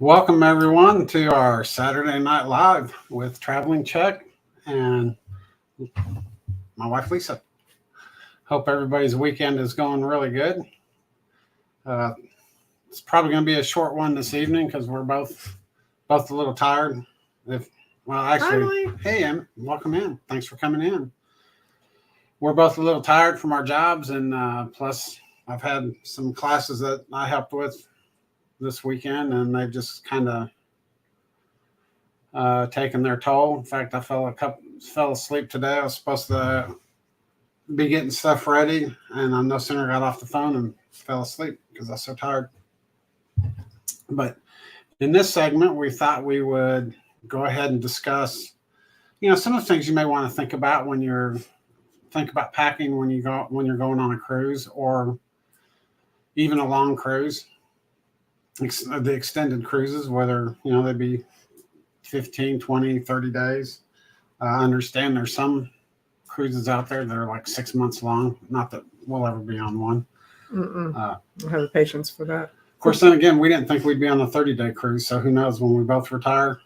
Welcome everyone to our Saturday Night Live with Traveling Chuck and my wife Lisa. Hope everybody's weekend is going really good. It's probably going to be a short one this evening because we're both a little tired. Hey, Em, welcome in. Thanks for coming in. We're both a little tired from our jobs, and plus I've had some classes that I helped with this weekend, and they've just kind of taken their toll. In fact, I fell asleep today. I was supposed to be getting stuff ready, and I no sooner got off the phone and fell asleep because I was so tired. But in this segment, we thought we would go ahead and discuss, some of the things you may want to think about when think about packing when you're going on a cruise or even a long cruise. The extended cruises, whether they be 15, 20, 30 days. I understand there's some cruises out there that are like 6 months long. Not that we'll ever be on one. I don't have the patience for that. Of course, then again, we didn't think we'd be on a 30-day cruise, so who knows? When we both retire,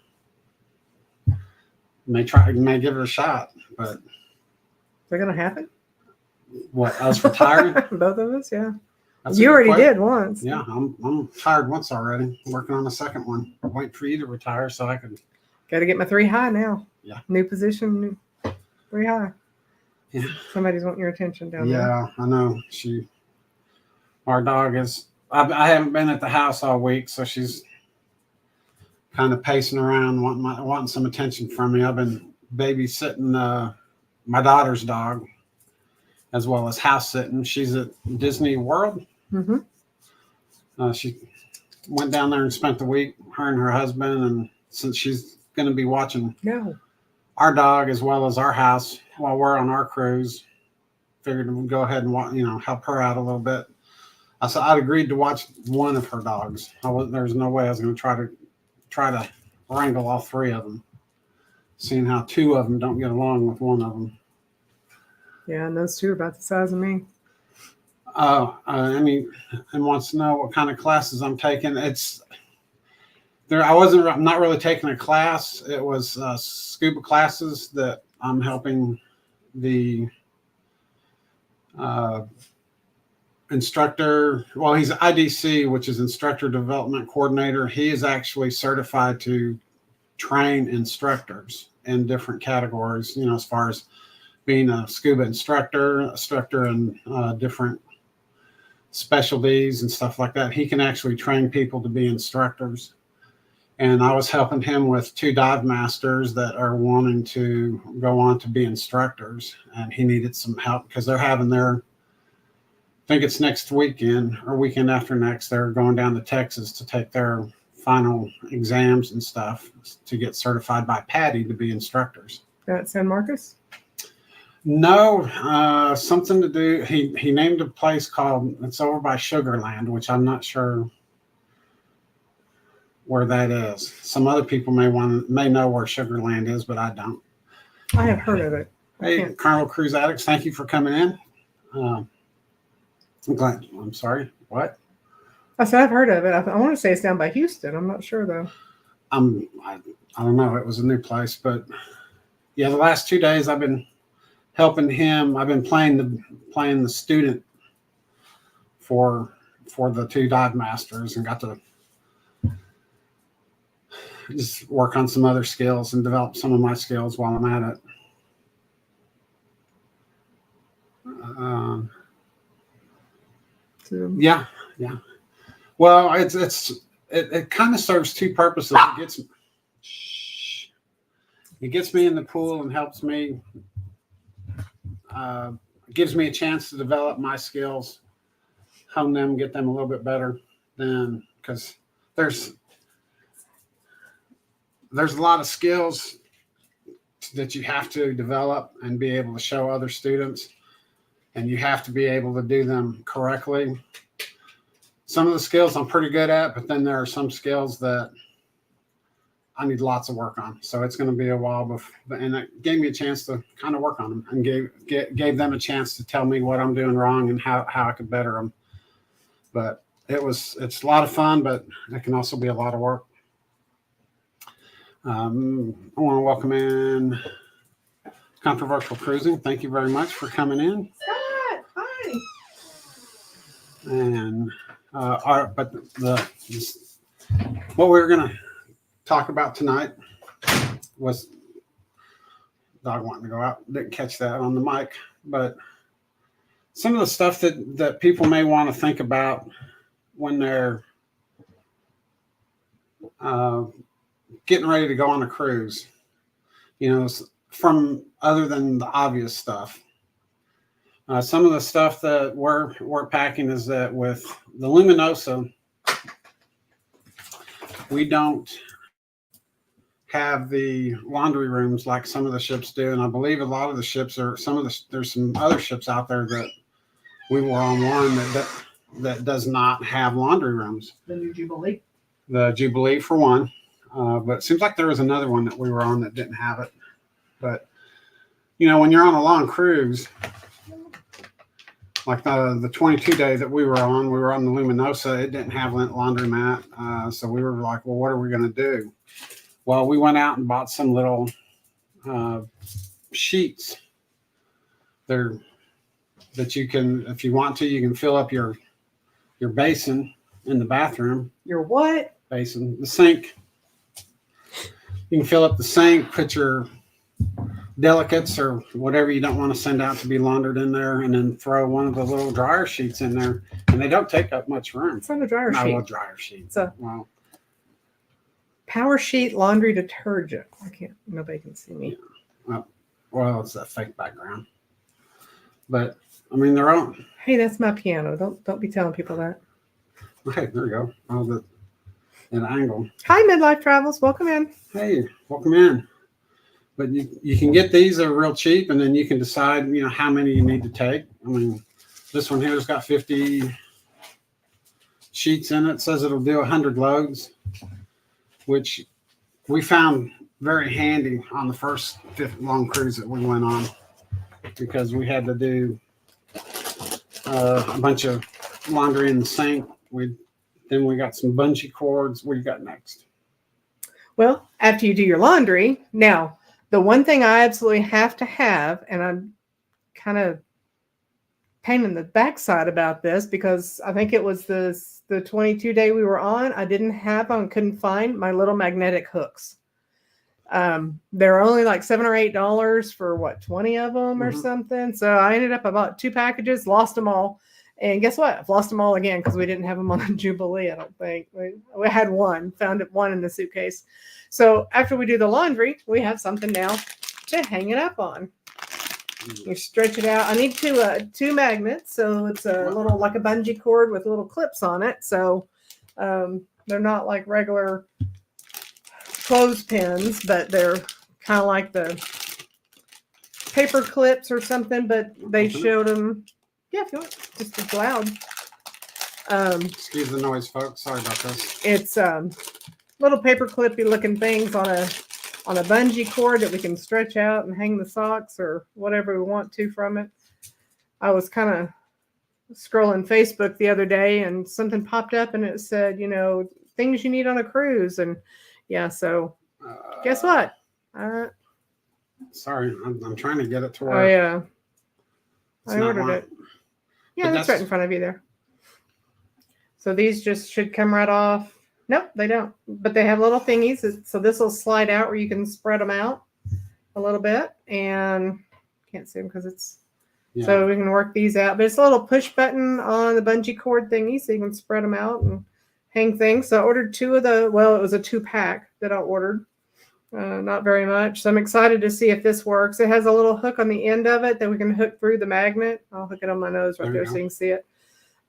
may give it a shot. But is that gonna happen? What, us retiring? Both of us, yeah. You already did once. Yeah, I'm tired once already. Working on a second one. Waiting for you to retire so I can. Got to get my 3 high now. Yeah. New position, 3 high. Yeah. Somebody's wanting your attention down there. Yeah, I know. Our dog is. I haven't been at the house all week, so she's kind of pacing around, wanting some attention from me. I've been babysitting my daughter's dog, as well as house sitting. She's at Disney World. Mm-hmm. She went down there and spent the week, her and her husband, and since she's going to be watching our dog as well as our house while we're on our cruise, figured we'd go ahead and help her out a little bit. I'd agreed to watch one of her dogs. There's no way I was going to try to wrangle all 3 of them, seeing how 2 of them don't get along with one of them. Yeah, and those 2 are about the size of me. And wants to know what kind of classes I'm taking. I'm not really taking a class. It was scuba classes that I'm helping the instructor. Well, he's IDC, which is Instructor Development Coordinator. He is actually certified to train instructors in different categories, as far as being a scuba instructor in different specialties and stuff like that. He can actually train people to be instructors. And I was helping him with 2 dive masters that are wanting to go on to be instructors. And he needed some help because they're having I think it's next weekend or weekend after next, they're going down to Texas to take their final exams and stuff to get certified by PADI to be instructors. At San Marcos? No, something to do. He named a place it's over by Sugarland, which I'm not sure where that is. Some other people may know where Sugarland is, but I don't. I have heard of it. Hey, Carnival Cruise Addicts, thank you for coming in. I'm sorry. What? I said I've heard of it. I want to say it's down by Houston. I'm not sure though. I don't know. It was a new place, but yeah, the last 2 days I've been helping him. I've been playing the student for the 2 dive masters, and got to just work on some other skills and develop some of my skills while I'm at it. Yeah. Well, it kind of serves 2 purposes. It gets me in the pool and helps me. Gives me a chance to develop my skills, hone them, get them a little bit better. Then, because there's a lot of skills that you have to develop and be able to show other students, and you have to be able to do them correctly. Some of the skills I'm pretty good at, but then there are some skills that I need lots of work on. So it's going to be a while and it gave me a chance to kind of work on them, and gave them a chance to tell me what I'm doing wrong and how I could better them. But it's a lot of fun, but it can also be a lot of work. I want to welcome in Controversial Cruising. Thank you very much for coming in. Scott, hi. And what we were going to talk about tonight was dog wanting to go out. Didn't catch that on the mic, but some of the stuff that people may want to think about when they're getting ready to go on a cruise, from other than the obvious stuff. Some of the stuff that we're packing is that with the Luminosa, we don't have the laundry rooms like some of the ships do, and I believe a lot of the ships there's some other ships out there that we were on one that does not have laundry rooms. The new Jubilee. The Jubilee for one, but it seems like there was another one that we were on that didn't have it. But when you're on a long cruise, like the 22 day that we were on the Luminosa, it didn't have laundromat, so we were like, well, what are we going to do? Well, we went out and bought some little sheets there that you can, if you want to, you can fill up your basin in the bathroom. Your what? Basin, the sink. You can fill up the sink, put your delicates or whatever you don't want to send out to be laundered in there, and then throw one of the little dryer sheets in there, and they don't take up much room. It's not a dryer sheet. Not a dryer sheet. It's a Power Sheet laundry detergent. Nobody can see me. Yeah. Well, it's a fake background, but I mean they're on. Hey, that's my piano. Don't be telling people that. Okay, there you go. An angle. Hi, Midlife Travels. Welcome in. Hey, welcome in. But you can get these, they're real cheap, and then you can decide, how many you need to take. I mean, this one here has got 50 sheets in it. It says it'll do 100 loads, which we found very handy on the first long cruise that we went on, because we had to do a bunch of laundry in the sink. Then we got some bungee cords. What do you got next? Well, after you do your laundry, now, the one thing I absolutely have to have, and I'm kind of pain in the backside about this, because I think it was the 22 day we were on, I couldn't find my little magnetic hooks. They're only like $7 or $8 for 20 of them or something. So I ended up, I bought 2 packages, lost them all. And guess what? I've lost them all again because we didn't have them on the Jubilee, I don't think. We had found one in the suitcase. So after we do the laundry, we have something now to hang it up on. You stretch it out. I need 2 magnets. So it's a little, like a bungee cord with little clips on it. So they're not like regular clothespins, but they're kind of like the paper clips or something, but they showed them. Yeah, if you want, just it's loud. Excuse the noise, folks. Sorry about this. It's little paper clippy looking things on a bungee cord that we can stretch out and hang the socks or whatever we want to from it. I was kind of scrolling Facebook the other day and something popped up and it said, things you need on a cruise. And yeah, so guess what? Sorry, I'm trying to get it to where. I ordered it. Yeah, that's right in front of you there. So these just should come right off. Nope, they don't. But they have little thingies. So this will slide out where you can spread them out a little bit. And can't see them because it's... Yeah. So we can work these out. But it's a little push button on the bungee cord thingy so you can spread them out and hang things. So I ordered 2 of it was a 2-pack that I ordered. Not very much. So I'm excited to see if this works. It has a little hook on the end of it that we can hook through the magnet. I'll hook it on my nose right there so you can see it.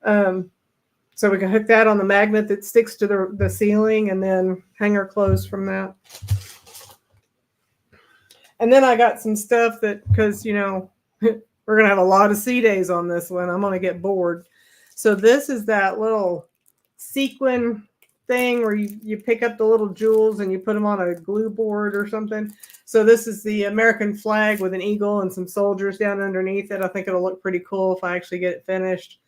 So we can hook that on the magnet that sticks to the ceiling and then hang our clothes from that. And then I got some stuff that, because, we're going to have a lot of sea days on this one. I'm going to get bored. So this is that little sequin thing where you pick up the little jewels and you put them on a glue board or something. So this is the American flag with an eagle and some soldiers down underneath it. I think it'll look pretty cool if I actually get it finished.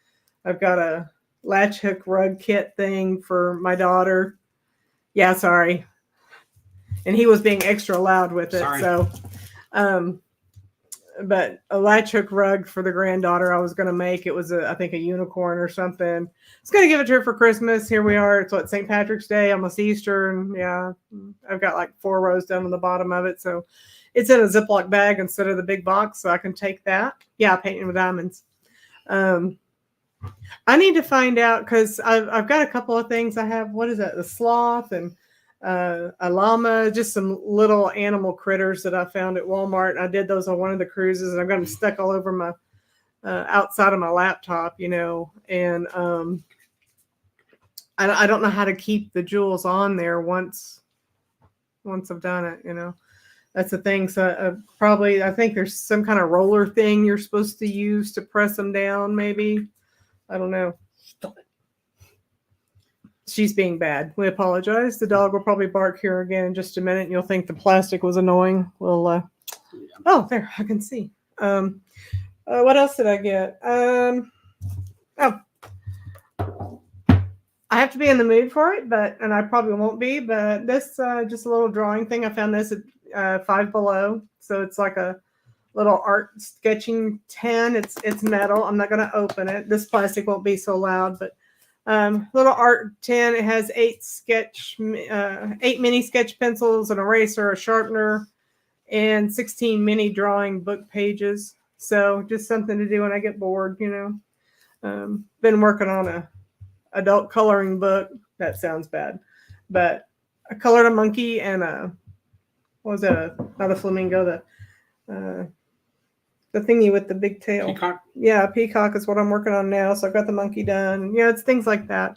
I've got a latch hook rug kit thing for my daughter. Yeah, sorry. and he was being extra loud with it. Sorry. So, but a latch hook rug for the granddaughter I was going to make. It was, I think, a unicorn or something. I was going to give it to her for Christmas. Here we are. It's what, St. Patrick's Day, almost Easter. And yeah, I've got like 4 rows done on the bottom of it. So it's in a Ziploc bag instead of the big box. So I can take that. Yeah, painting with diamonds. I need to find out because I've got a couple of things. I have, what is that? The sloth and a llama, just some little animal critters that I found at Walmart. And I did those on one of the cruises, and I've got them stuck all over my outside of my laptop, you know. And I don't know how to keep the jewels on there once I've done it, you know. That's the thing. So probably, I think there's some kind of roller thing you're supposed to use to press them down, maybe. I don't know. Stop it. She's being bad. We apologize. The dog will probably bark here again in just a minute, and you'll think the plastic was annoying. Well, oh, there, I can see. What else did I get? Oh, I have to be in the mood for it, and I probably won't be, but this, just a little drawing thing. I found this at Five Below. So it's like a little art sketching tin. It's metal. I'm not going to open it. This plastic won't be so loud, but little art tin. It has 8 mini sketch pencils, an eraser, a sharpener, and 16 mini drawing book pages. So just something to do when I get bored, you know. Been working on a adult coloring book. That sounds bad, but I colored a monkey and what was that? Not a flamingo. The thingy with the big tail. Peacock? Yeah, peacock is what I'm working on now. So I've got the monkey done. Yeah, it's things like that.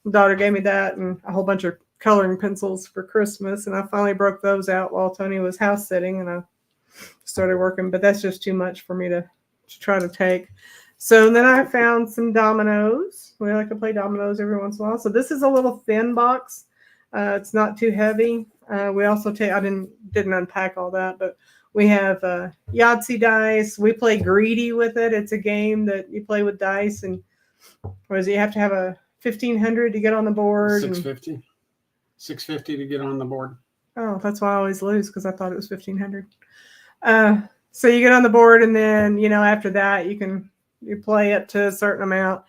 My daughter gave me that and a whole bunch of coloring pencils for Christmas. And I finally broke those out while Tony was house sitting, and I started working. But that's just too much for me to try to take. So then I found some dominoes. We like to play dominoes every once in a while. So this is a little thin box. It's not too heavy. We also I didn't unpack all that, but we have Yahtzee dice. We play Greedy with it. It's a game that you play with dice, and what is it? You have to have a 1,500 to get on the board. 650. 650 to get on the board. Oh, that's why I always lose, because I thought it was 1,500. So you get on the board, and then, you know, after that you play up to a certain amount,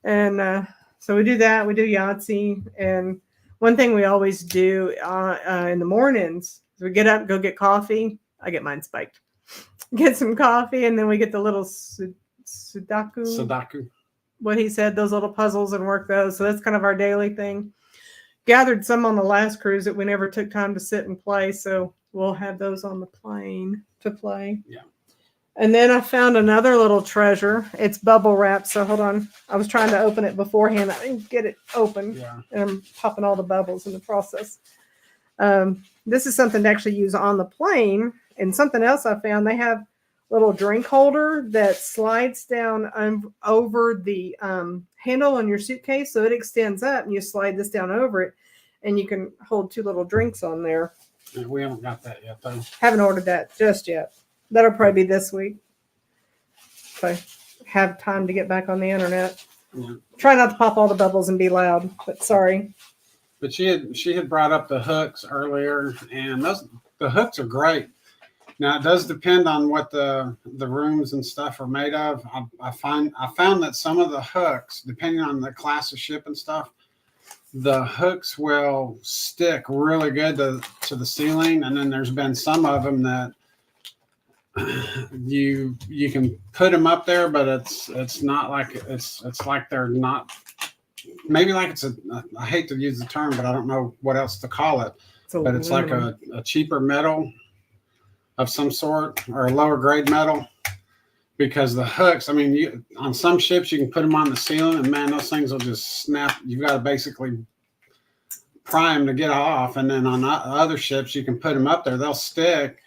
and so we do that. We do Yahtzee, and one thing we always do in the mornings is we get up, go get coffee. I get mine spiked. Get some coffee, and then we get the little Sudoku. What he said, those little puzzles, and work those. So that's kind of our daily thing. Gathered some on the last cruise that we never took time to sit and play, so we'll have those on the plane to play. Yeah. And then I found another little treasure. It's bubble wrap. So hold on. I was trying to open it beforehand. I didn't get it open. Yeah. And I'm popping all the bubbles in the process. This is something to actually use on the plane. And something else I found, they have a little drink holder that slides down over the handle on your suitcase. So it extends up, and you slide this down over it, and you can hold 2 little drinks on there. Yeah, we haven't got that yet, though. Haven't ordered that just yet. That'll probably be this week, if I have time to get back on the internet. Yeah. Try not to pop all the bubbles and be loud, but sorry. But she had brought up the hooks earlier, and the hooks are great. Now it does depend on what the rooms and stuff are made of. I found that some of the hooks, depending on the class of ship and stuff, the hooks will stick really good to the ceiling, and then there's been some of them that you can put them up there, but it's not like it's like they're not. Maybe like I hate to use the term, but I don't know what else to call it. But it's like a cheaper metal of some sort, or a lower grade metal, because the hooks, I mean, on some ships you can put them on the ceiling, and man, those things will just snap. You've got to basically pry them to get off, and then on other ships you can put them up there, they'll stick,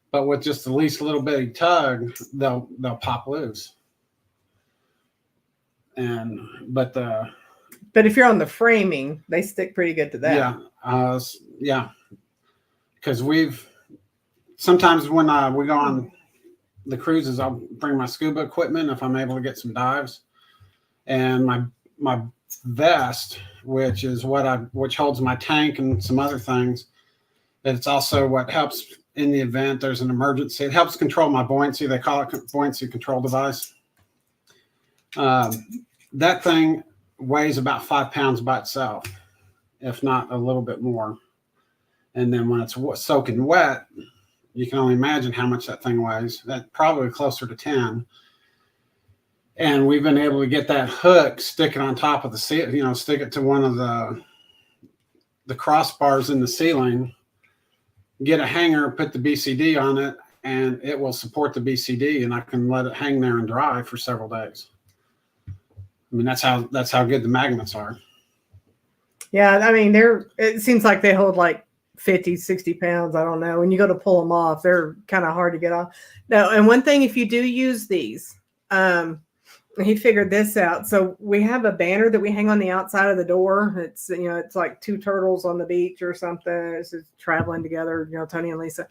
but with just the least little bitty tug, they'll pop loose. But if you're on the framing, they stick pretty good to that. Yeah. Because sometimes when we go on the cruises, I'll bring my scuba equipment if I'm able to get some dives, and my vest, which holds my tank and some other things. It's also what helps in the event there's an emergency. It helps control my buoyancy. They call it buoyancy control device. That thing weighs about 5 pounds by itself, if not a little bit more. And then when it's soaking wet, you can only imagine how much that thing weighs. That probably closer to 10. And we've been able to get that hook, stick it on top of the ceiling, stick it to one of the crossbars in the ceiling, get a hanger, put the BCD on it, and it will support the BCD, and I can let it hang there and dry for several days. I mean, that's how good the magnets are. Yeah, I mean, it seems like they hold like 50, 60 pounds. I don't know. When you go to pull them off, they're kind of hard to get off. No, and one thing, if you do use these, he figured this out. So we have a banner that we hang on the outside of the door. It's, it's like two turtles on the beach or something. It's just traveling together, Tony and Lisa.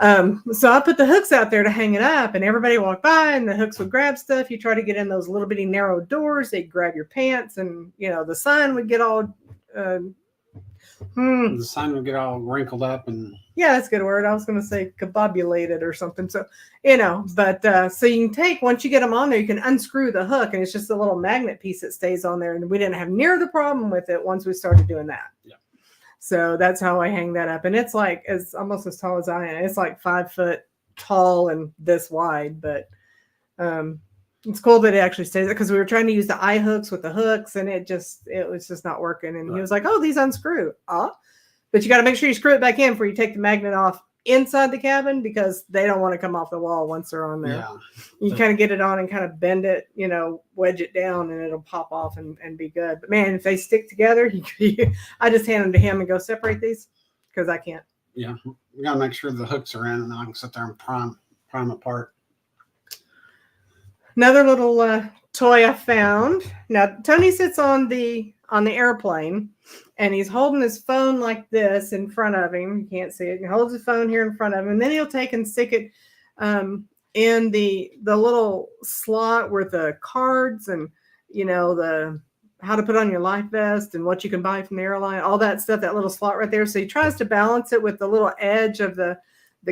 So I put the hooks out there to hang it up, and everybody walked by and the hooks would grab stuff. You try to get in those little bitty narrow doors, they'd grab your pants, and the sun would get all The sun would get all wrinkled up, and yeah, that's a good word. I was going to say kebabulated or something. So, but so you can take, once you get them on there, you can unscrew the hook, and it's just a little magnet piece that stays on there. And we didn't have near the problem with it once we started doing that. Yeah. So that's how I hang that up. And it's like, it's almost as tall as I am. It's like 5 foot tall and this wide, but it's cool that it actually stays there, because we were trying to use the eye hooks with the hooks, and it was just not working. And He was like, "Oh, these unscrew." But you got to make sure you screw it back in before you take the magnet off inside the cabin, because they don't want to come off the wall once they're on there. Yeah. You kind of get it on and kind of bend it, wedge it down, and it'll pop off and be good. But man, if they stick together, I just hand them to him and go, separate these, because I can't. Yeah, we got to make sure the hooks are in, and then I can sit there and prime apart. Another little toy I found. Now Tony sits on the airplane, and he's holding his phone like this in front of him. You can't see it. He holds his phone here in front of him, and then he'll take and stick it in the little slot where the cards and the how to put on your life vest and what you can buy from the airline, all that stuff, that little slot right there. So he tries to balance it with the little edge of the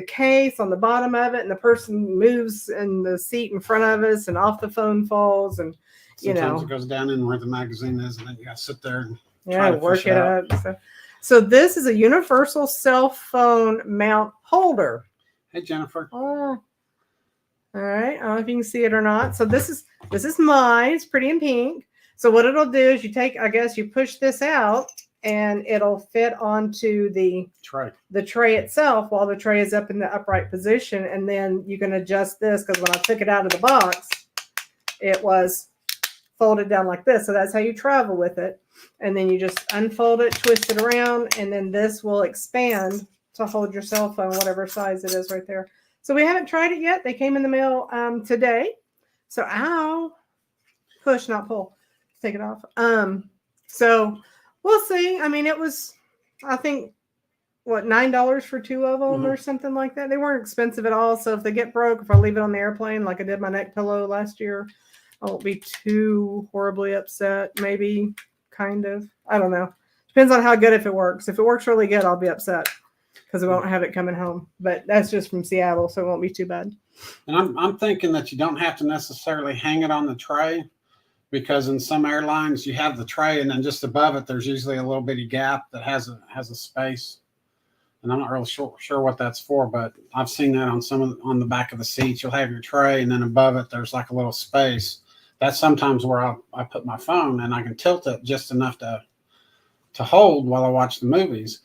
case on the bottom of it, and the person moves in the seat in front of us, and off the phone falls, and Sometimes it goes down in where the magazine is, and then you got to sit there and work it up. So this is a universal cell phone mount holder. Hey, Jennifer. All right. I don't know if you can see it or not. So this is mine. It's pretty in pink. So what it'll do is you push this out, and it'll fit onto the tray itself while the tray is up in the upright position. And then you can adjust this, because when I took it out of the box, it was folded down like this. So that's how you travel with it. And then you just unfold it, twist it around, and then this will expand to hold your cell phone, whatever size it is right there. So we haven't tried it yet. They came in the mail today. So push, not pull. Take it off. So we'll see. I mean, it was, I think, $9 for 2 of them or something like that. They weren't expensive at all. So if they get broke, if I leave it on the airplane like I did my neck pillow last year, I won't be too horribly upset. Maybe, kind of. I don't know. Depends on how good, if it works. If it works really good, I'll be upset, because I won't have it coming home. But that's just from Seattle, so it won't be too bad. And I'm thinking that you don't have to necessarily hang it on the tray, because in some airlines you have the tray, and then just above it there's usually a little bitty gap that has a space. And I'm not really sure what that's for, but I've seen that on the back of the seats. You'll have your tray, and then above it there's like a little space. That's sometimes where I put my phone, and I can tilt it just enough to hold while I watch the movies.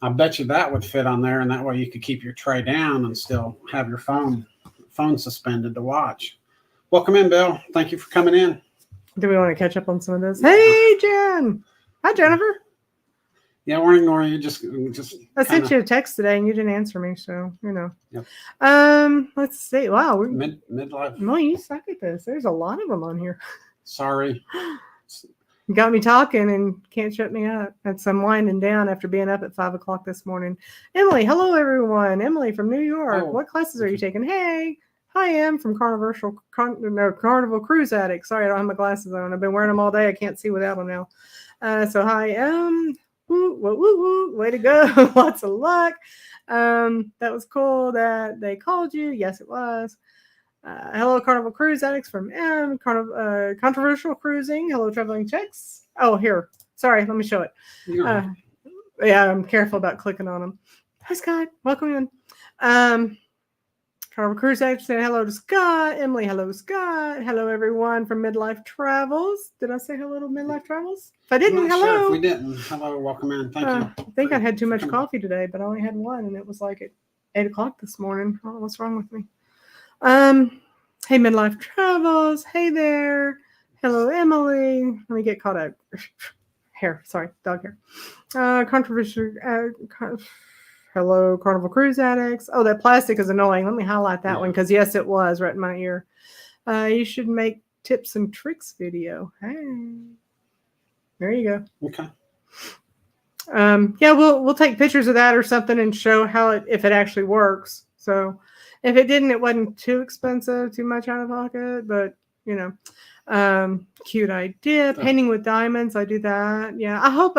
I bet you that would fit on there, and that way you could keep your tray down and still have your phone suspended to watch. Welcome in, Bill. Thank you for coming in. Do we want to catch up on some of this? Hey, Jen. Hi, Jennifer. Yeah, we're ignoring you. Just I sent you a text today, and you didn't answer me, so Yep. Let's see. Wow, we're midlife. No, you suck at this. There's a lot of them on here. Sorry. You got me talking and can't shut me up. That's I'm winding down after being up at 5 o'clock this morning. Emily, hello everyone. Emily from New York. What classes are you taking? Hey, hi, Em from Carnival Cruise Addict. Sorry, I don't have my glasses on. I've been wearing them all day. I can't see without them now. So hi, Woo, woo, woo, woo. Way to go. Lots of luck. That was cool that they called you. Yes, it was. Hello, Carnival Cruise Addicts from M. Controversial Cruising. Hello, Traveling Checks. Oh, here. Sorry, let me show it. Yeah. Yeah, I'm careful about clicking on them. Hi, Scott. Welcome in. Carnival Cruise Addicts say hello to Scott. Emily, hello, Scott. Hello, everyone from Midlife Travels. Did I say hello to Midlife Travels? If I didn't, I'm not hello. sure if we didn't. Hello, welcome in. Thank you. I think I had too much coffee today, but I only had one, and it was like at 8 o'clock this morning. I don't know what's wrong with me. Hey, Midlife Travels. Hey there. Hello, Emily. Let me get caught up. Hair. Sorry, dog hair. Controversial. Hello, Carnival Cruise Addicts. Oh, that plastic is annoying. Let me highlight that one because yes, it was right in my ear. You should make tips and tricks video. Hey, there you go. Okay. Yeah, we'll take pictures of that or something and show how if it actually works. So if it didn't, it wasn't too expensive, too much out of pocket, but cute idea. Painting with diamonds, I do that. Yeah, I hope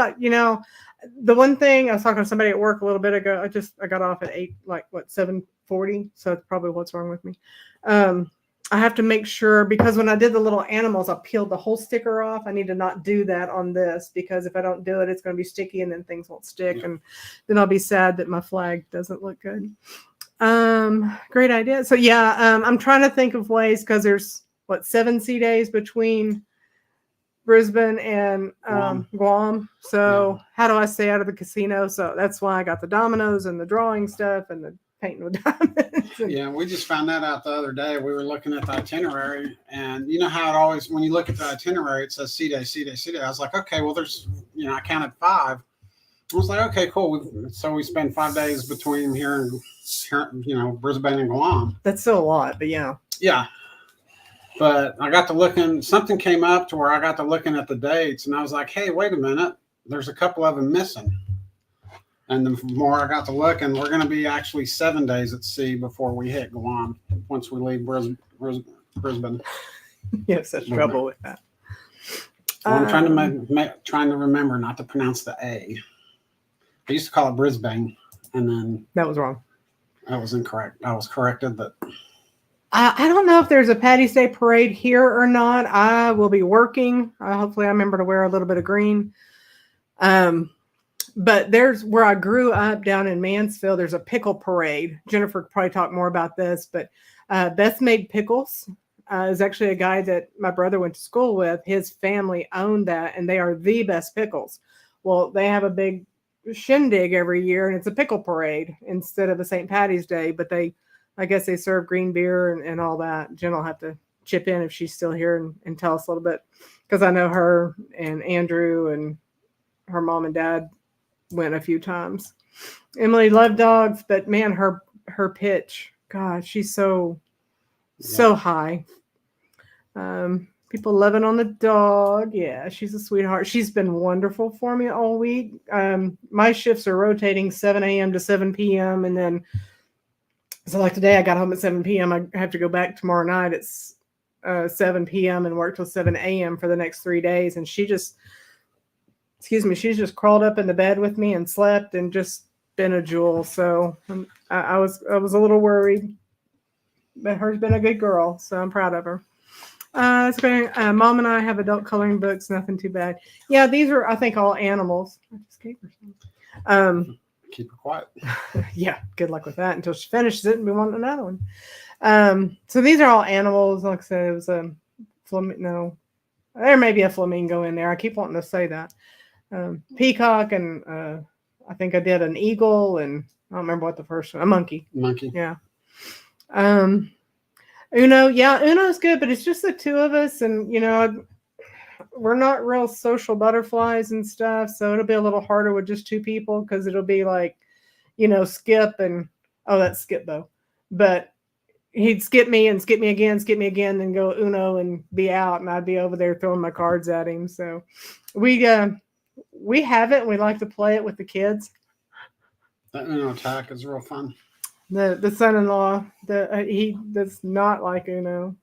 the one thing I was talking to somebody at work a little bit ago. I got off at 7:40, so that's probably what's wrong with me. I have to make sure because when I did the little animals, I peeled the whole sticker off. I need to not do that on this because if I don't do it, it's going to be sticky and then things won't stick, and then I'll be sad that my flag doesn't look good. Great idea. So yeah, I'm trying to think of ways because there's 7 sea days between Brisbane and Guam. So how do I stay out of the casino? So that's why I got the dominoes and the drawing stuff and the painting with diamonds. Yeah, we just found that out the other day. We were looking at the itinerary, and you know how it always, when you look at the itinerary, it says sea day, sea day, sea day. I was like, okay, well, there's, I counted 5. I was like, okay, cool. So we spend 5 days between here and Brisbane and Guam. That's still a lot, but yeah. Yeah. But I got to looking, something came up to where I got to looking at the dates, and I was like, hey, wait a minute. There's a couple of them missing. And the more I got to looking, we're going to be actually 7 days at sea before we hit Guam once we leave Brisbane. You have such trouble with that. Well, I'm trying to remember not to pronounce the A. I used to call it Brisbane, and then that was wrong. That was incorrect. I was corrected that. I don't know if there's a Patty's Day parade here or not. I will be working. Hopefully, I remember to wear a little bit of green. But there's where I grew up down in Mansfield. There's a pickle parade. Jennifer could probably talk more about this, but Beth Made Pickles is actually a guy that my brother went to school with. His family owned that, and they are the best pickles. Well, they have a big shindig every year, and it's a pickle parade instead of a St. Patty's Day. But I guess they serve green beer and all that. Jen will have to chip in if she's still here and tell us a little bit, because I know her and Andrew and her mom and dad went a few times. Emily loved dogs, but man, her pitch, God, she's so high. People loving on the dog. Yeah, she's a sweetheart. She's been wonderful for me all week. My shifts are rotating 7 a.m. to 7 p.m. And then, so like today I got home at 7 p.m. I have to go back tomorrow night at 7 p.m. and work till 7 a.m. for the next 3 days. And she's just crawled up in the bed with me and slept and just been a jewel. So I was a little worried, but her's been a good girl. So I'm proud of her. It's been, Mom and I have adult coloring books. Nothing too bad. Yeah, these are, I think, all animals. I just gave her some. Keep her quiet. Yeah, good luck with that until she finishes it and we want another one. So these are all animals. Like I said, it was a no, there may be a flamingo in there. I keep wanting to say that. Peacock, and I think I did an eagle, and I don't remember what the first one. A monkey. Yeah. Uno's good, but it's just the two of us, and we're not real social butterflies and stuff, so it'll be a little harder with just 2 people because it'll be like, Skip and that's Skip though, but he'd skip me again, then go Uno and be out, and I'd be over there throwing my cards at him. So we have it, and we like to play it with the kids. That Uno attack is real fun. The son-in-law, he does not like Uno.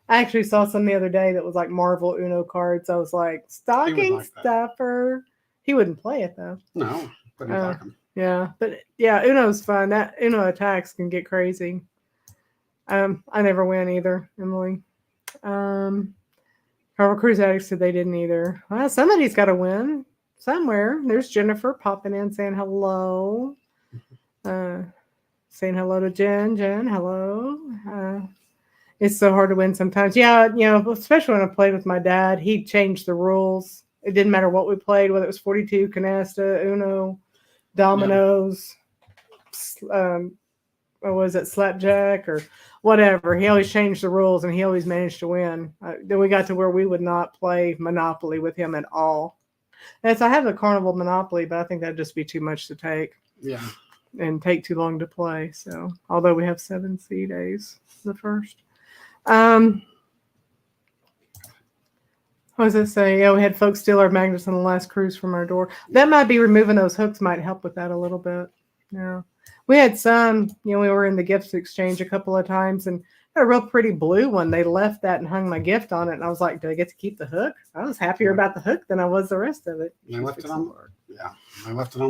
I actually saw some the other day that was like Marvel Uno cards. I was like, stocking stuffer. He wouldn't play it though. No, but he'd Uh, like them. Yeah, but yeah, Uno's fun. That Uno attacks can get crazy. I never win either, Emily. Carnival Cruise Addicts said they didn't either. Well, somebody's got to win somewhere. There's Jennifer popping in saying hello. Saying hello to Jen. Jen, hello. It's so hard to win sometimes. Yeah, especially when I played with my dad, he changed the rules. It didn't matter what we played, whether it was 42, canasta, Uno, dominoes, or was it slapjack or whatever. He always changed the rules and he always managed to win. Then we got to where we would not play Monopoly with him at all. And so I have the Carnival Monopoly, but I think that'd just be too much to take. Yeah. And take too long to play. So although we have 7 sea days, the first. What does it say? Yeah, we had folks steal our magnets on the last cruise from our door. That might be removing those hooks might help with that a little bit. Yeah. We had some, we were in the gifts exchange a couple of times and a real pretty blue one. They left that and hung my gift on it. And I was like, do I get to keep the hook? I was happier about the hook than I was the rest of it. They left it on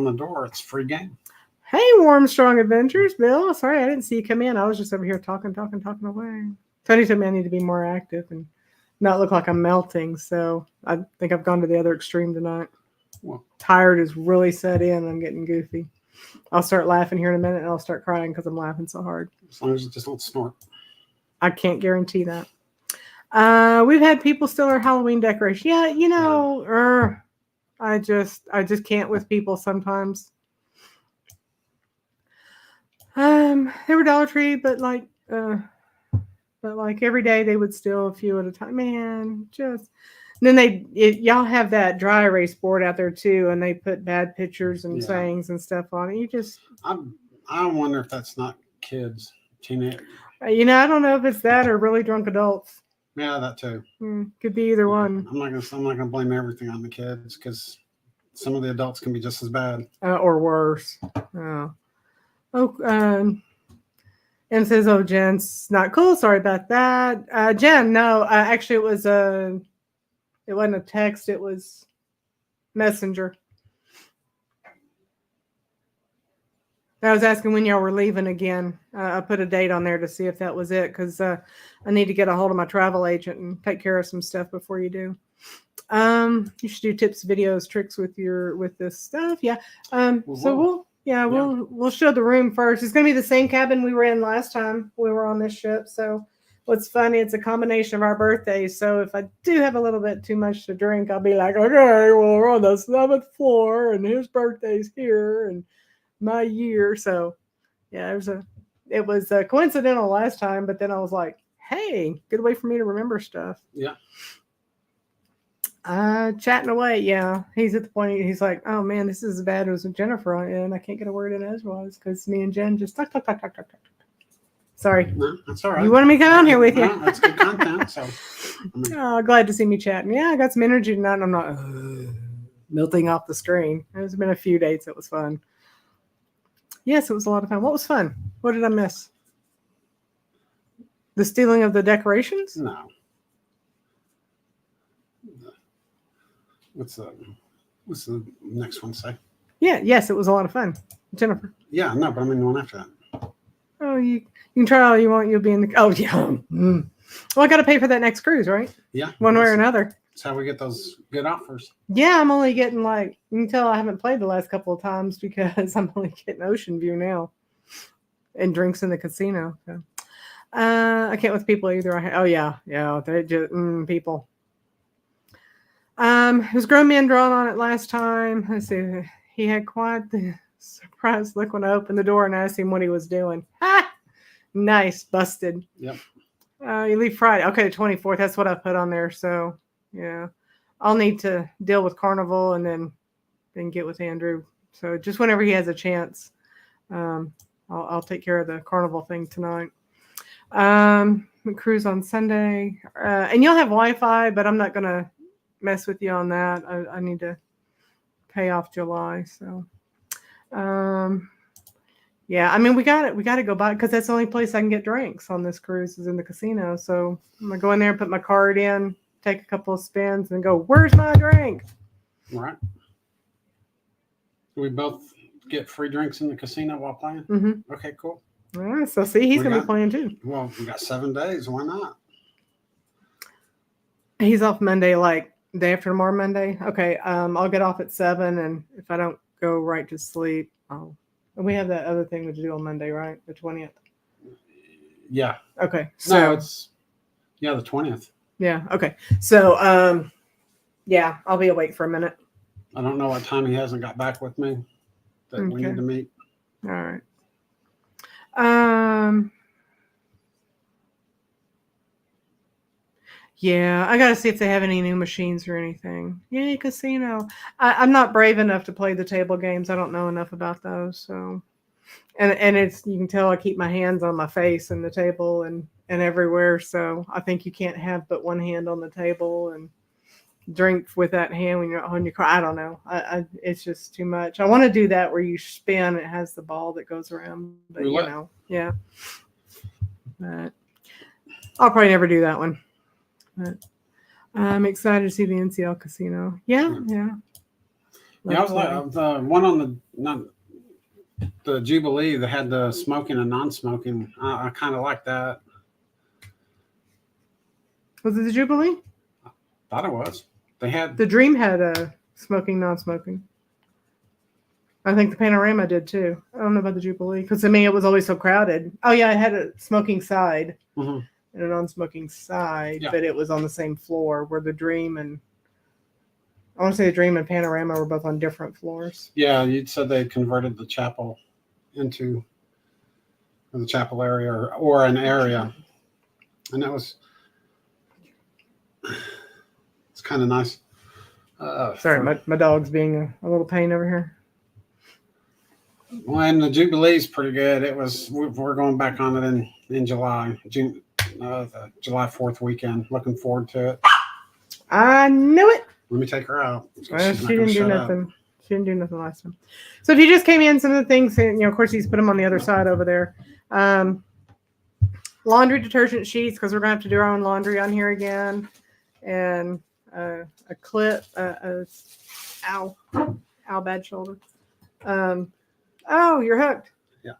the door. It's free game. Hey, Warm Strong Adventures, Bill. Sorry, I didn't see you come in. I was just over here talking away. Tony told me I need to be more active and not look like I'm melting. So I think I've gone to the other extreme tonight. Well, tired is really set in. I'm getting goofy. I'll start laughing here in a minute and I'll start crying because I'm laughing so hard. As long as you just don't snort. I can't guarantee that. We've had people steal our Halloween decoration. Yeah, I just can't with people sometimes. They were Dollar Tree, but like every day they would steal a few at a time. Man, just and then y'all have that dry erase board out there too, and they put bad pictures and sayings and stuff on it. I wonder if that's not kids, teenage. I don't know if it's that or really drunk adults. Yeah, that too. Could be either one. I'm not gonna blame everything on the kids because some of the adults can be just as bad or worse. And says, "Oh, Jen's not cool. Sorry about that." Jen, no, actually, it wasn't a text. It was Messenger. I was asking when y'all were leaving again. I put a date on there to see if that was it because I need to get a hold of my travel agent and take care of some stuff before you do. You should do tips, videos, tricks with this stuff. Yeah. We'll show the room first. It's going to be the same cabin we were in last time we were on this ship. So what's funny, it's a combination of our birthdays. So if I do have a little bit too much to drink, I'll be like, okay, well, we're on the 7th floor and his birthday's here and my year. So yeah, it was coincidental last time, but then I was like, hey, good way for me to remember stuff. Yeah. Chatting away. Yeah. He's at the point, he's like, oh man, this is as bad as Jennifer and I can't get a word in edgewise because me and Jen just talk. Sorry. No, that's all right. You wanted me to come on here with you. No, that's good content. So, glad to see me chatting. Yeah, I got some energy tonight and I'm not melting off the screen. There's been a few dates that was fun. Yes, it was a lot of fun. What was fun? What did I miss? The stealing of the decorations? No. What's the next one say? Yeah, yes, it was a lot of fun. Jennifer. Yeah, no, but I mean the one after that. Oh, you can try all you want. You'll be in the. Oh, yeah. Well, I got to pay for that next cruise, right? Yeah. One way or another. That's how we get those good offers. Yeah, I'm only getting you can tell I haven't played the last couple of times because I'm only getting Ocean View now and drinks in the casino. So. I can't with people either. They just people. It was grown men drawn on it last time. Let's see. He had quite the surprise look when I opened the door and asked him what he was doing. Ha! Nice. Busted. Yep. You leave Friday. Okay, the 24th. That's what I put on there. So, yeah. I'll need to deal with Carnival and then get with Andrew. So just whenever he has a chance, I'll take care of the Carnival thing tonight. Cruise on Sunday. And you'll have Wi-Fi, but I'm not going to mess with you on that. I need to pay off July. So, yeah, I mean, we got to go by because that's the only place I can get drinks on this cruise is in the casino. So I'm going to go in there and put my card in, take a couple of spins and go, where's my drink? All right. Do we both get free drinks in the casino while playing? Mm-hmm. Okay, cool. All right, so see, he's We going to got- be playing too. Well, we got 7 days. Why not? He's off Monday, like day after tomorrow, Monday. Okay, I'll get off at 7, and if I don't go right to sleep, and we have that other thing to do on Monday, right? The 20th. Yeah. Okay, so No, it's the 20th. yeah, okay, so yeah, I'll be awake for a minute. I don't know what time he hasn't got back with me that we Okay. need to meet. All right. Yeah, I gotta see if they have any new machines or anything. Yay, casino. I'm not brave enough to play the table games. I don't know enough about those. So, and it's, you can tell I keep my hands on my face and the table and everywhere. So I think you can't have but one hand on the table and drink with that hand when you're on your car. I don't know. It's just too much. I want to do that where you spin. It has the ball that goes around, but Roulette. you know, yeah. But I'll probably never do that one. But I'm excited to see the NCL casino. Yeah. Yeah, I was like the one on the Jubilee that had the smoking and non-smoking. I kind of like that. Was it the Jubilee? Thought it was. They had The Dream had a smoking, non-smoking. I think the Panorama did too. I don't know about the Jubilee because I mean it was always so crowded. Oh yeah, it had a smoking side Mhm. and a non-smoking side, Yeah. but it was on the same floor where the Dream and I want to say the Dream and Panorama were both on different floors. Yeah, you said they converted the chapel into the chapel area or an area, and that was it's kind of nice. Sorry, my dog's being a little pain over here. When the Jubilee's pretty good. It was. We're going back on it in July, June, the July 4th weekend. Looking forward to it. I knew it. Let me take her out. Well, She's she not gonna didn't do shut up. nothing. She didn't do nothing last time. So if you just came in, some of the things, you know, of course, he's put them on the other side over there. Laundry detergent sheets, because we're going to have to do our own laundry on here again. And a clip, ow, bad shoulder. Oh, you're hooked. Yeah.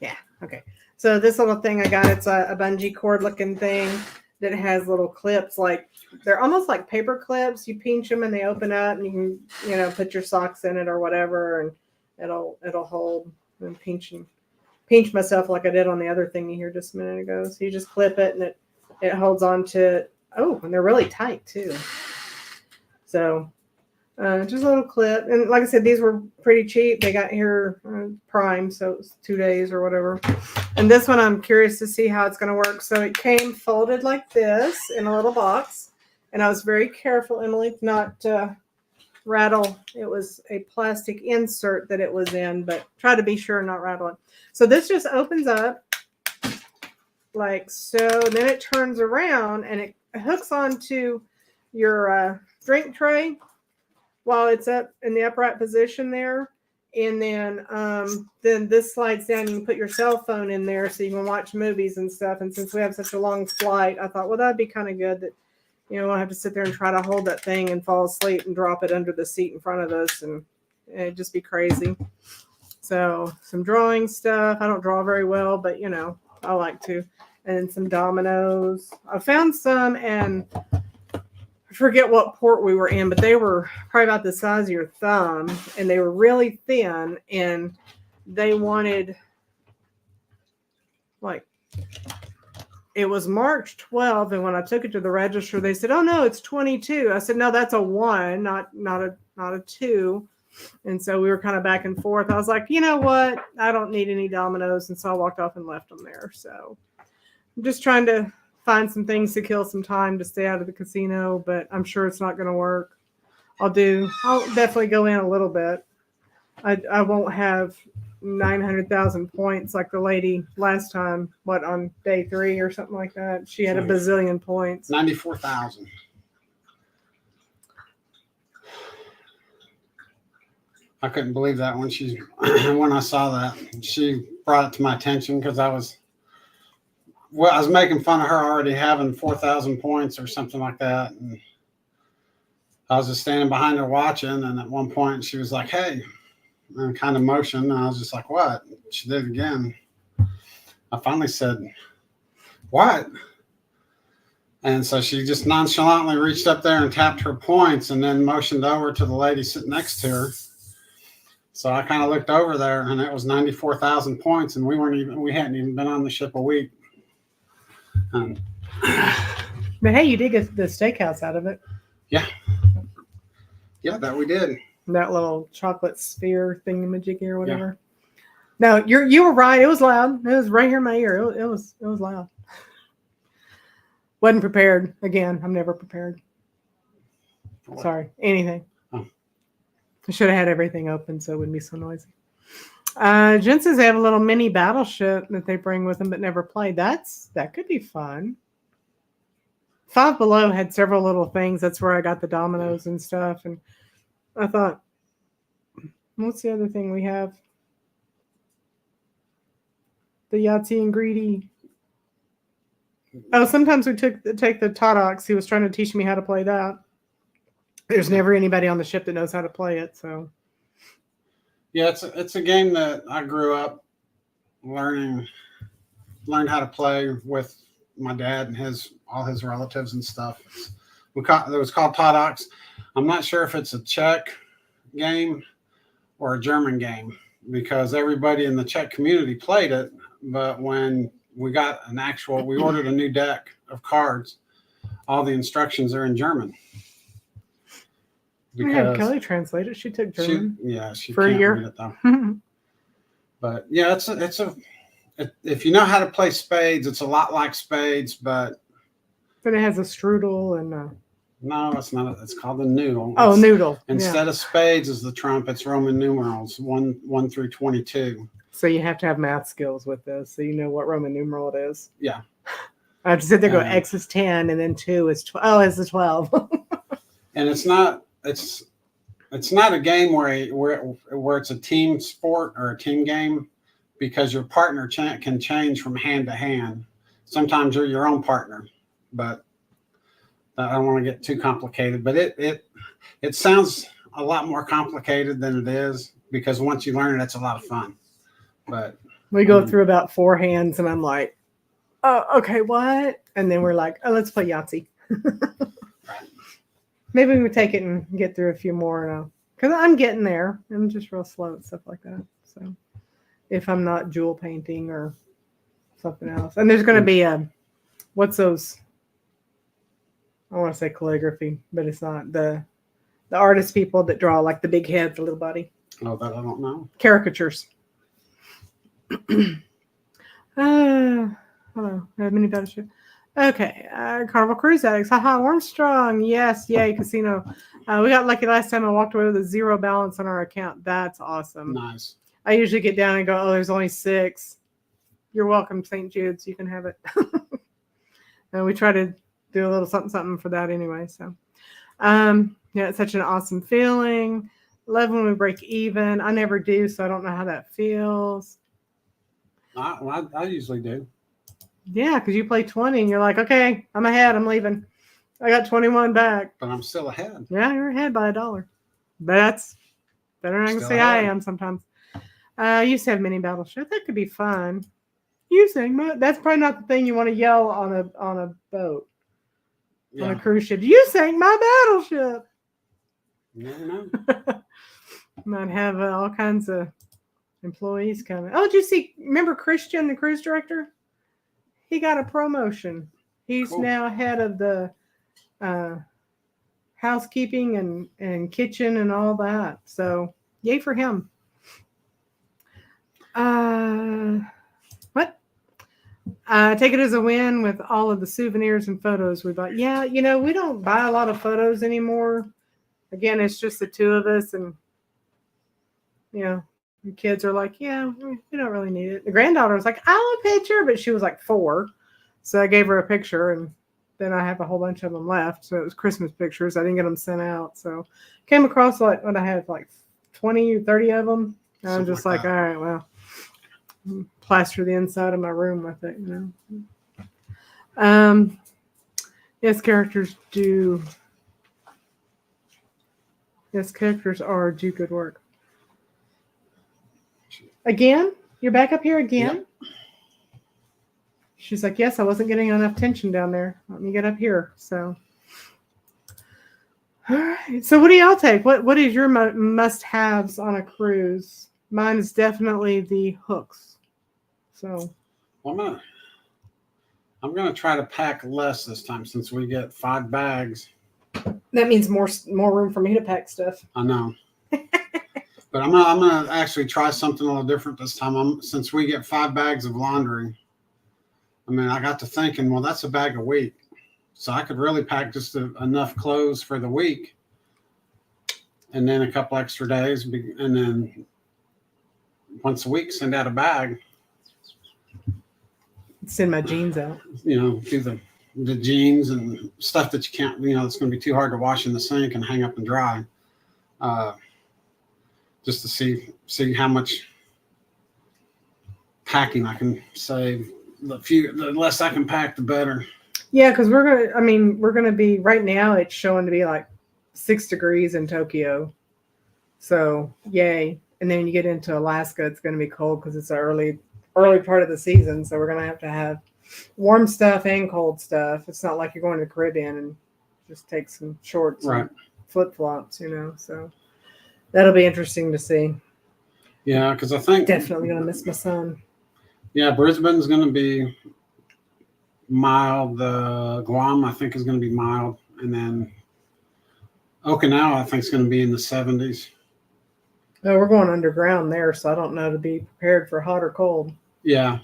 Yeah. Okay. So this little thing I got, it's a bungee cord looking thing that has little clips, like they're almost like paper clips. You pinch them and they open up, and you can, you know, put your socks in it or whatever, and it'll hold. And pinch myself like I did on the other thing you hear just a minute ago. So you just clip it and it holds on to it. Oh, and they're really tight too. So just a little clip. And like I said, these were pretty cheap. They got here Prime, so it was 2 days or whatever. And this one, I'm curious to see how it's going to work. So it came folded like this in a little box. And I was very careful, Emily, not rattle. It was a plastic insert that it was in, but try to be sure not rattle it. So this just opens up like so. And then it turns around and it hooks onto your drink tray while it's up in the upright position there. And then this slides down. You can put your cell phone in there so you can watch movies and stuff. And since we have such a long flight, I thought, well, that'd be kind of good that, you know, I don't have to sit there and try to hold that thing and fall asleep and drop it under the seat in front of us, and it'd just be crazy. So some drawing stuff. I don't draw very well, but you know, I like to. And some dominoes. I found some, and I forget what port we were in, but they were probably about the size of your thumb, and they were really thin, and they wanted like, it was March 12th, and when I took it to the register, they said, "Oh no, it's 22." I said, "No, that's a 1, not a 2." And so we were kind of back and forth. I was like, you know what? I don't need any dominoes, and so I walked off and left them there. So I'm just trying to find some things to kill some time to stay out of the casino, but I'm sure it's not going to work. I'll definitely go in a little bit. I won't have 900,000 points like the lady last time, on day 3 or something like that. She had a bazillion points. 94,000. I couldn't believe that when when I saw that. She brought it to my attention because I was making fun of her already having 4,000 points or something like that. And I was just standing behind her watching, and at one point she was like, "Hey, and kind of motioned. And I was just like, what? She did it again. I finally said, what? And so she just nonchalantly reached up there and tapped her points and then motioned over to the lady sitting next to her. So I kind of looked over there, and it was 94,000 points, and we hadn't even been on the ship a week. But hey, you did get the steakhouse out of it. Yeah, that we did. That little chocolate sphere thingamajiggy or whatever. Yeah. No, you were right. It was loud. It was right here in my ear. It was loud. Wasn't prepared. Again, I'm never prepared. Sorry. Anything. Oh. I should have had everything open so it wouldn't be so noisy. Jen says they have a little mini battleship that they bring with them but never play. That could be fun. Five Below had several little things. That's where I got the dominoes and stuff. And I thought, what's the other thing we have? The Yahtzee and Greedy. Oh, sometimes we take the Totox. He was trying to teach me how to play that. There's never anybody on the ship that knows how to play it. So, yeah, it's a game that I grew up learned how to play with my dad and all his relatives and stuff. It was called Totox. I'm not sure if it's a Czech game or a German game because everybody in the Czech community played it. But when we ordered a new deck of cards, all the instructions are in German. I had Kelly translate it. She took German. She for can't a year. read it though. But yeah, if you know how to play spades, it's a lot like spades, but it has a strudel and no, it's not. It's called the noodle. Oh, noodle. Instead of spades as the trump, it's Roman numerals 1 through 22. So you have to have math skills with this, so you know what Roman numeral it is. Yeah. I have to sit there and go X is 10 and then 2 is 12. Oh, it's the 12. And it's not a game where it's a team sport or a team game because your partner can change from hand to hand. Sometimes you're your own partner, but I don't want to get too complicated. But it sounds a lot more complicated than it is because once you learn it, it's a lot of fun. But we go through about 4 hands, and I'm like, "Oh, okay, what?" And then we're like, "Oh, let's play Yahtzee." Maybe we would take it and get through a few more, because I'm getting there. I'm just real slow at stuff like that. So, if I'm not jewel painting or something else, and there's going to be what's those? I want to say calligraphy, but it's not the artist people that draw like the big head, the little body. Oh, that I don't know. Caricatures. Hello. Mini battleship. Okay. Carnival Cruise Addicts. Haha, Armstrong. Yes. Yay. Casino. We got lucky last time. I walked away with a 0 balance on our account. That's awesome. Nice. I usually get down and go, oh, there's only 6. You're welcome, St. Jude's. You can have it. And we try to do a little something for that anyway. So, yeah, it's such an awesome feeling. Love when we break even. I never do, so I don't know how that feels. I usually do. Yeah, because you play 20 and you're like, okay, I'm ahead. I'm leaving. I got 21 back. But I'm still ahead. Yeah, you're ahead by $1. But that's better than I can say I am sometimes. I used to have mini battleship. That could be fun. That's probably not the thing you want to yell on a boat. Yeah. On a cruise ship. You sank my battleship. You never know. Might have all kinds of employees coming. Oh, did you remember Christian, the cruise director? He got a promotion. He's now head of the housekeeping and kitchen and all that. So, yay for him. What? Take it as a win with all of the souvenirs and photos we bought. Yeah, we don't buy a lot of photos anymore. Again, it's just the 2 of us, and the kids are like, yeah, we don't really need it. The granddaughter was like, I want a picture, but she was like 4. So I gave her a picture, and then I have a whole bunch of them left. So it was Christmas pictures. I didn't get them sent out. So came across when I had like 20 or 30 of them. And I'm just like, all right, well, plaster the inside of my room with it, Yes, characters are do good work. Again? You're back up here again? She's like, yes, I wasn't getting enough tension down there. Let me get up here. So, all right. So, what do y'all take? What is your must-haves on a cruise? Mine is definitely the hooks. So, Well, I'm gonna try to pack less this time since we get 5 bags. that means more room for me to pack stuff. I know. But I'm gonna actually try something a little different this time. Since we get 5 bags of laundry. I mean, I got to thinking, well, that's a bag a week, so I could really pack just enough clothes for the week, and then a couple extra days, and then once a week send out a bag. Send my jeans out. You know, do the jeans and stuff that you can't. You know, it's going to be too hard to wash in the sink and hang up and dry. Just to see how much packing I can save. The less I can pack, the better. Yeah, because we're gonna be right now. It's showing to be like 6 degrees in Tokyo, so yay! And then when you get into Alaska, it's gonna be cold because it's an early part of the season. So we're gonna have warm stuff and cold stuff. It's not like you're going to the Caribbean and just take some shorts, right? And flip flops, you know. So that'll be interesting to see. Yeah, because I think definitely gonna miss my son. Yeah, Brisbane's going to be mild. Guam, I think, is going to be mild. And then Okinawa, I think, is going to be in the 70s. Oh, we're going underground there, so I don't know to be prepared for hot or cold. Yeah.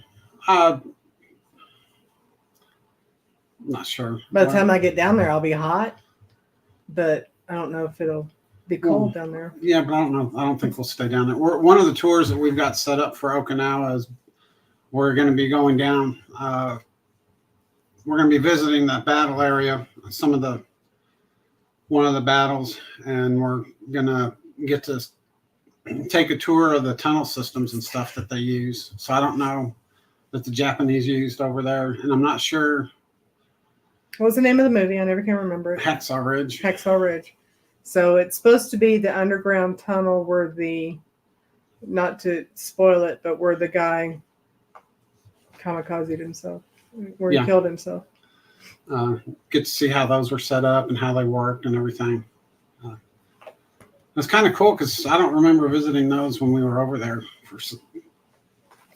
I'm not sure. By the time I get down there, I'll be hot. But I don't know if it'll be cold down there. Yeah, but I don't know. I don't think we'll stay down there. One of the tours that we've got set up for Okinawa is we're going to be going down. We're going to be visiting that battle area, one of the battles, and we're going to get to take a tour of the tunnel systems and stuff that they use. So I don't know that the Japanese used over there, and I'm not sure. What was the name of the movie? I never can remember it. Hacksaw Ridge. Hacksaw Ridge. So it's supposed to be the underground tunnel where not to spoil it, but where the guy kamikazed himself, where he killed himself. Get to see how those were set up and how they worked and everything. It's kind of cool because I don't remember visiting those when we were over there.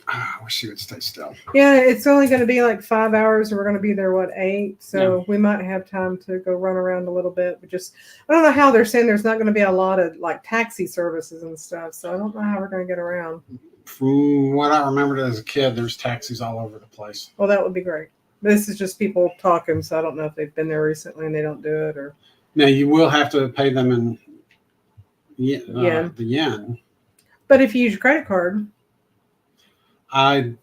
I wish you would stay still. Yeah, it's only going to be like 5 hours, and we're going to be there 8. So we might have time to go run around a little bit. But I don't know how they're saying there's not going to be a lot of like taxi services and stuff. So I don't know how we're going to get around. From what I remembered as a kid, there's taxis all over the place. Well, that would be great. This is just people talking, so I don't know if they've been there recently and they don't do it or. Now you will have to pay them in the yen. But if you use your credit card, I'm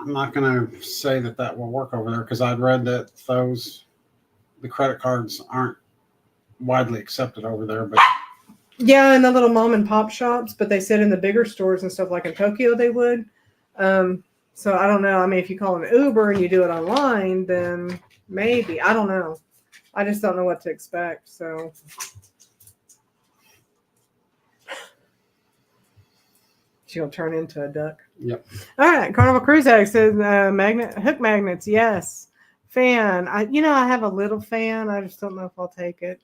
not going to say that will work over there because I'd read that the credit cards aren't widely accepted over there, but. Yeah, in the little mom and pop shops, but they said in the bigger stores and stuff like in Tokyo they would. So I don't know. I mean, if you call an Uber and you do it online, then maybe. I don't know. I just don't know what to expect. So she'll turn into a duck. Yep. All right. Carnival Cruise Addict says hook magnets. Yes. Fan. I have a little fan. I just don't know if I'll take it.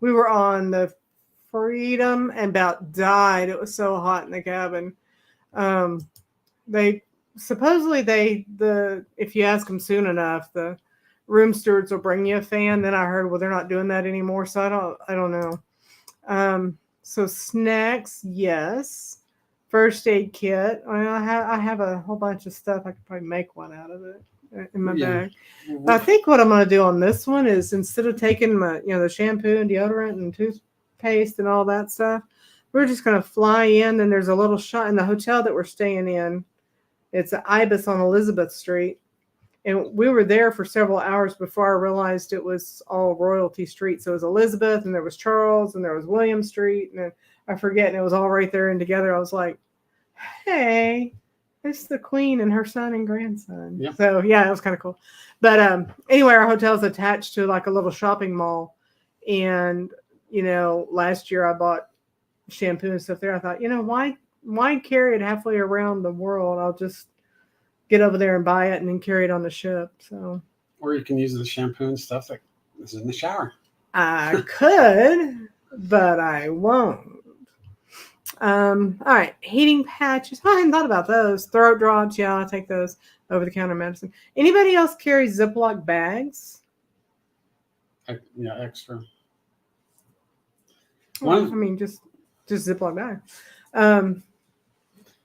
We were on the Freedom and about died. It was so hot in the cabin. They supposedly if you ask them soon enough, the room stewards will bring you a fan. Then I heard, well, they're not doing that anymore. So I don't know. So snacks, yes. First aid kit. I have a whole bunch of stuff. I could probably make one out of it in my bag. I think what I'm going to do on this one is instead of taking my, the shampoo and deodorant and toothpaste and all that stuff, we're just going to fly in. And there's a little shop in the hotel that we're staying in. It's an Ibis on Elizabeth Street. And we were there for several hours before I realized it was all Royalty Street. So it was Elizabeth, and there was Charles, and there was William Street, and I forget, and it was all right there and together. I was like, hey, it's the Queen and her son and grandson. Yep. So, yeah, it was kind of cool. But anyway, our hotel is attached to like a little shopping mall. And, last year I bought shampoo and stuff there. I thought, why why carry it halfway around the world? I'll just get over there and buy it and then carry it on the ship. So Or you can use the shampoo and stuff that is in the shower. I could, but I won't. All right, heating patches. I hadn't thought about those. Throat drops, yeah, I'll take those. Over the counter medicine. Anybody else carry Ziploc bags? Yeah, extra. Well, I mean, just Ziploc bag.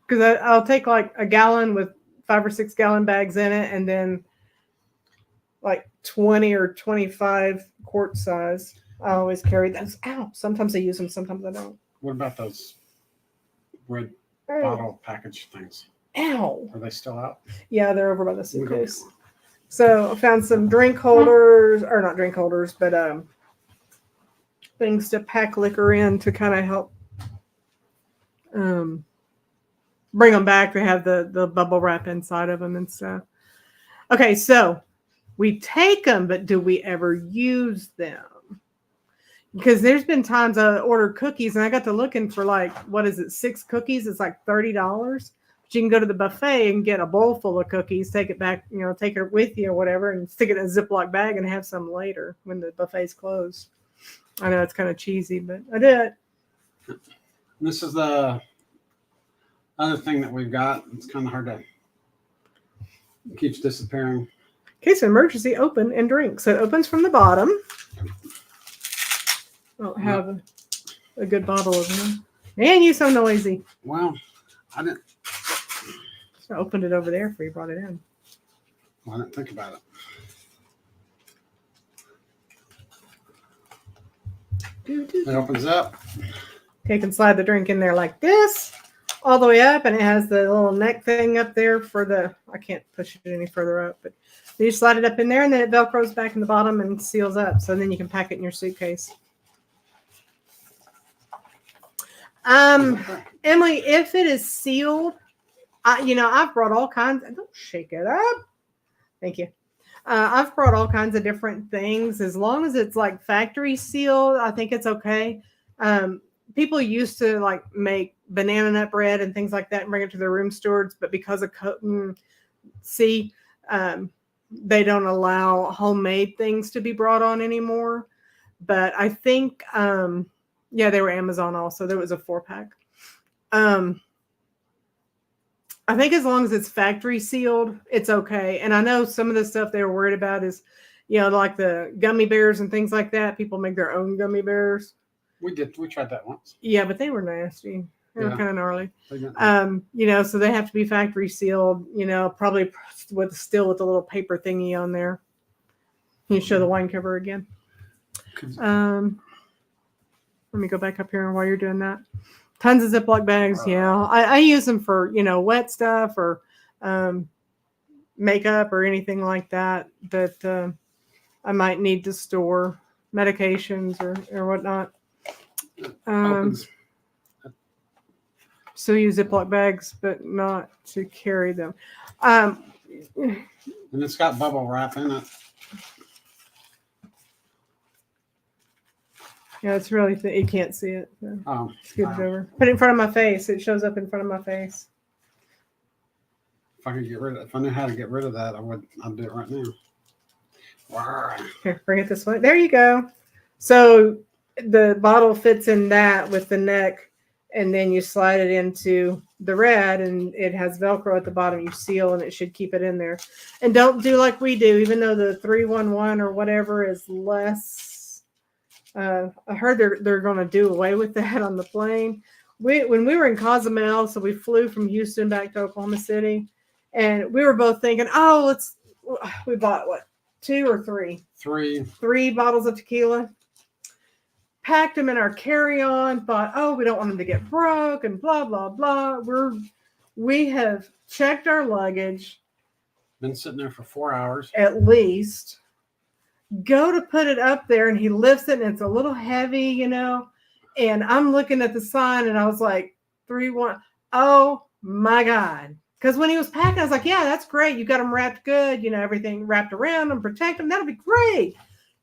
Because I'll take like a gallon with 5 or 6 gallon bags in it, and then like 20 or 25 quart size. I always carry those. Ow! Sometimes I use them, sometimes I don't. What about those red bottle package things? Ow! Are they still out? Yeah, they're over by the suitcase. So I found some drink holders, or not drink holders, but things to pack liquor in to kind of help bring them back. They have the bubble wrap inside of them and stuff. Okay, so we take them, but do we ever use them? Because there's been times I ordered cookies and I got to looking for like, what is it, 6 cookies? It's like $30. But you can go to the buffet and get a bowl full of cookies, take it back, take it with you or whatever, and stick it in a Ziploc bag and have some later when the buffet's closed. I know it's kind of cheesy, but I did. This is the other thing that we've got. It's kind of hard to. It keeps disappearing. In case of emergency, open and drink. So it opens from the bottom. I don't have a good bottle of them. Man, you so noisy. Well, I didn't. I opened it over there before you brought it in. Well, I didn't think about it. It opens up. You can slide the drink in there like this, all the way up, and it has the little neck thing up there for the. I can't push it any further up, but you slide it up in there, and then it velcros back in the bottom and seals up. So then you can pack it in your suitcase. Emily, if it is sealed, I've brought all kinds. Don't shake it up. Thank you. I've brought all kinds of different things. As long as it's like factory sealed, I think it's okay. People used to like make banana nut bread and things like that and bring it to their room stewards, but because of they don't allow homemade things to be brought on anymore. But I think, they were Amazon also. There was a 4-pack. I think as long as it's factory sealed, it's okay. And I know some of the stuff they were worried about is, like the gummy bears and things like that. People make their own gummy bears. We tried that once. Yeah, but they were nasty. They were kind of gnarly. So they have to be factory sealed, probably with the little paper thingy on there. Can you show the wine cover again? Let me go back up here while you're doing that. Tons of Ziploc bags. Yeah. I use them for, wet stuff or makeup or anything like that I might need to store medications or whatnot. Still use Ziploc bags, but not to carry them. And it's got bubble wrap in it. Yeah, it's really thin. You can't see it. So scoot it over. Put it in front of my face. It shows up in front of my face. If I knew how to get rid of that, I'd do it right now. Wow. Here, bring it this way. There you go. So the bottle fits in that with the neck, and then you slide it into the red, and it has Velcro at the bottom. You seal, and it should keep it in there. And don't do like we do, even though the 311 or whatever is less. I heard they're going to do away with that on the plane. When we were in Cozumel, so we flew from Houston back to Oklahoma City, and we were both thinking, we bought what, 2 or 3? 3 bottles of tequila. Packed them in our carry-on. Thought, we don't want them to get broke and blah blah blah. We have checked our luggage. Been sitting there for 4 hours at least. Go to put it up there, and he lifts it, and it's a little heavy, and I'm looking at the sign, and I was like, 3-1. Oh my God. Because when he was packing, I was like, yeah, that's great. You got them wrapped good, everything wrapped around them, protect them. That'll be great.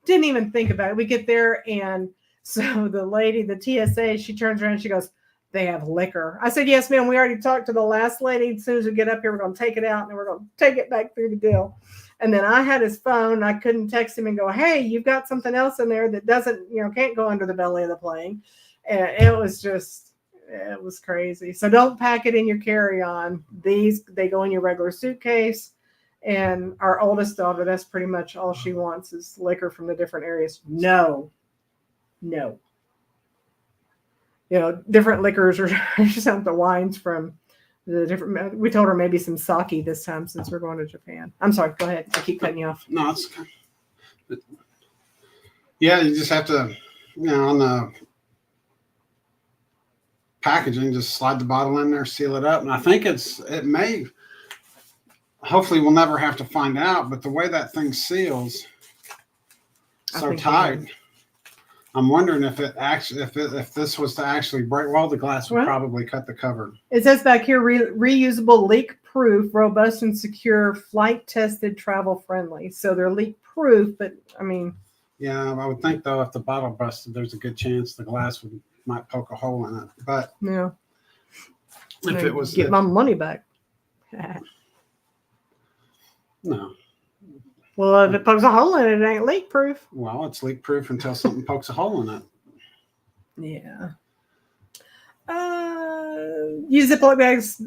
Didn't even think about it. We get there, and so the lady, the TSA, she turns around and she goes, they have liquor. I said, yes, ma'am. We already talked to the last lady. As soon as we get up here, we're going to take it out and we're going to take it back through the deal. And then I had his phone. I couldn't text him and go, hey, you've got something else in there that doesn't, can't go under the belly of the plane. And it was crazy. So don't pack it in your carry-on. They go in your regular suitcase. And our oldest daughter, that's pretty much all she wants is liquor from the different areas. No. Different liquors or just not the wines from the different. We told her maybe some sake this time since we're going to Japan. I'm sorry. Go ahead. I keep cutting you off. No, it's okay. Yeah, you just have to, on the packaging, just slide the bottle in there, seal it up. And I think it may, hopefully we'll never have to find out, but the way that thing seals so tight, I'm wondering if it actually, if this was to actually break, well, the glass would probably cut the cover. It says back here, reusable, leak-proof, robust and secure, flight-tested, travel-friendly. So they're leak-proof, but I mean. Yeah, I would think though, if the bottle busted, there's a good chance the glass might poke a hole in it. But yeah, if it was, get my money back. No. Well, if it pokes a hole in it, it ain't leak proof. Well, it's leak proof until something pokes a hole in it. Yeah. Use Ziploc bags,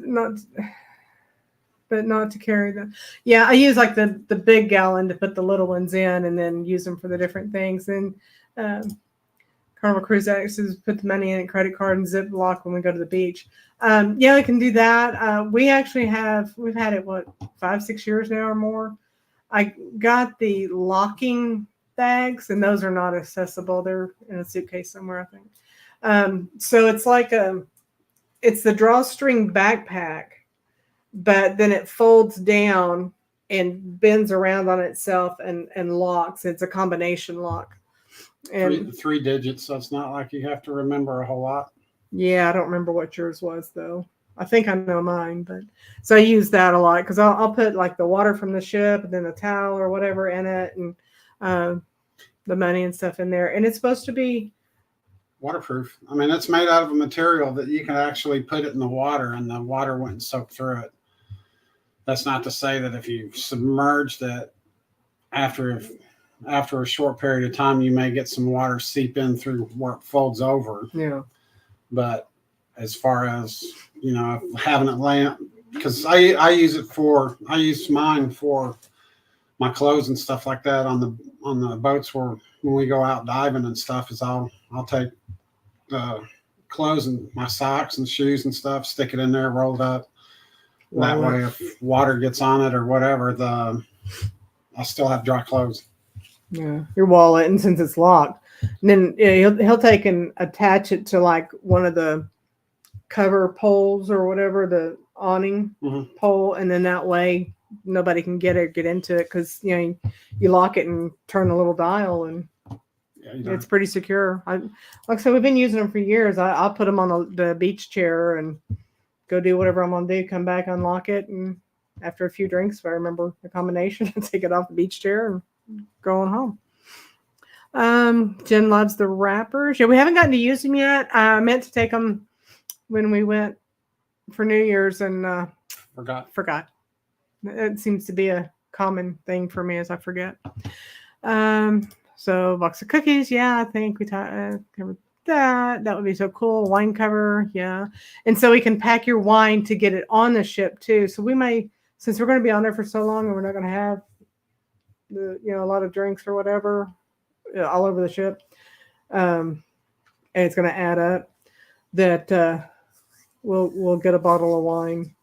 not to carry them. Yeah, I use like the big gallon to put the little ones in, and then use them for the different things. And Carnival Cruise Access, put the money in a credit card and Ziploc when we go to the beach. Yeah, I can do that. We've had it 5-6 years now or more. I got the locking bags, and those are not accessible. They're in a suitcase somewhere, I think. So it's like it's the drawstring backpack, but then it folds down and bends around on itself and locks. It's a combination lock. And three digits, so it's not like you have to remember a whole lot. Yeah, I don't remember what yours was though. I think I know mine, but so I use that a lot because I'll put like the water from the ship and then the towel or whatever in it, and the money and stuff in there. And it's supposed to be waterproof. I mean, it's made out of a material that you can actually put it in the water and the water wouldn't soak through it. That's not to say that if you submerged it after a short period of time, you may get some water seep in through where it folds over. Yeah. But as far as, having it laying, because I use mine for my clothes and stuff like that on the boats when we go out diving and stuff, is I'll take the clothes and my socks and shoes and stuff, stick it in there, roll it up. That way, if water gets on it or whatever, I still have dry clothes. Yeah, your wallet, and since it's locked, and then he'll take and attach it to like one of the cover poles or whatever, the awning pole, and then that way nobody can get into it because you lock it and turn the little dial, and it's pretty secure. Like I said, we've been using them for years. I'll put them on the beach chair and go do whatever I'm gonna do. Come back, unlock it, and after a few drinks, if I remember the combination, take it off the beach chair and going home. Jen loves the wrappers. Yeah, we haven't gotten to use them yet. I meant to take them when we went for New Year's and forgot. It seems to be a common thing for me, as I forget. So box of cookies. Yeah, I think we covered that. That would be so cool. Wine cover. Yeah. And so we can pack your wine to get it on the ship too. So we may, since we're going to be on there for so long and we're not going to have a lot of drinks or whatever all over the ship, and it's going to add up, that we'll get a bottle of wine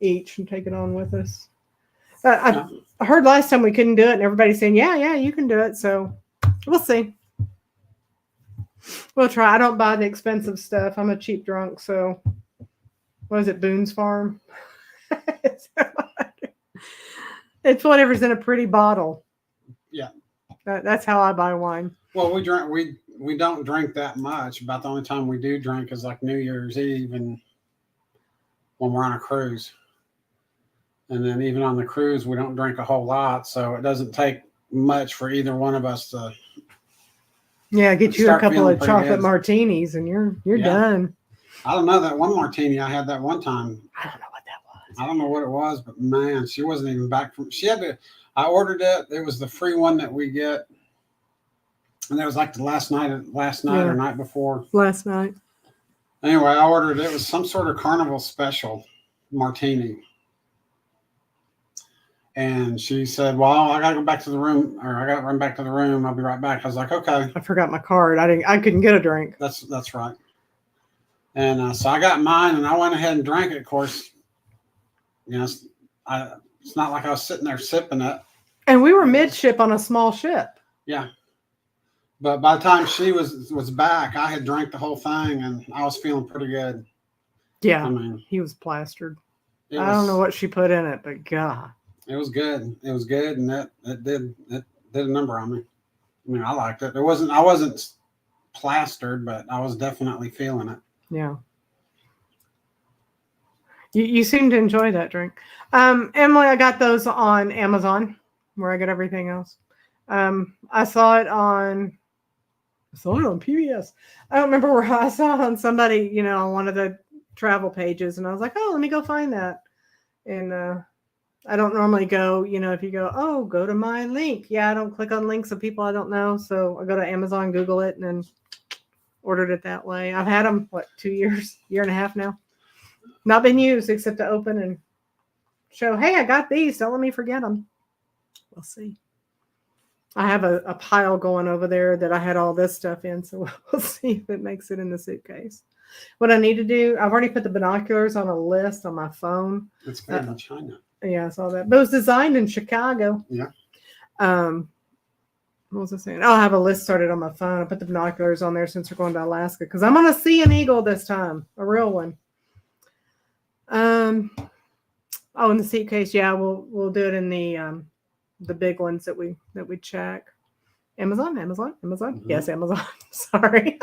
each and take it on with us. I heard last time we couldn't do it, and everybody's saying, yeah, you can do it. So we'll see. We'll try. I don't buy the expensive stuff. I'm a cheap drunk. So what is it, Boone's Farm? It's whatever's in a pretty bottle. Yeah. That's how I buy wine. Well, we don't drink that much. About the only time we do drink is like New Year's Eve and when we're on a cruise. And then even on the cruise, we don't drink a whole lot. So it doesn't take much for either one of us to get you a couple of chocolate martinis and you're done. I don't know that one martini I had that one time. I don't know what that was. I don't know what it was, but man, she wasn't even back from. She had to. I ordered it. It was the free one that we get, and that was like the last night Yeah. or night before. Last night. Anyway, I ordered it. It was some sort of carnival special martini. And she said, "Well, I gotta go back to the room, or I gotta run back to the room. I'll be right back." I was like, "Okay, I forgot my card. I couldn't get a drink. that's right." And so I got mine, and I went ahead and drank it. Of course, you know, it's not like I was sitting there sipping it. And we were midship on a small ship. Yeah, but by the time she was back, I had drank the whole thing, and I was feeling pretty good. Yeah, I mean, he was plastered. it I don't know was what she put in it, but God. it was good. It was good, and it did a number on me. I mean, I liked it. I wasn't plastered, but I was definitely feeling it. Yeah. You seem to enjoy that drink. Emily, I got those on Amazon, where I get everything else. I saw it on PBS. I don't remember where I saw it on somebody, on one of the travel pages, and I was like, oh, let me go find that. And I don't normally go, if you go, go to my link. Yeah, I don't click on links of people I don't know. So I go to Amazon, Google it, and then ordered it that way. I've had them, 2 years, year and a half now. Not been used except to open and show, hey, I got these. Don't let me forget them. We'll see. I have a pile going over there that I had all this stuff in, so we'll see if it makes it in the suitcase. What I need to do, I've already put the binoculars on a list on my phone. It's made in China. Yeah, I saw that. But it was designed in Chicago. Yeah. What was I saying? Oh, I have a list started on my phone. I put the binoculars on there since we're going to Alaska because I'm going to see an eagle this time, a real one. In the suitcase, yeah, we'll do it in the big ones that we check. Amazon. Mm-hmm. Yes, Amazon. Sorry.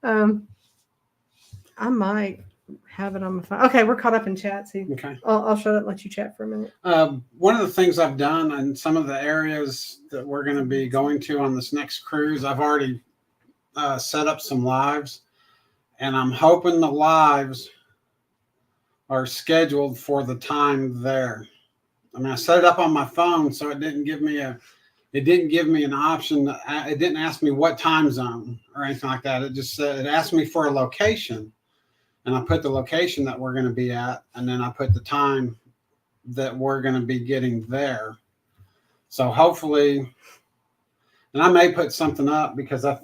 I might have it on my phone. Okay, we're caught up in chat. See, okay. I'll shut it and let you chat for a minute. One of the things I've done in some of the areas that we're going to be going to on this next cruise, I've already set up some lives, and I'm hoping the lives are scheduled for the time there. I mean, I set it up on my phone, so it didn't give me an option. It didn't ask me what time zone or anything like that. It just said, it asked me for a location, and I put the location that we're going to be at, and then I put the time that we're going to be getting there. So hopefully, and I may put something up because I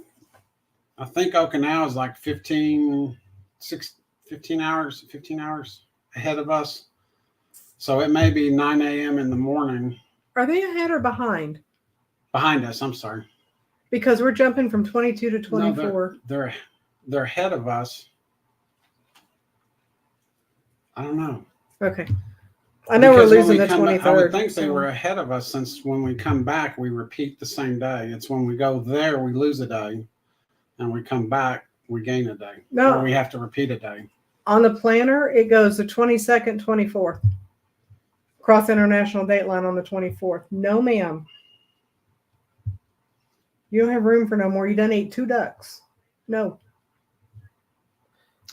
think Okinawa is like 15 hours ahead of us. So it may be 9 a.m. in the morning. Are they ahead or behind? Behind us, I'm sorry. Because we're jumping from 22 to 24. No, they're ahead of us. I don't know. Okay. I know we're losing the 23rd. I would think they were ahead of us since when we come back, we repeat the same day. It's when we go there, we lose a day. And we come back, we gain a day. No. Or we have to repeat a day. On the planner, it goes the 22nd, 24th. Cross international date line on the 24th. No, ma'am. You don't have room for no more. You done ate 2 ducks. No.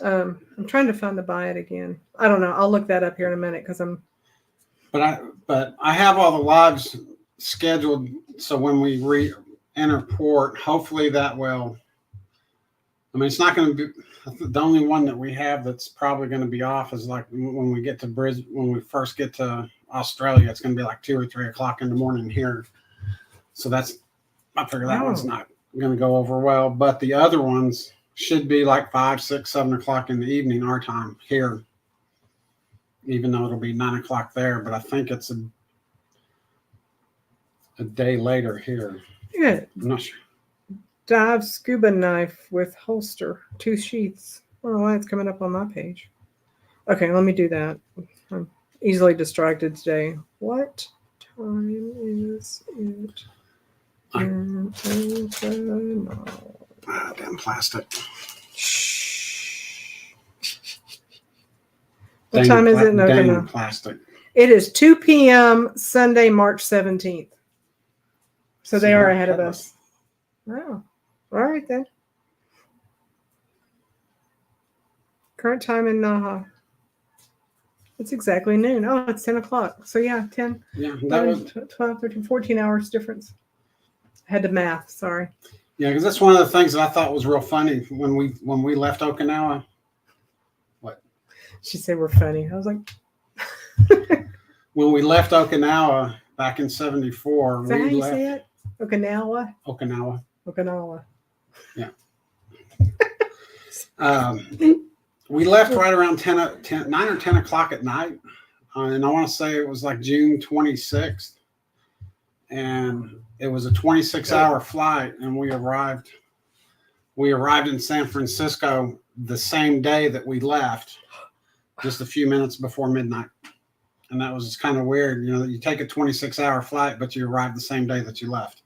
I'm trying to find the buy it again. I don't know. I'll look that up here in a minute because I'm. But I have all the lives scheduled, so when we enter port, hopefully that will. I mean, it's not going to be the only one that we have that's probably going to be off is like when we get to Brisbane, when we first get to Australia, it's going to be like 2 or 3 o'clock in the morning here. So I figure that one's not going to go over well, but the other ones should be like 5, 6, 7 o'clock in the evening, our time here, even though it'll be 9 o'clock there, but I think it's a day later here. Yeah. I'm not sure. Dive scuba knife with holster, 2 sheaths. I don't know why it's coming up on my page. Okay, let me do that. I'm easily distracted today. What time is it? Damn plastic. What time is it? Dang plastic. It is 2 p.m. Sunday, March 17th. So they are ahead of us. Oh. All right, then. Current time in Naha. It's exactly noon. Oh, it's 10 o'clock. So yeah, 10, Yeah, that 11, was 12, 13, 14 hours difference. I had to math. Sorry. yeah, because that's one of the things that I thought was real funny when we left Okinawa. She said we're funny. I was like, When we left Okinawa back in '74, is that how we you left say it? Okinawa? Okinawa. Okinawa. We left right around 9 or 10 o'clock at night. And I want to say it was like June 26th. And it was a 26-hour flight. And we arrived in San Francisco the same day that we left, just a few minutes before midnight. And that was just kind of weird. You know, you take a 26-hour flight, but you arrive the same day that you left.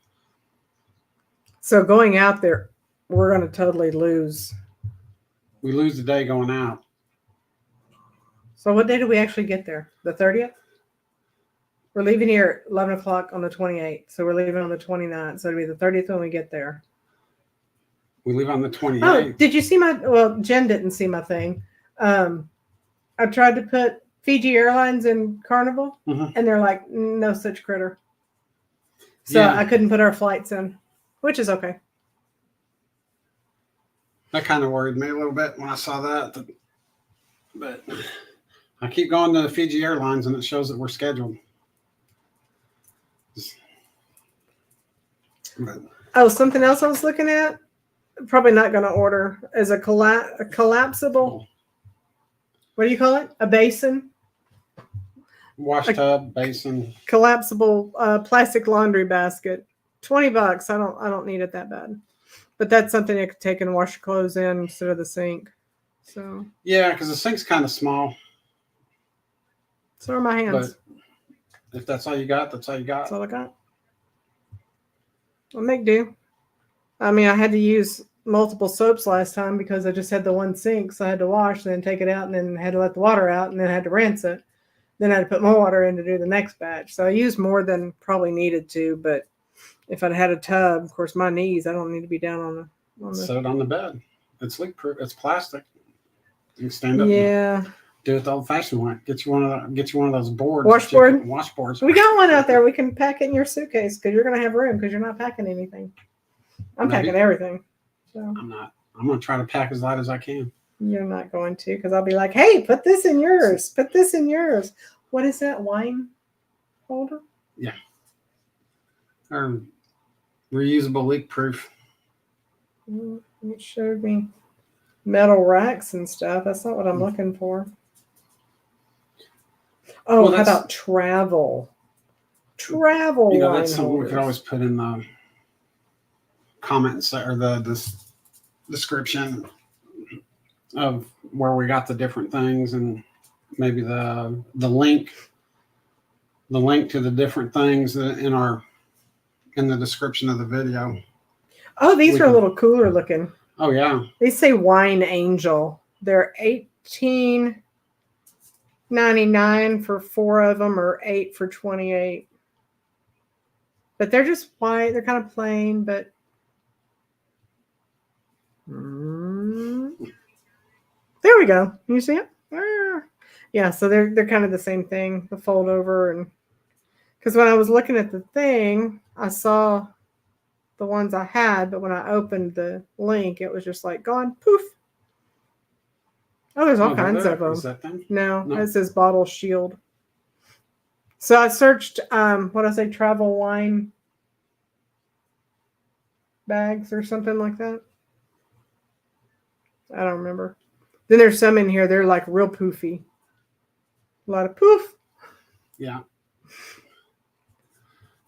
So going out there, we're going to totally lose. We lose the day going out. So what day did we actually get there? The 30th? We're leaving here at 11 o'clock on the 28th. So we're leaving on the 29th. So it'll be the 30th when we get there. We leave on the 28th. Oh, did you see well, Jen didn't see my thing. I tried to put Fiji Airlines in Carnival, and they're like, no such critter. So Yeah. I couldn't put our flights in, which is okay. That kind of worried me a little bit when I saw that. But I keep going to Fiji Airlines, and it shows that we're scheduled. But Oh, something else I was looking at. Probably not going to order is a collapsible. What do you call it? A basin. wash tub, basin. Collapsible plastic laundry basket. $20. I don't need it that bad, but that's something I could take and wash your clothes in instead of the sink. So Yeah, because the sink's kind of small. so are my hands. But if that's all you got, that's all you got. That's all I got. I'll make do. I mean, I had to use multiple soaps last time because I just had the one sink, so I had to wash, then take it out, and then had to let the water out, and then I had to rinse it. Then I had to put more water in to do the next batch. So I used more than probably needed to, but if I'd had a tub, of course, my knees, I don't need to be down on the Set it on the bed. It's leak proof. It's plastic. You can stand up. Yeah. And do it the old-fashioned way. Get you one of those boards. Washboard? Washboards. We got one out there. We can pack it in your suitcase because you're going to have room because you're not packing anything. I'm Maybe. packing everything. So I'm not. I'm going to try to pack as light as I can. you're not going to because I'll be like, hey, put this in yours. Put this in yours. What is that? Wine holder? Yeah. Or reusable leak proof. It showed me metal racks and stuff. That's not what I'm looking for. Oh, Well, how about travel? Travel You know, wine that's something we holders. could always put in the comments or the description of where we got the different things, and maybe the link to the different things that in the description of the video. Oh, these We are a can- little cooler looking. Oh yeah. They say Wine Angel. They're $18.99 for 4 of them, or 8 for 28. But they're just white. They're kind of plain, but there we go. You see it? Yeah, so they're kind of the same thing. The fold over, and because when I was looking at the thing, I saw the ones I had, but when I opened the link, it was just like gone poof. Oh, there's all kinds of them. Is that them? No, No. it says Bottle Shield. So I searched, what I say, travel wine bags or something like that. I don't remember. Then there's some in here. They're like real poofy. A lot of poof. Yeah.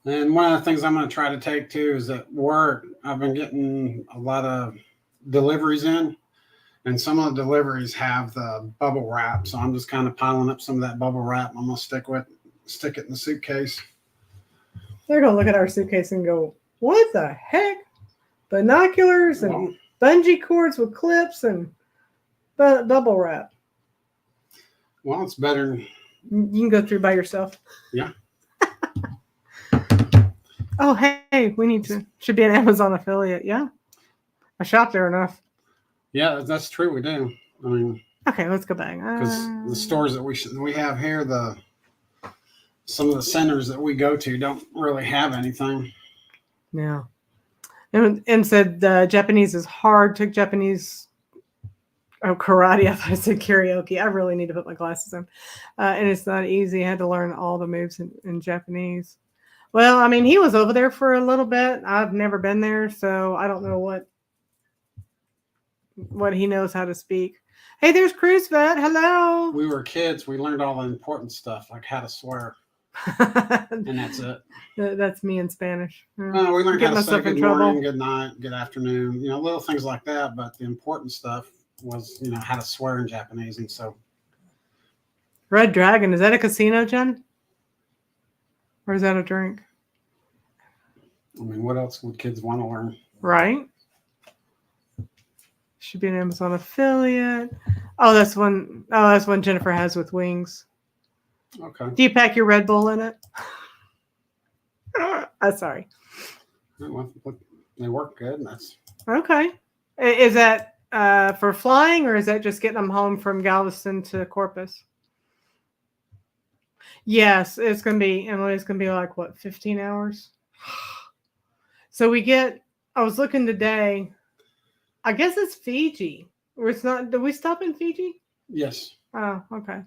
And one of the things I'm going to try to take too is at work, I've been getting a lot of deliveries in, and some of the deliveries have the bubble wrap. So I'm just kind of piling up some of that bubble wrap. I'm going to stick it in the suitcase. They're going to look at our suitcase and go, what the heck? Binoculars and bungee cords with clips and bubble wrap. Well, it's better. You can go through by yourself. Yeah. Oh, hey, should be an Amazon affiliate. Yeah. I shop there enough. Yeah, that's true. We do. I mean, Okay, let's go back. Because the stores that we have here, some of the centers that we go to don't really have anything. Yeah. And said Japanese is hard. Took Japanese karate. I thought I said karaoke. I really need to put my glasses on. And it's not easy. I had to learn all the moves in Japanese. Well, I mean, he was over there for a little bit. I've never been there, so I don't know what he knows how to speak. Hey, there's Cruise Vet. Hello. We were kids. We learned all the important stuff, like how to swear, and that's it. That's me in Spanish. We learned Get how to say myself good in trouble. morning, good night, good afternoon. Little things like that. But the important stuff was, how to swear in Japanese. And so, Red Dragon, is that a casino, Jen? Or is that a drink? I mean, what else would kids want to learn? Right. Should be an Amazon affiliate. Oh, that's one Jennifer has with wings. Okay. Do you pack your Red Bull in it? Sorry. Well, they work good. And that's Okay. Is that for flying, or is that just getting them home from Galveston to Corpus? Yes, it's going to be, Emily, it's going to be like, what, 15 hours? So I was looking today, I guess it's Fiji. Or it's not, did we stop in Fiji? Yes. Oh, okay.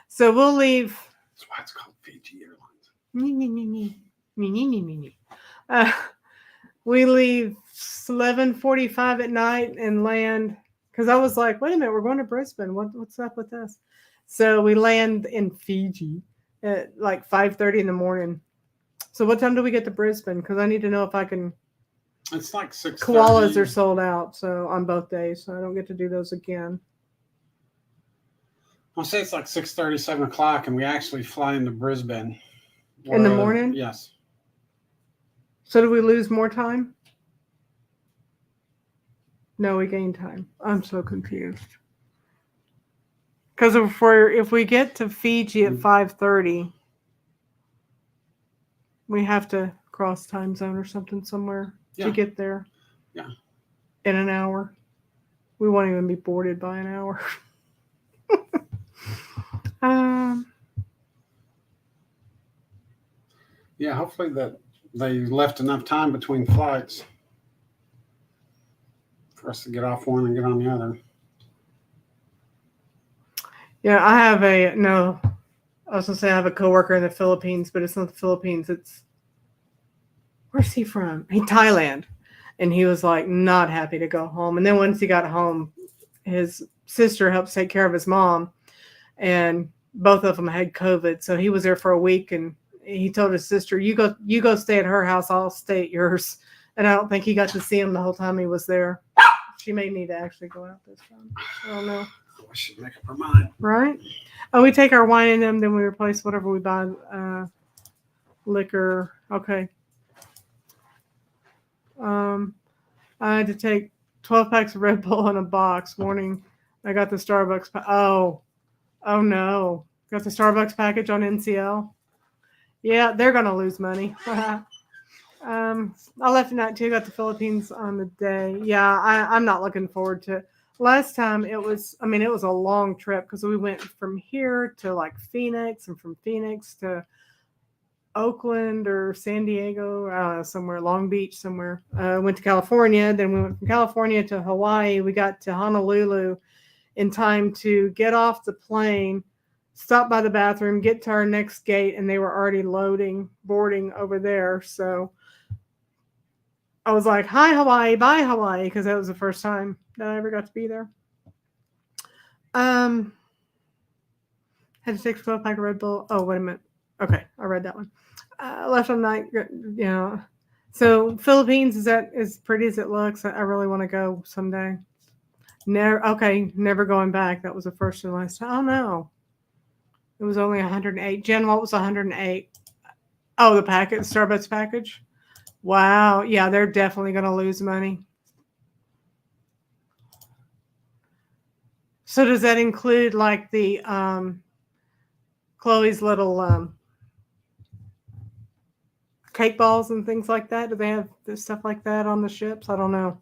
So we'll leave. That's why it's called Fiji Airlines. We leave 11:45 at night and land, because I was like, wait a minute, we're going to Brisbane. What's up with this? So we land in Fiji at like 5:30 in the morning. So what time do we get to Brisbane? Because I need to know if I can. It's like 6:30. Koalas are sold out, so on both days, so I don't get to do those again. I'll say it's like 6:30, 7 o'clock, and we actually fly into Brisbane. In the morning? Yes. So do we lose more time? No, we gain time. I'm so confused. Because if we get to Fiji at 5:30, we have to cross time zone or something somewhere to get there. Yeah. In an hour. We won't even be boarded by an hour. Yeah, hopefully that they left enough time between flights for us to get off one and get on the other. Yeah, I was going to say I have a coworker in the Philippines, but it's not the Philippines. Where's he from? Thailand. And he was like not happy to go home. And then once he got home, his sister helps take care of his mom, and both of them had COVID. So he was there for a week, and he told his sister, you go stay at her house, I'll stay at yours. And I don't think he got to see him the whole time he was there. She may need to actually go out this time. I don't know. I should make up her mind. Right? Oh, we take our wine in them, then we replace whatever we buy. Liquor. Okay. I had to take 12 packs of Red Bull in a box. Warning, I got the Starbucks. Oh no. Got the Starbucks package on NCL. Yeah, they're going to lose money. I left at night too. Got the Philippines on the day. Yeah, I'm not looking forward to it. Last time it was a long trip because we went from here to like Phoenix, and from Phoenix to Oakland or San Diego, somewhere, Long Beach somewhere. Went to California. Then we went from California to Hawaii. We got to Honolulu in time to get off the plane, stop by the bathroom, get to our next gate, and they were already boarding over there. So I was like, hi, Hawaii, bye, Hawaii, because that was the first time that I ever got to be there. Had to take a 12-pack of Red Bull. Oh, wait a minute. Okay, I read that one. Left on night, So Philippines, is that as pretty as it looks? I really want to go someday. Never going back. That was the first and last time. Oh, no. It was only 108. Jen, what was 108? Oh, the Starbucks package? Wow. Yeah, they're definitely going to lose money. So does that include like the Chloe's little cake balls and things like that? Do they have stuff like that on the ships? I don't know.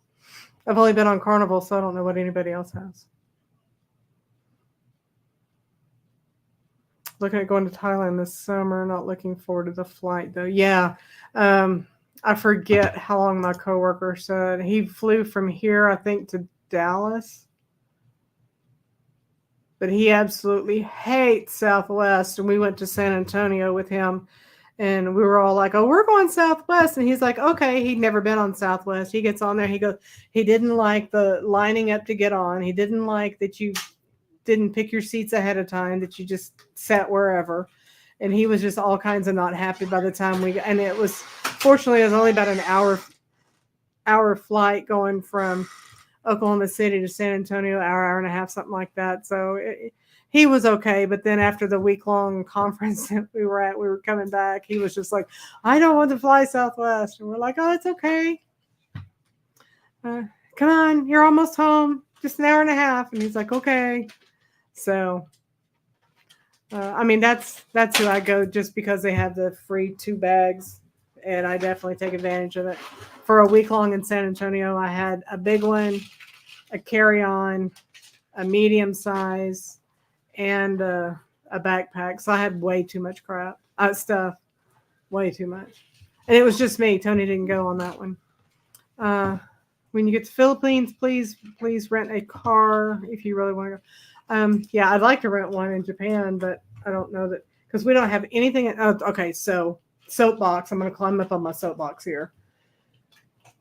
I've only been on Carnival, so I don't know what anybody else has. Looking at going to Thailand this summer. Not looking forward to the flight though. Yeah. I forget how long my coworker said. He flew from here, I think, to Dallas. But he absolutely hates Southwest. And we went to San Antonio with him. And we were all like, oh, we're going Southwest. And he's like, okay. He'd never been on Southwest. He gets on there. He goes, he didn't like the lining up to get on. He didn't like that you didn't pick your seats ahead of time, that you just sat wherever. And he was just all kinds of not happy by the time and it was, fortunately, it was only about an hour flight going from Oklahoma City to San Antonio, hour and a half, something like that. So he was okay. But then after the week-long conference that we were at, we were coming back. He was just like, I don't want to fly Southwest. And we're like, oh, it's okay. Come on, you're almost home. Just an hour and a half. And he's like, okay. So, I mean, that's who I go just because they have the free 2 bags. And I definitely take advantage of it. For a week long in San Antonio, I had a big one, a carry-on, a medium size, and a backpack. So I had way too much stuff, way too much. And it was just me. Tony didn't go on that one. When you get to Philippines, please rent a car if you really want to go. Yeah, I'd like to rent one in Japan, but I don't know that because we don't have anything. Okay, so soapbox. I'm going to climb up on my soapbox here.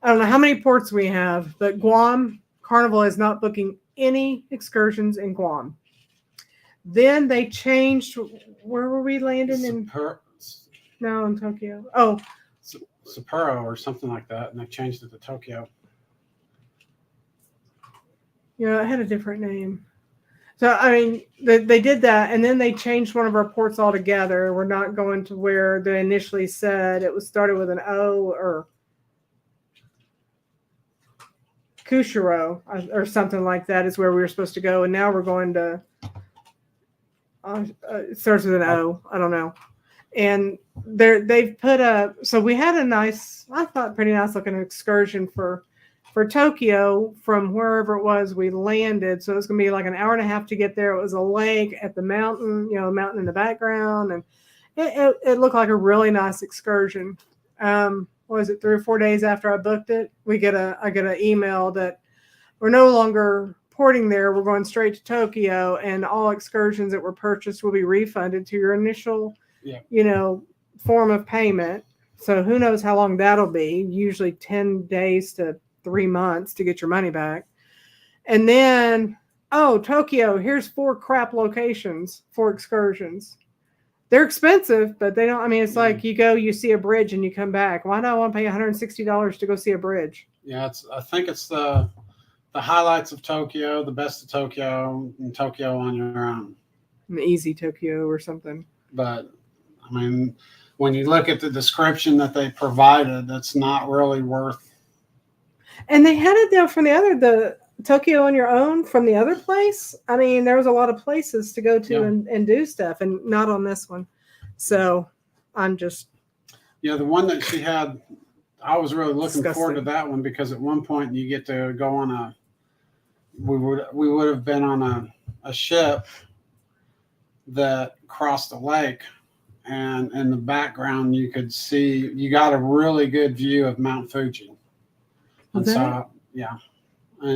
I don't know how many ports we have, but Guam Carnival is not booking any excursions in Guam. Then they changed. Where were we landing in? No, in Tokyo. Oh, Sapporo or something like that, and they changed it to Tokyo. Yeah, it had a different name. So, I mean, they did that, and then they changed one of our ports altogether. We're not going to where they initially said it was started with an O or Kushiro or something like that is where we were supposed to go. And now we're going to, it starts with an O. I don't know. And they've put so we had a nice, I thought pretty nice looking excursion for Tokyo from wherever it was we landed. So it was going to be like an hour and a half to get there. It was a lake at the mountain, a mountain in the background. And it looked like a really nice excursion. Was it 3 or 4 days after I booked it? I get an email that we're no longer porting there. We're going straight to Tokyo, and all excursions that were purchased will be refunded to your initial, form of payment. So who knows how long that'll be? Usually 10 days to 3 months to get your money back. And then, Tokyo, here's 4 crap locations for excursions. They're expensive, but they don't. I mean, it's like you go, you see a bridge, and you come back. Why do I want to pay $160 to go see a bridge? Yeah, I think it's the highlights of Tokyo, the best of Tokyo, and Tokyo on your own. An easy Tokyo or something. But I mean, when you look at the description that they provided, that's not really worth. And they had it though from the Tokyo on your own from the other place. I mean, there was a lot of places to go to and do stuff, and not on this one. So I'm just. Yeah, the one that she had, I was really looking forward to that one because at one point you get to go on we would have been on a ship that crossed a lake, and in the background you could see, you got a really good view of Mount Fuji. And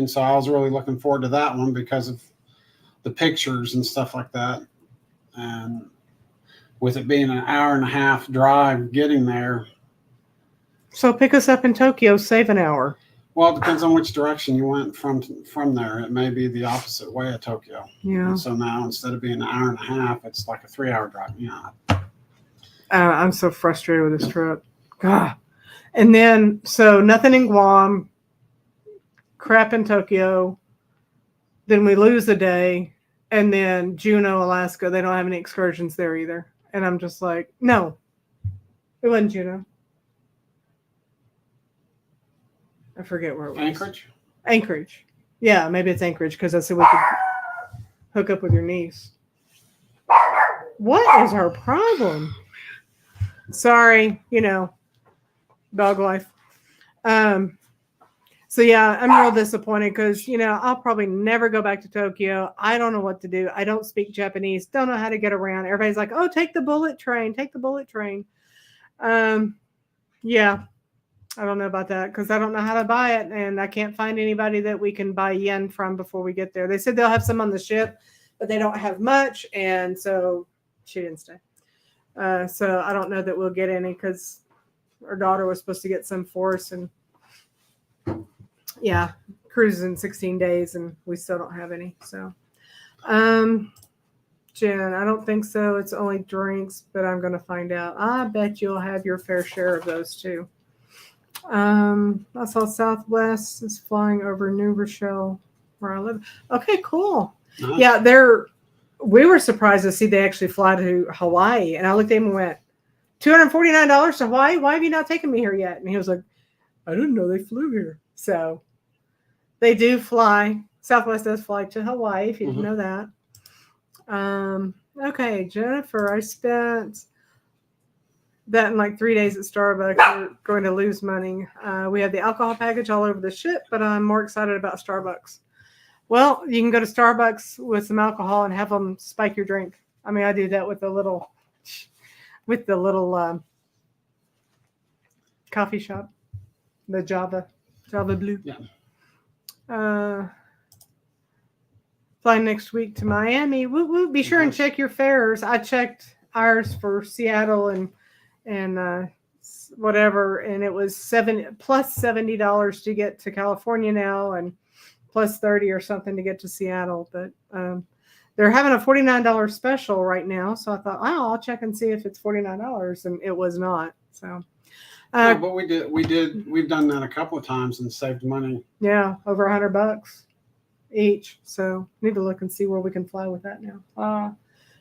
so I was really looking forward to that one because of the pictures and stuff like that. And with it being an hour and a half drive getting there. So pick us up in Tokyo, save an hour. Well, it depends on which direction you went from there. It may be the opposite way of Tokyo. Yeah. And so now instead of being an hour and a half, it's like a 3-hour drive. Yeah. I'm so frustrated with this trip. God. And then, so nothing in Guam, crap in Tokyo. Then we lose a day. And then Juneau, Alaska, they don't have any excursions there either. And I'm just like, no, it wasn't Juneau. I forget where it was. Anchorage. Yeah, maybe it's Anchorage because I said we could hook up with your niece. What is her problem? Sorry, dog life. So yeah, I'm real disappointed because I'll probably never go back to Tokyo. I don't know what to do. I don't speak Japanese. Don't know how to get around. Everybody's like, "Oh, take the bullet train. Take the bullet train." Yeah, I don't know about that because I don't know how to buy it, and I can't find anybody that we can buy yen from before we get there. They said they'll have some on the ship, but they don't have much, and so she didn't stay. So I don't know that we'll get any because our daughter was supposed to get some for us, and yeah, cruise in 16 days, and we still don't have any. So, Jen, I don't think so. It's only drinks, but I'm going to find out. I bet you'll have your fair share of those too. I saw Southwest is flying over New Rochelle, where I live. Okay, cool. Nice. Yeah, we were surprised to see they actually fly to Hawaii, and I looked at him and went, $249 to Hawaii? Why have you not taken me here yet? And he was like, I didn't know they flew here. So they do fly. Southwest does fly to Hawaii, if you didn't know that. Okay, Jennifer, I spent that in like 3 days at Starbucks. We're going to lose money. We have the alcohol package all over the ship, but I'm more excited about Starbucks. Well, you can go to Starbucks with some alcohol and have them spike your drink. I mean, I do that with the little coffee shop, the Java Blue. Yeah. Flying next week to Miami. Woo woo. Be sure and check your fares. I checked ours for Seattle and whatever, and it was plus $70 to get to California now, and plus 30 or something to get to Seattle. But they're having a $49 special right now, so I thought, wow, I'll check and see if it's $49, and it was not. So, no, but we've done that a couple of times and saved money. Yeah, over $100 each. So need to look and see where we can fly with that now.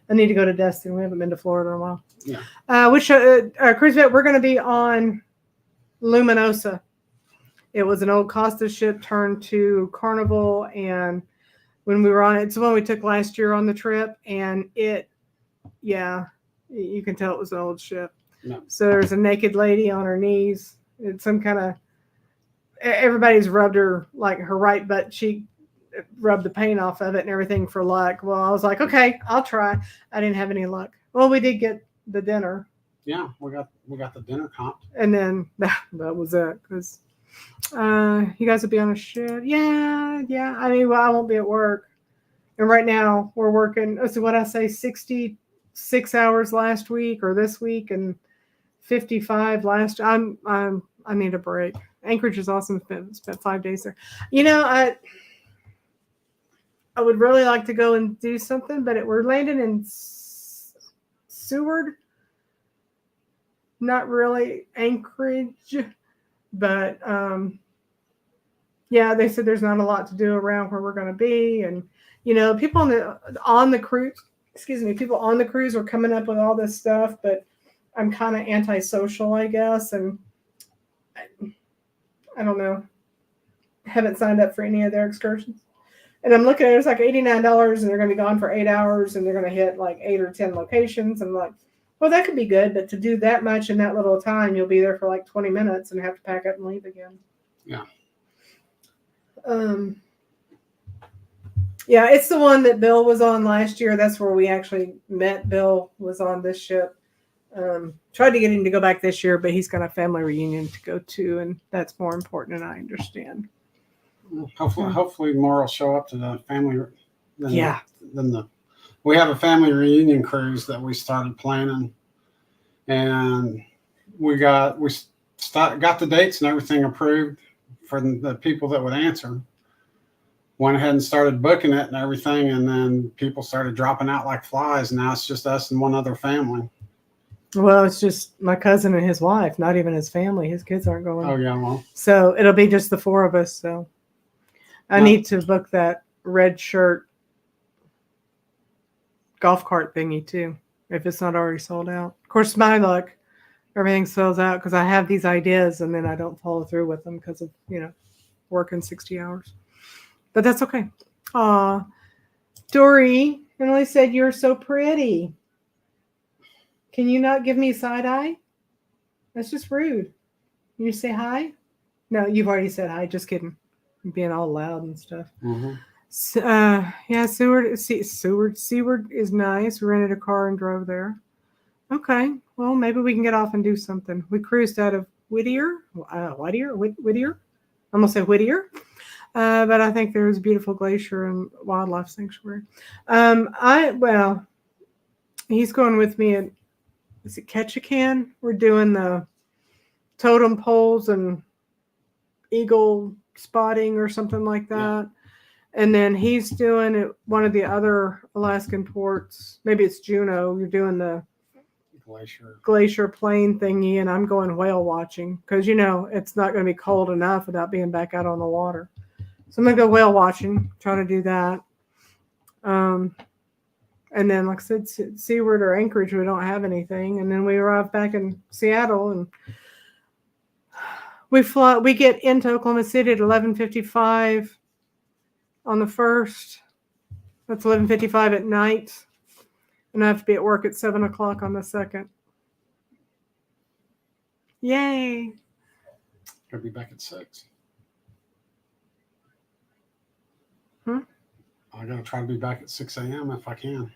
I need to go to Destin. We haven't been to Florida in a while. Yeah. Which cruise vet, we're going to be on Luminosa. It was an old Costa ship turned to Carnival, and when we were on it, it's the one we took last year on the trip, and you can tell it was an old ship. No. So there's a naked lady on her knees. It's some kind of, everybody's rubbed her, like her right butt cheek, rubbed the paint off of it and everything for luck. Well, I was like, okay, I'll try. I didn't have any luck. Well, we did get the dinner. Yeah, we got the dinner comped. And then that was it. Because you guys will be on a ship. Yeah. I mean, I won't be at work. And right now we're working. So what I say, 66 hours last week or this week, and 55 last. I need a break. Anchorage is awesome. Spent 5 days there. I would really like to go and do something, but we're landing in Seward. Not really Anchorage, but they said there's not a lot to do around where we're going to be, and people on the cruise. Excuse me, people on the cruise are coming up with all this stuff, but I'm kind of antisocial, I guess, and I don't know. Haven't signed up for any of their excursions. And I'm looking at it, it's like $89, and they're going to be gone for 8 hours, and they're going to hit like 8 or 10 locations. I'm like, well, that could be good, but to do that much in that little time, you'll be there for like 20 minutes and have to pack up and leave again. Yeah. Yeah, it's the one that Bill was on last year. That's where we actually met. Bill was on this ship. Tried to get him to go back this year, but he's got a family reunion to go to, and that's more important than I understand. Hopefully more will show up to the family. We have a family reunion cruise that we started planning, and we got the dates and everything approved for the people that would answer. Went ahead and started booking it and everything, and then people started dropping out like flies. Now it's just us and one other family. Well, it's just my cousin and his wife, not even his family. His kids aren't going. Oh yeah, well. So it'll be just the 4 of us. So I need to book that red shirt golf cart thingy too, if it's not already sold out. Of course, my luck, everything sells out because I have these ideas and then I don't follow through with them because of working 60 hours. But that's okay. Dory, Emily said you're so pretty. Can you not give me side eye? That's just rude. You say hi? No, you've already said hi. Just kidding. being all loud and stuff. Mm-hmm. Yeah, Seward is nice. We rented a car and drove there. Okay, well, maybe we can get off and do something. We cruised out of Whittier. Whittier. I'm gonna say Whittier, but I think there's a beautiful glacier and wildlife sanctuary. He's going with me at, is it Ketchikan? We're doing the totem poles and eagle spotting or something like that. Yeah. And then he's doing it one of the other Alaskan ports. Maybe it's Juneau. You're doing the glacier plain thingy, and I'm going whale watching because it's not going to be cold enough without being back out on the water. So I'm gonna go whale watching, try to do that. And then, like I said, Seward or Anchorage, we don't have anything. And then we arrive back in Seattle, and we get into Oklahoma City at 11:55 on the 1st. That's 11:55 at night. And I have to be at work at 7 o'clock on the 2nd. Yay. I'll be back at 6. I gotta try to be back at 6 a.m. if I can.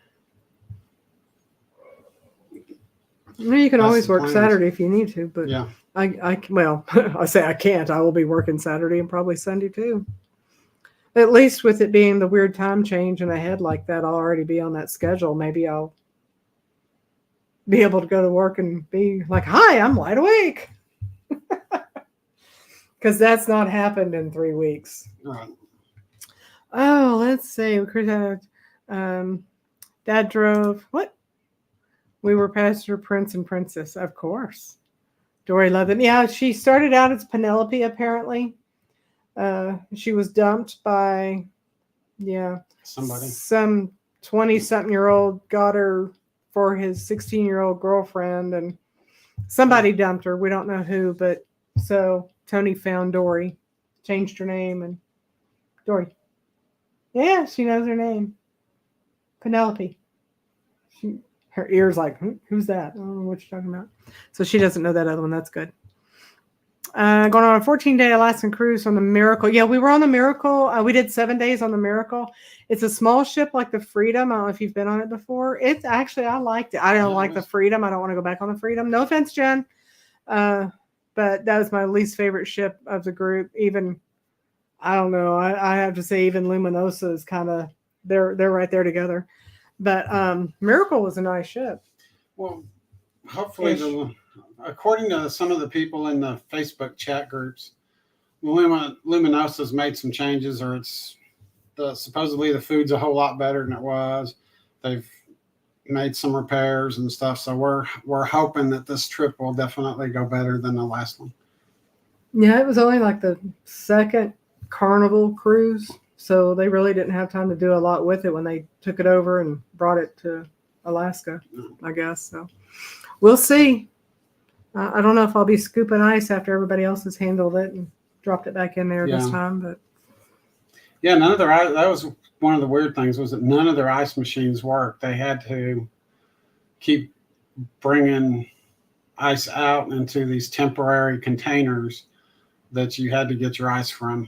You can always work Saturday if you need to, but yeah. I say I can't. I will be working Saturday and probably Sunday too. At least with it being the weird time change and ahead like that, I'll already be on that schedule. Maybe I'll be able to go to work and be like, "Hi, I'm wide awake," because that's not happened in 3 weeks. Right. Oh, let's see. Dad drove. What? We were Pastor Prince and Princess, of course. Dory loved them. Yeah, she started out as Penelope, apparently. She was dumped by, somebody. Some 20-something-year-old got her for his 16-year-old girlfriend, and somebody dumped her. We don't know who, but so Tony found Dory, changed her name, and Dory. Yeah, she knows her name. Penelope. Her ear's like, who's that? I don't know what you're talking about. So she doesn't know that other one. That's good. Going on a 14-day Alaskan cruise on the Miracle. Yeah, we were on the Miracle. We did 7 days on the Miracle. It's a small ship like the Freedom. I don't know if you've been on it before. It's actually, I liked it. I don't like the Freedom. I don't want to go back on the Freedom. No offense, Jen. But that was my least favorite ship of the group. Even, I don't know. I have to say even Luminosa is kind of, they're right there together. But Miracle was a nice ship. Well, hopefully, according to some of the people in the Facebook chat groups, Luminosa's made some changes, or supposedly the food's a whole lot better than it was. They've made some repairs and stuff, so we're hoping that this trip will definitely go better than the last one. Yeah, it was only like the second Carnival cruise. So they really didn't have time to do a lot with it when they took it over and brought it to Alaska, I guess. So we'll see. I don't know if I'll be scooping ice after everybody else has handled it and dropped it back in there this time. But yeah, that was one of the weird things, was that none of their ice machines worked. They had to keep bringing ice out into these temporary containers that you had to get your ice from.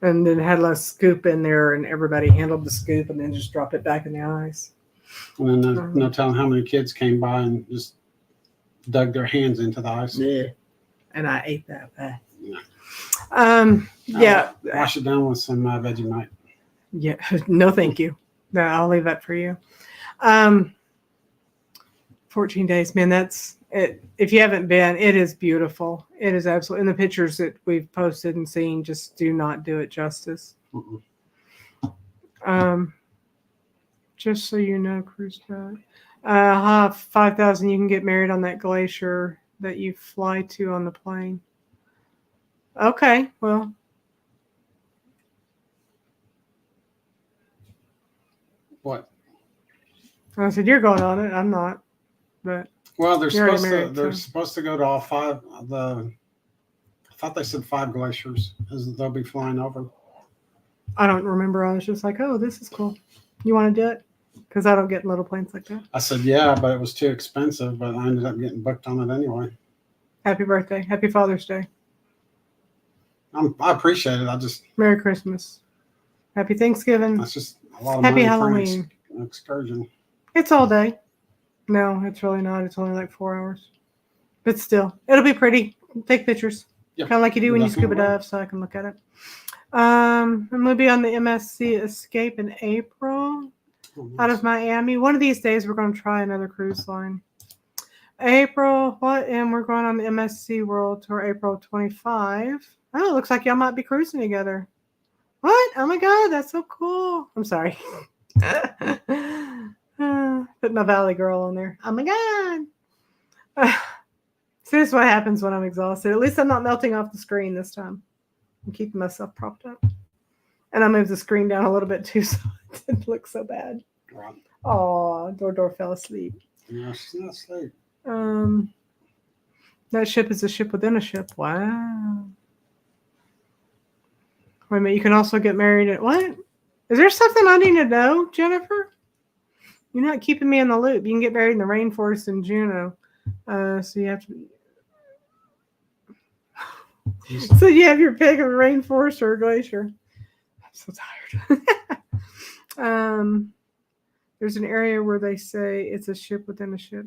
And then had a scoop in there, and everybody handled the scoop and then just drop it back in the ice. And then no telling how many kids came by and just dug their hands into the ice. Yeah. And I ate that. Wash it down with some Vegemite. Yeah. No, thank you. No, I'll leave that for you. 14 days, man. That's it. If you haven't been, it is beautiful. It is absolutely. And the pictures that we've posted and seen just do not do it justice. Just so you know, cruise drive. 5,000. You can get married on that glacier that you fly to on the plane. Okay, well. What? I said you're going on it. I'm not, but. Well, they're supposed to go to all 5. I thought they said 5 glaciers as they'll be flying over. I don't remember. I was just like, oh, this is cool. You want to do it? Because I don't get little planes like that. I said, yeah, but it was too expensive, but I ended up getting booked on it anyway. Happy birthday. Happy Father's Day. I appreciate it. I just Merry Christmas. Happy Thanksgiving. that's just a lot of Happy money Halloween. for an excursion. It's all day. No, it's really not. It's only like 4 hours. But still, it'll be pretty. Take pictures. Yep. Kind of like you do when you Definitely scuba will. dive, so I can look at it. I'm gonna be on the MSC Escape in April Oh, out nice. of Miami. One of these days, we're gonna try another cruise line. April, what? And we're going on the MSC World Tour April 25. Oh, it looks like y'all might be cruising together. What? Oh my God, that's so cool. I'm sorry. Put my Valley Girl on there. Oh my God. See, this is what happens when I'm exhausted. At least I'm not melting off the screen this time. I'm keeping myself propped up. And I moved the screen down a little bit too, so it didn't look so bad. Right. Oh, Dor fell asleep. Yeah, she's not asleep. That ship is a ship within a ship. Wow. Wait a minute, you can also get married at what? Is there something I need to know, Jennifer? You're not keeping me in the loop. You can get married in the rainforest in Juneau. So you have to. So you have your pick of a rainforest or a glacier. I'm so tired. There's an area where they say it's a ship within a ship.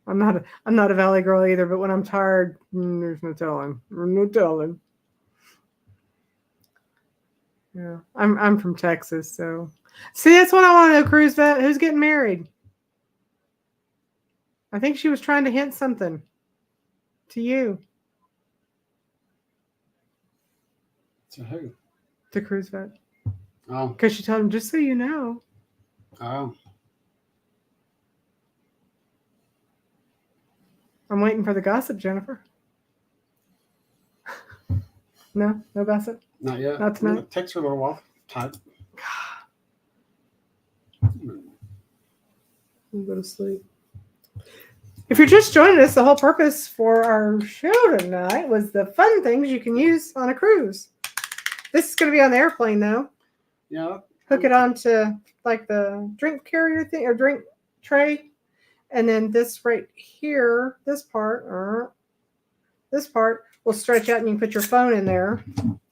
I'm not a Valley girl either, but when I'm tired, there's no telling. No telling. Yeah, I'm from Texas, so see, that's what I want to know, Cruise Vet. Who's getting married? I think she was trying to hint something to you. To who? To Cruise Vet. Oh. Because she told him, just so you know. Oh. I'm waiting for the gossip, Jennifer. No gossip? Not yet. Not tonight? It takes her a little while. Type. We'll go to sleep. If you're just joining us, the whole purpose for our show tonight was the fun things you can use on a cruise. This is going to be on the airplane, though. Yeah. Hook it onto like the drink carrier thing or drink tray. And then this right here, this part will stretch out and you can put your phone in there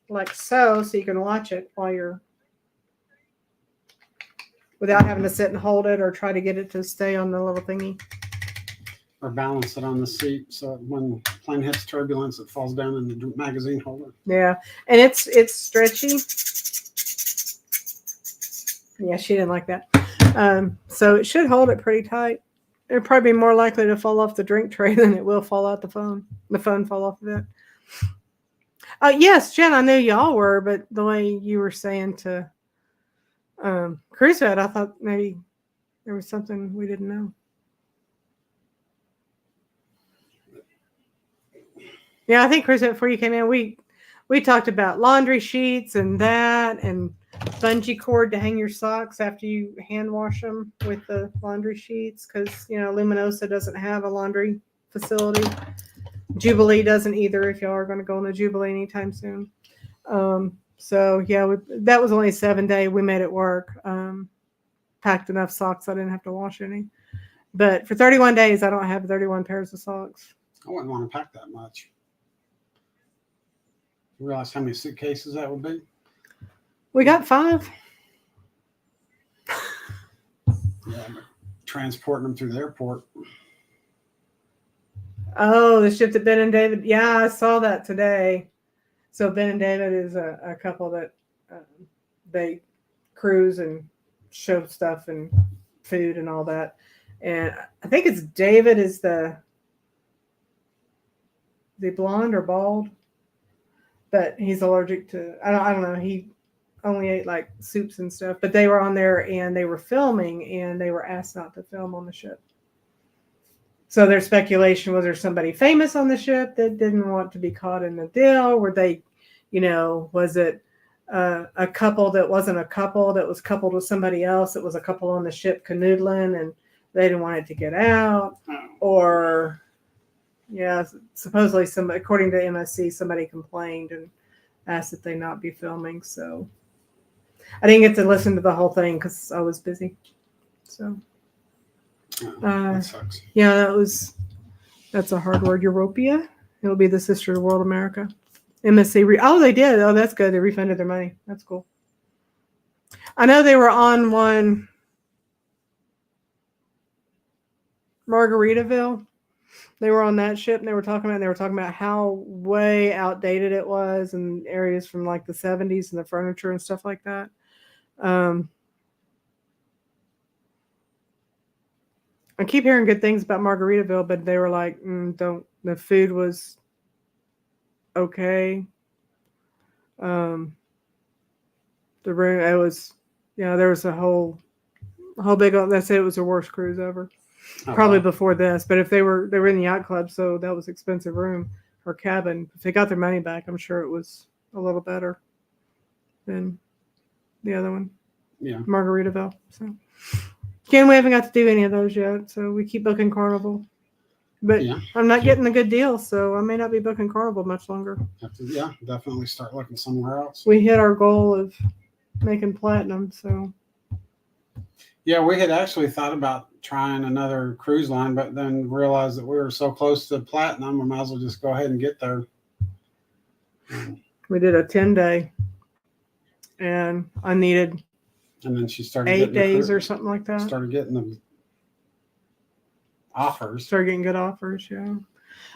like so you can watch it while you're without having to sit and hold it or try to get it to stay on the little thingy. Or balance it on the seat so when the plane hits turbulence, it falls down in the magazine holder. Yeah, and it's stretchy. Yeah, she didn't like that. So it should hold it pretty tight. It'll probably be more likely to fall off the drink tray than it will fall out the phone. The phone fall off of it. Yes, Jen, I knew y'all were, but the way you were saying to Cruise Vet, I thought maybe there was something we didn't know. Yeah, I think Cruise Vet, before you came in, we talked about laundry sheets and that, and bungee cord to hang your socks after you hand wash them with the laundry sheets, because Luminosa doesn't have a laundry facility. Jubilee doesn't either, if y'all are going to go on the Jubilee anytime soon. So yeah, that was only a 7-day. We made it work. Packed enough socks I didn't have to wash any. But for 31 days, I don't have 31 pairs of socks. I wouldn't want to pack that much. You realize how many suitcases that would be? We got 5. Yeah, but transporting them through the airport. Oh, the ship that Ben and David. Yeah, I saw that today. So Ben and David is a couple that they cruise and show stuff and food and all that. And I think it's David is the blonde or bald, but he's allergic to. I don't know. He only ate like soups and stuff. But they were on there and they were filming and they were asked not to film on the ship. So their speculation was there somebody famous on the ship that didn't want to be caught in the deal? Were they, was it a couple that wasn't a couple that was coupled with somebody else that was a couple on the ship canoodling and they didn't want it to get out? Or, yeah, supposedly according to MSC, somebody complained and asked that they not be filming. So I didn't get to listen to the whole thing because I was busy. So. That sucks. Yeah, that's a hard word. Europia. It'll be the Sister of the World America. MSC. They did. Oh, that's good. They refunded their money. That's cool. I know they were on one Margaritaville. They were on that ship and they were talking about how way outdated it was and areas from like the 70s and the furniture and stuff like that. I keep hearing good things about Margaritaville, but they were like, the food was okay. The room, it was, there was a whole big, they said it was the worst cruise ever. Probably before this, but if they were in the yacht club, so that was expensive room or cabin. If they got their money back, I'm sure it was a little better than the other one. Yeah, Margaritaville. So again, we haven't got to do any of those yet, so we keep booking Carnival. But I'm not getting a good deal, so I may not be booking Carnival much longer. Definitely start looking somewhere else. We hit our goal of making platinum, so. Yeah, we had actually thought about trying another cruise line, but then realized that we were so close to platinum, we might as well just go ahead and get there. We did a 10-day, and I needed. And then she started 8 days or something like that. Started getting the offers. Started getting good offers, yeah.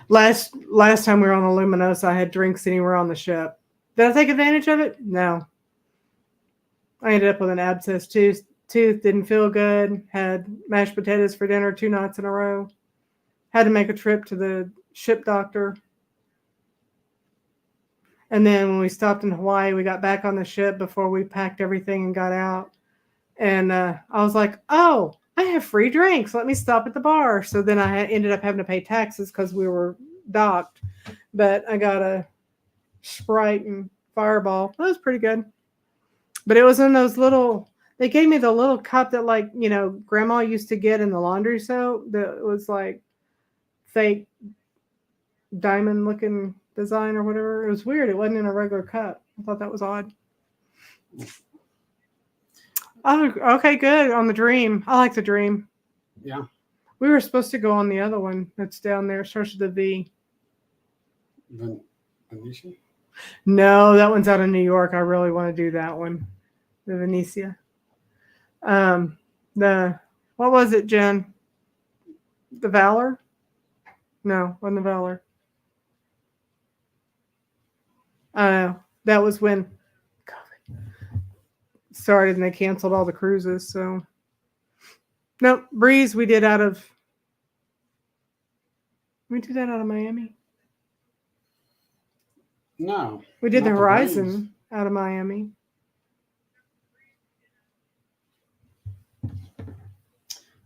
Last time we were on the Luminosa, I had drinks anywhere on the ship. Did I take advantage of it? No. I ended up with an abscess tooth, didn't feel good, had mashed potatoes for dinner 2 nights in a row. Had to make a trip to the ship doctor. And then when we stopped in Hawaii, we got back on the ship before we packed everything and got out. And I was like, oh, I have free drinks. Let me stop at the bar. So then I ended up having to pay taxes because we were docked. But I got a Sprite and Fireball. That was pretty good. But it was in those little, they gave me the little cup that like, grandma used to get in the laundry soap that was like fake diamond looking design or whatever. It was weird. It wasn't in a regular cup. I thought that was odd. Oh, okay, good. On the Dream. I like the Dream. Yeah. We were supposed to go on the other one that's down there. It starts with a V. Venetia? No, that one's out of New York. I really want to do that one. The Venetia. What was it, Jen? The Valor? No, wasn't the Valor. That was when COVID started and they canceled all the cruises. So, no, Breeze we did that out of Miami. No. We did the not Horizon Breeze. out of Miami.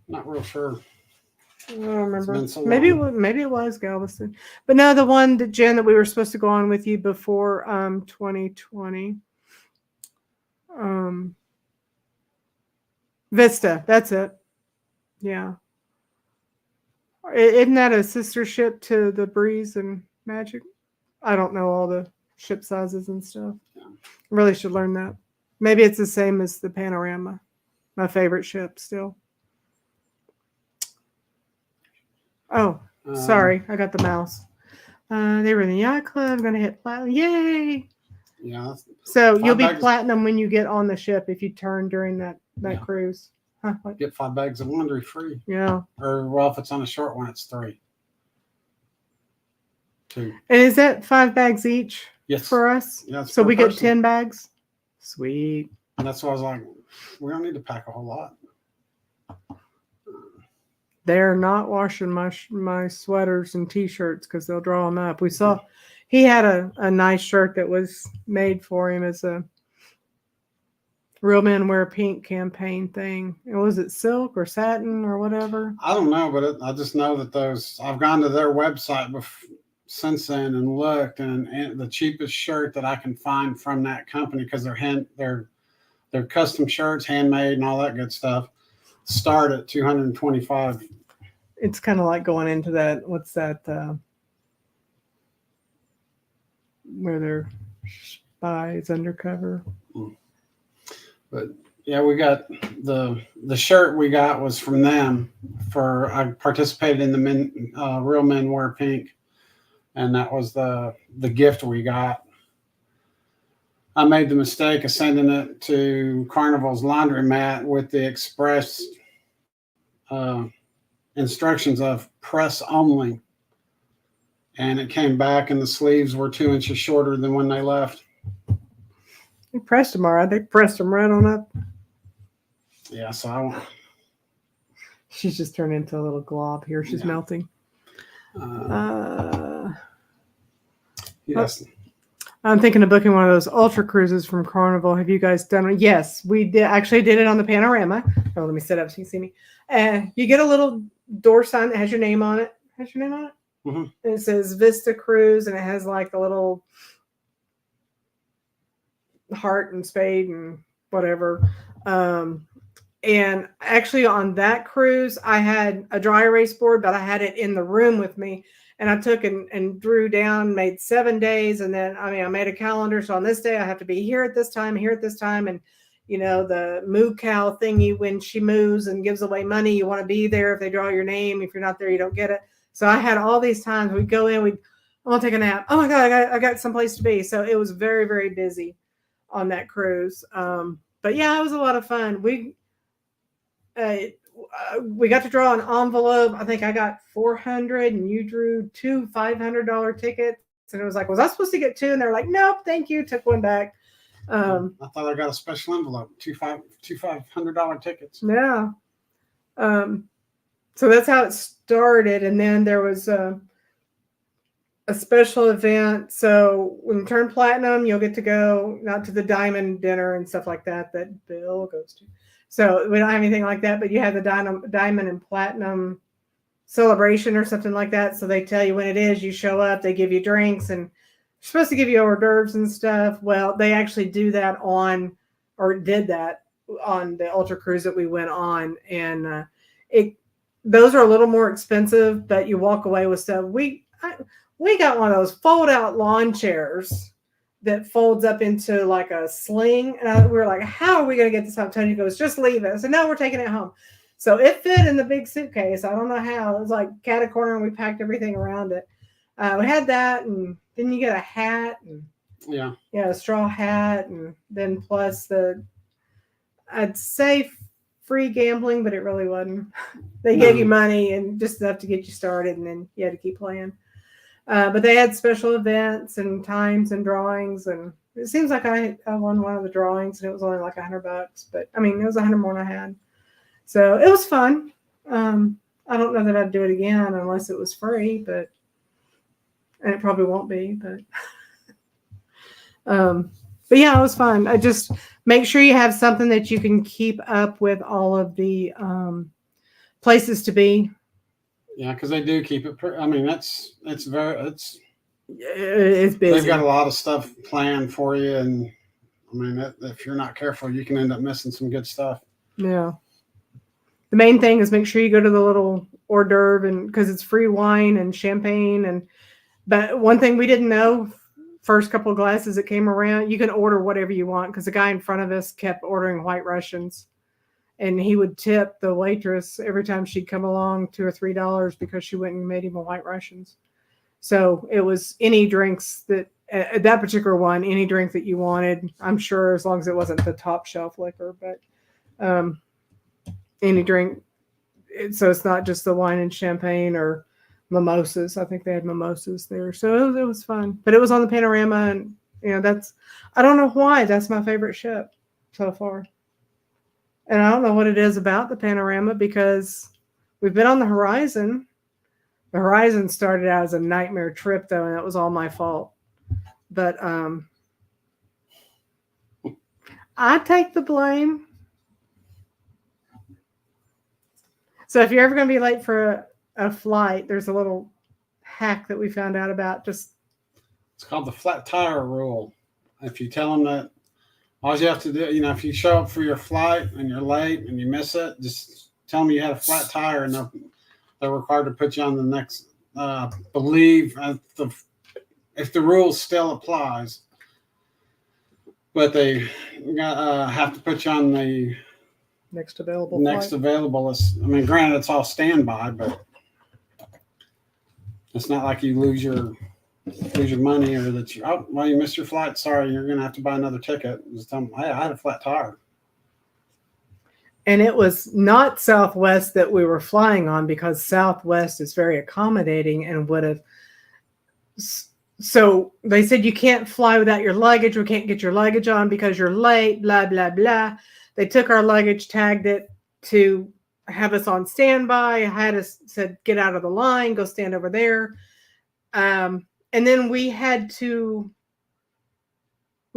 Not real sure. I don't remember. It's been so maybe long. it was Galveston, but no, the one that Jen that we were supposed to go on with you before 2020. Vista, that's it. Yeah. Isn't that a sister ship to the Breeze and Magic? I don't know all the ship sizes and stuff. Yeah. Really should learn that. Maybe it's the same as the Panorama. My favorite ship still. Oh, sorry. I got the mouse. They were in the yacht club. I'm going to hit platinum. Yay. Yeah. So you'll be bags. platinum when you get on the ship if you turn during that cruise. Huh, what? Get 5 bags of laundry free. Yeah. Or, well, if it's on a short one, it's 3. 2. And is that 5 bags each Yes. for us? Yeah, it's So per we get person. 10 bags? Sweet. And that's why I was like, we don't need to pack a whole lot. They're not washing my sweaters and T-shirts because they'll draw them up. We saw he had a nice shirt that was made for him as a Real Men Wear Pink campaign thing. And was it silk or satin or whatever? I don't know, but I just know that I've gone to their website since then and looked, and the cheapest shirt that I can find from that company, because they're custom shirts, handmade and all that good stuff, start at $225. It's kind of like going into that. What's that? Where they're spies undercover. But yeah, we got the shirt we got was from them. I participated in the Real Men Wear Pink, and that was the gift we got. I made the mistake of sending it to Carnival's laundromat with the express instructions of press only, and it came back and the sleeves were 2 inches shorter than when they left. They pressed them all right. They pressed them right on up. Yeah, so I won't. She's just turned into a little glob here. She's melting. Yes. I'm thinking of booking one of those ultra cruises from Carnival. Have you guys done it? Yes, we did. Actually, did it on the Panorama. Oh, let me sit up so you can see me. You get a little door sign that has your name on it. Has your name on it? Mm-hmm. And it says Vista Cruise, and it has like the little heart and spade and whatever. And actually, on that cruise, I had a dry erase board, but I had it in the room with me. And I took and drew down, made 7 days. And then, I made a calendar. So on this day, I have to be here at this time, here at this time. And, the moo cow thingy, when she moves and gives away money, you want to be there. If they draw your name, if you're not there, you don't get it. So I had all these times we'd go in, I want to take a nap. Oh my God, I got someplace to be. So it was very, very busy on that cruise. But yeah, it was a lot of fun. We got to draw an envelope. I think I got 400 and you drew 2 $500 tickets. And it was like, was I supposed to get 2? And they're like, nope, thank you. Took one back. I thought I got a special envelope, two $500 tickets. Yeah. So that's how it started. And then there was a special event. So when you turn platinum, you'll get to go not to the diamond dinner and stuff like that Bill goes to. So we don't have anything like that, but you have the diamond and platinum celebration or something like that. So they tell you when it is, you show up, they give you drinks, and they're supposed to give you hors d'oeuvres and stuff. Well, they actually do that did that on the Ultra Cruise that we went on. And those are a little more expensive, but you walk away with stuff. We got one of those fold out lawn chairs that folds up into like a sling. And we were like, how are we going to get this home? Tony goes, just leave it. I said, no, we're taking it home. So it fit in the big suitcase. I don't know how. It was like cat a corner, and we packed everything around it. We had that, and then you get a hat. And, a straw hat. And then plus I'd say free gambling, but it really wasn't. They gave you money and just enough to get you started, and then you had to keep playing. But they had special events and times and drawings, and it seems like I won one of the drawings, and it was only like $100. But it was 100 more than I had, so it was fun. I don't know that I'd do it again unless it was free, and it probably won't be. But yeah, it was fun. I just make sure you have something that you can keep up with all of the places to be. Yeah, because they do keep it. It's busy. They've got a lot of stuff planned for you, and if you're not careful, you can end up missing some good stuff. Yeah. The main thing is make sure you go to the little hors d'oeuvre, and because it's free wine and champagne, but one thing we didn't know, first couple of glasses that came around, you can order whatever you want, because the guy in front of us kept ordering White Russians. And he would tip the waitress every time she'd come along $2 or $3 because she went and made him a White Russians. So it was any drinks that at that particular one, any drink that you wanted, I'm sure, as long as it wasn't the top shelf liquor, but any drink. So it's not just the wine and champagne or mimosas. I think they had mimosas there. So it was fun, but it was on the Panorama, and I don't know why that's my favorite ship so far. And I don't know what it is about the Panorama, because we've been on the Horizon. The Horizon started out as a nightmare trip, though, and it was all my fault. But I take the blame. So if you're ever going to be late for a flight, there's a little hack that we found out about. It's called the flat tire rule. If you tell them that, all you have to do, if you show up for your flight and you're late and you miss it, just tell them you had a flat tire, and they're required to put you on the next. If the rule still applies, but they have to put you on the next available. Granted, it's all standby, but it's not like you lose your lose your money or that you, oh, well, you missed your flight. Sorry, you're going to have to buy another ticket. Just tell them, hey, I had a flat tire. And it was not Southwest that we were flying on, because Southwest is very accommodating and would have. So they said, you can't fly without your luggage. We can't get your luggage on because you're late, blah, blah, blah. They took our luggage, tagged it to have us on standby, had us said, get out of the line, go stand over there. And then we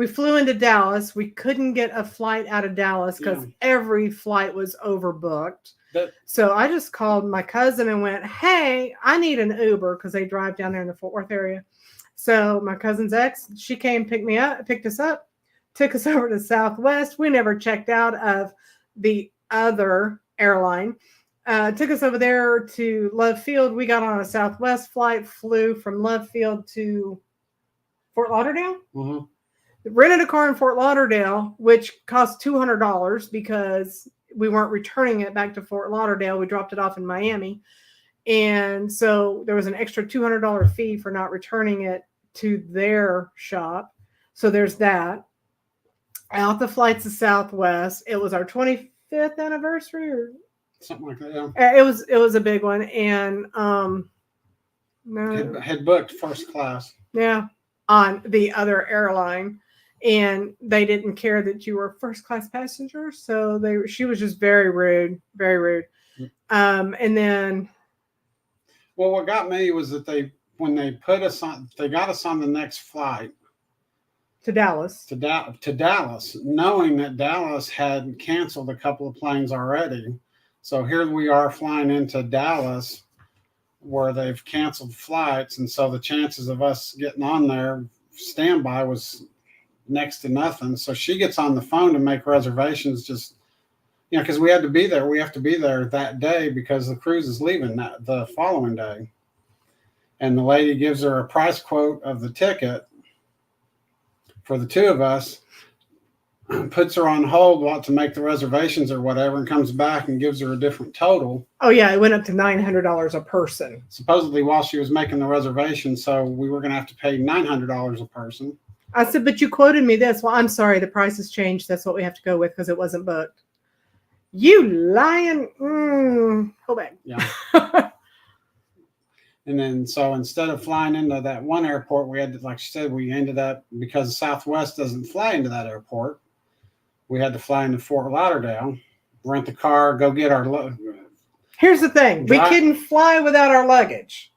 flew into Dallas. We couldn't get a flight out of Dallas because every flight was overbooked. So I just called my cousin and went, hey, I need an Uber, because they drive down there in the Fort Worth area. So my cousin's ex, she came, picked us up, took us over to Southwest. We never checked out of the other airline. Took us over there to Love Field. We got on a Southwest flight, flew from Love Field to Fort Lauderdale. Mm-hmm. Rented a car in Fort Lauderdale, which cost $200 because we weren't returning it back to Fort Lauderdale. We dropped it off in Miami. And so there was an extra $200 fee for not returning it to their shop. So there's that. Out the flights to Southwest. It was our 25th anniversary or something like that. Yeah. It was a big one. And had booked first class. Yeah, on the other airline. And they didn't care that you were a first class passenger. So she was just very rude, very rude. And then, well, what got me was that when they put us on, they got us on the next flight to Dallas. To Dallas, knowing that Dallas had canceled a couple of planes already. So here we are flying into Dallas where they've canceled flights. And so the chances of us getting on there standby was next to nothing. So she gets on the phone to make reservations, just, because we had to be there. We have to be there that day because the cruise is leaving the following day. And the lady gives her a price quote of the ticket for the two of us, puts her on hold to make the reservations or whatever, and comes back and gives her a different total. Oh, yeah. It went up to $900 a person. Supposedly while she was making the reservation. So we were going to have to pay $900 a person. I said, but you quoted me this. Well, I'm sorry. The price has changed. That's what we have to go with because it wasn't booked. You lying. Go back. Yeah. And then, so instead of flying into that one airport, we had to, like she said, we ended up, because Southwest doesn't fly into that airport, we had to fly into Fort Lauderdale, rent the car, go get our Here's the thing. We couldn't fly without our luggage,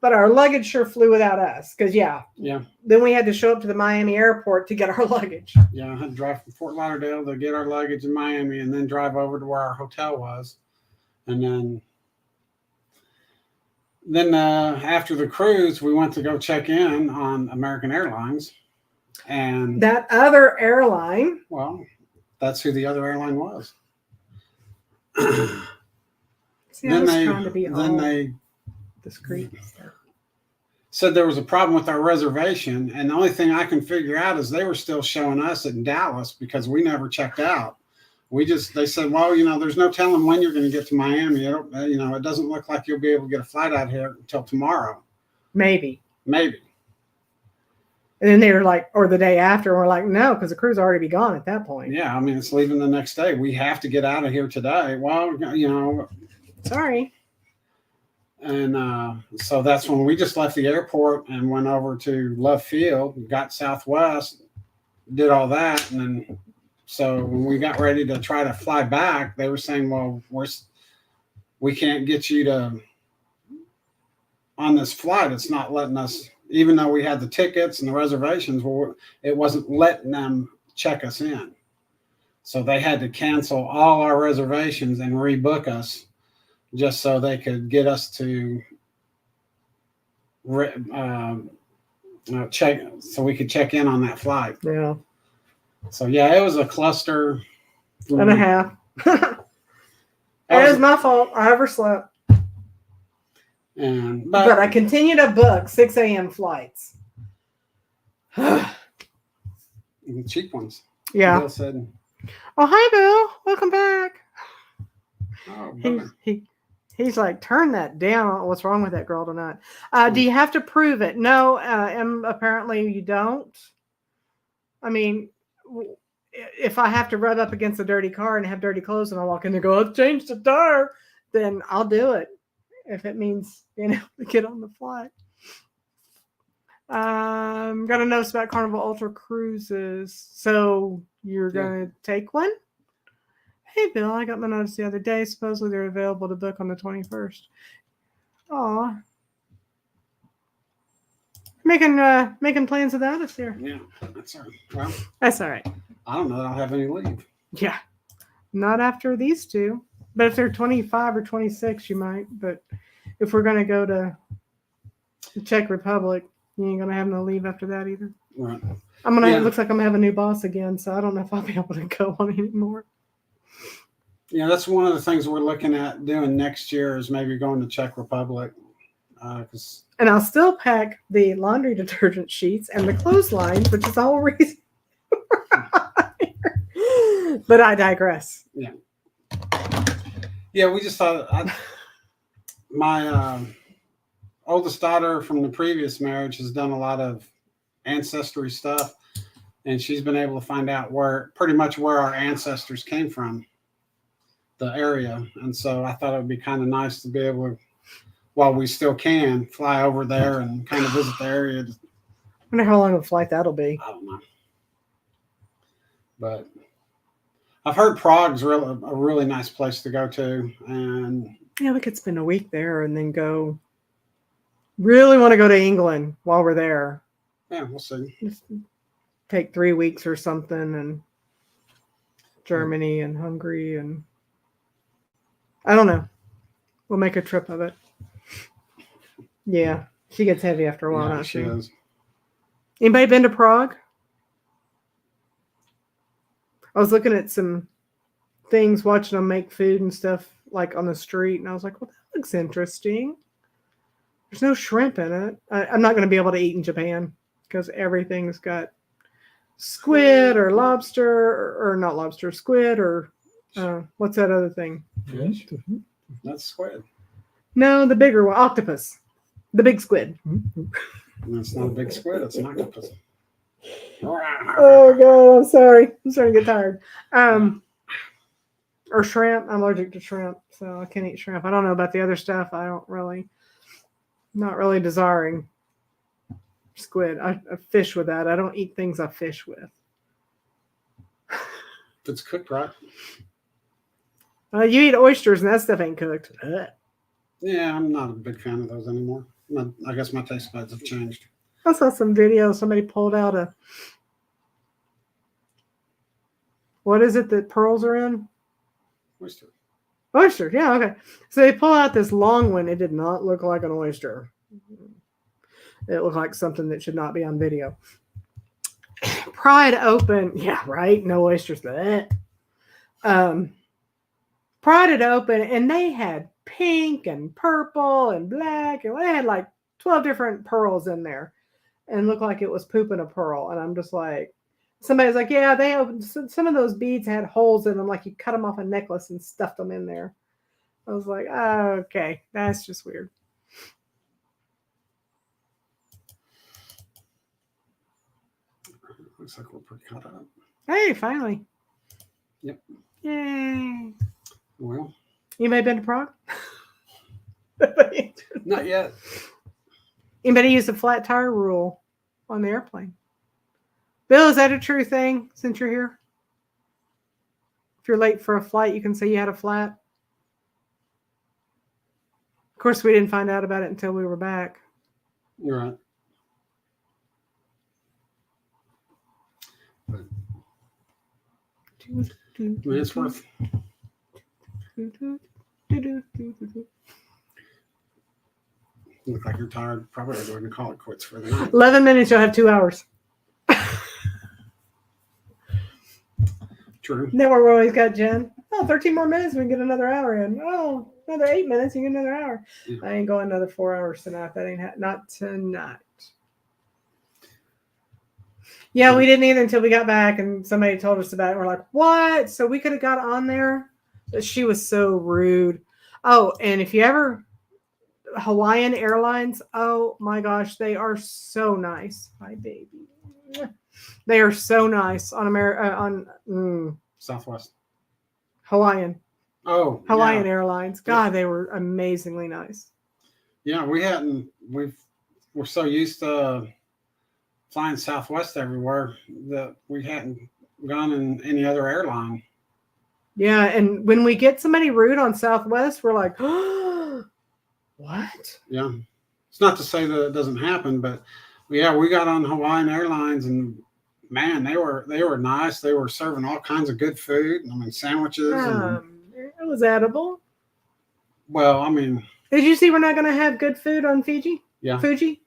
but our luggage sure flew without us. Because, then we had to show up to the Miami airport to get our luggage. Yeah, I had to drive from Fort Lauderdale to get our luggage in Miami and then drive over to where our hotel was. And then after the cruise, we went to go check in on American Airlines. And that other airline. Well, that's who the other airline was. See, then they discreet. Said there was a problem with our reservation. And the only thing I can figure out is they were still showing us in Dallas because we never checked out. They said, well, there's no telling when you're going to get to Miami. It doesn't look like you'll be able to get a flight out here until tomorrow. Maybe. And then they were like, or the day after, we're like, no, because the cruise will already be gone at that point. Yeah. I mean, it's leaving the next day. We have to get out of here today. Well, Sorry. And so that's when we just left the airport and went over to Love Field, got Southwest, did all that. And then, so when we got ready to try to fly back, they were saying, well, we can't get you on this flight. It's not letting us, even though we had the tickets and the reservations, it wasn't letting them check us in. So they had to cancel all our reservations and rebook us just so they could get us to check, so we could check in on that flight. Yeah. So it was a cluster and a half. It was my fault. I overslept. But I continue to book 6 a.m. flights. Cheap ones. Yeah. Bill said, "Oh, hi, Bill. Welcome back." Oh, he He's like, turn that down. I don't know what's wrong with that girl tonight. Do you have to prove it? No, and apparently you don't. I mean, if I have to rub up against a dirty car and have dirty clothes and I walk in and go, I'll change the tire, then I'll do it. If it means, get on the flight. Got a notice about Carnival Ultra Cruises. So you're going to take one? Hey, Bill, I got my notice the other day. Supposedly they're available to book on the 21st. Aw. Making plans without us here. Yeah, that's all right. Well, That's all right. I don't know. I don't have any leave. Yeah. Not after these two. But if they're 25 or 26, you might. But if we're going to go to the Czech Republic, you ain't going to have no leave after that either. Right. It looks like I'm going to have a new boss again, so I don't know if I'll be able to go on anymore. Yeah, that's one of the things we're looking at doing next year is maybe going to Czech Republic. And I'll still pack the laundry detergent sheets and the clotheslines, which is the whole reason. But I digress. Yeah. Yeah, we just thought my oldest daughter from the previous marriage has done a lot of ancestry stuff, and she's been able to find out pretty much where our ancestors came from, the area. And so I thought it would be kind of nice to be able to, while we still can, fly over there and kind of visit the area. I wonder how long of a flight that'll be. I don't know. But I've heard Prague's a really nice place to go to. And yeah, we could spend a week there and then go. Really want to go to England while we're there. Yeah, we'll see. Just take 3 weeks or something, and Germany and Hungary, and I don't know. We'll make a trip of it. Yeah, she gets heavy after a while, Yeah, not she? is. Anybody been to Prague? I was looking at some things, watching them make food and stuff, like on the street, and I was like, well, that looks interesting. There's no shrimp in it. I'm not going to be able to eat in Japan because everything's got squid or lobster, or not lobster, squid, or what's that other thing? Fish? That's squid. No, the bigger one, octopus. The big squid. That's not a big squid. It's an octopus. Oh God, I'm sorry. I'm starting to get tired. Or shrimp. I'm allergic to shrimp, so I can't eat shrimp. I don't know about the other stuff. Not really desiring squid. I fish with that. I don't eat things I fish with. If it's cooked right. You eat oysters and that stuff ain't cooked. Ugh. Yeah, I'm not a big fan of those anymore. I guess my taste buds have changed. I saw some video. Somebody pulled out a. What is it that pearls are in? Oyster. Oyster. Yeah, okay. So they pull out this long one. It did not look like an oyster. It looked like something that should not be on video. Pried open. Yeah, right. No oysters. Pried it open, and they had pink and purple and black, and they had like 12 different pearls in there, and looked like it was pooping a pearl. And I'm just like, somebody's like, yeah, they opened some of those beads had holes in them, like you cut them off a necklace and stuffed them in there. I was like, oh, okay, that's just weird. Looks like we're pretty caught up. Hey, finally. Yep. Yay. Well, You may have been to Prague? not yet. Anybody use the flat tire rule on the airplane? Bill, is that a true thing since you're here? If you're late for a flight, you can say you had a flat. Of course, we didn't find out about it until we were back. You're right. But, I mean, it's worth. You look like you're tired. Probably going to call it quits for the night. 11 minutes, you'll have 2 hours. True. Then we're always got Jen. Oh, 13 more minutes, we can get another hour in. Oh, another 8 minutes, you get another hour. Yeah. I ain't going another 4 hours tonight. That ain't not tonight. Yeah, we didn't either until we got back and somebody told us about it. We're like, what? So we could have got on there? But she was so rude. Oh, and if you ever Hawaiian Airlines, oh my gosh, they are so nice. Hi, baby. They are so nice on Southwest. Hawaiian Oh, Airlines. God, they were amazingly nice. yeah. We're so used to flying Southwest everywhere that we hadn't gone in any other airline. Yeah, and when we get somebody rude on Southwest, we're like, oh, what? Yeah, it's not to say that it doesn't happen, but yeah, we got on Hawaiian Airlines and man, they were nice. They were serving all kinds of good food. I mean, sandwiches. It was edible. Well, I mean, did you see we're not going to have good food on Fiji? Yeah. Fuji?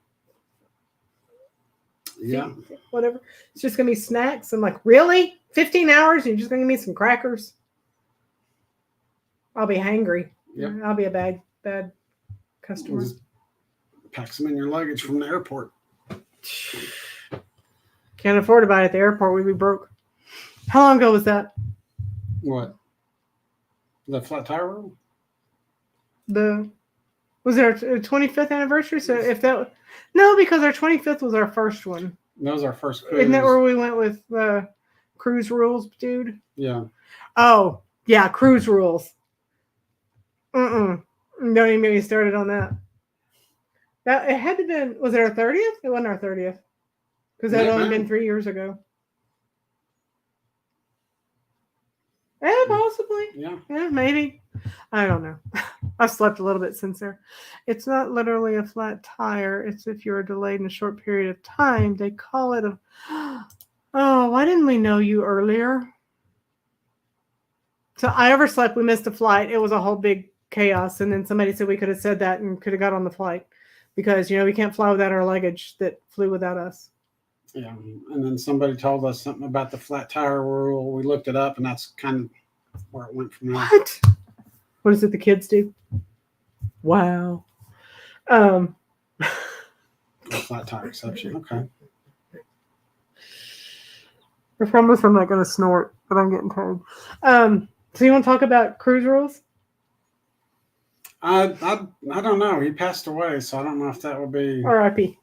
Yeah. Whatever. It's just going to be snacks. I'm like, really? 15 hours and you're just going to give me some crackers? I'll be hangry. Yep. I'll be a bad customer. Just pack some in your luggage from the airport. Can't afford to buy it at the airport. We'd be broke. How long ago was that? What? The flat tire rule? Was it our 25th anniversary? So if that, no, because our 25th was our first one. That was our first cruise. Isn't that where we went with cruise rules, dude? Yeah. Oh, yeah, cruise rules. Don't even get me started on that. That it had to been. Was it our 30th? It wasn't our 30th because that had only been 3 years ago. Yeah, possibly. Yeah, maybe. I don't know. I've slept a little bit since there. It's not literally a flat tire. It's if you're delayed in a short period of time. They call it a. Oh, why didn't we know you earlier? So I overslept. We missed a flight. It was a whole big chaos. And then somebody said we could have said that and could have got on the flight because, we can't fly without our luggage that flew without us. Yeah. And then somebody told us something about the flat tire rule. We looked it up and that's kind of where it went from there. What is it the kids do? Wow. Flat tire exception. Okay. I promise I'm not going to snort, but I'm getting tired. So you want to talk about cruise rules? I don't know. He passed away, so I don't know if that would be R.I.P.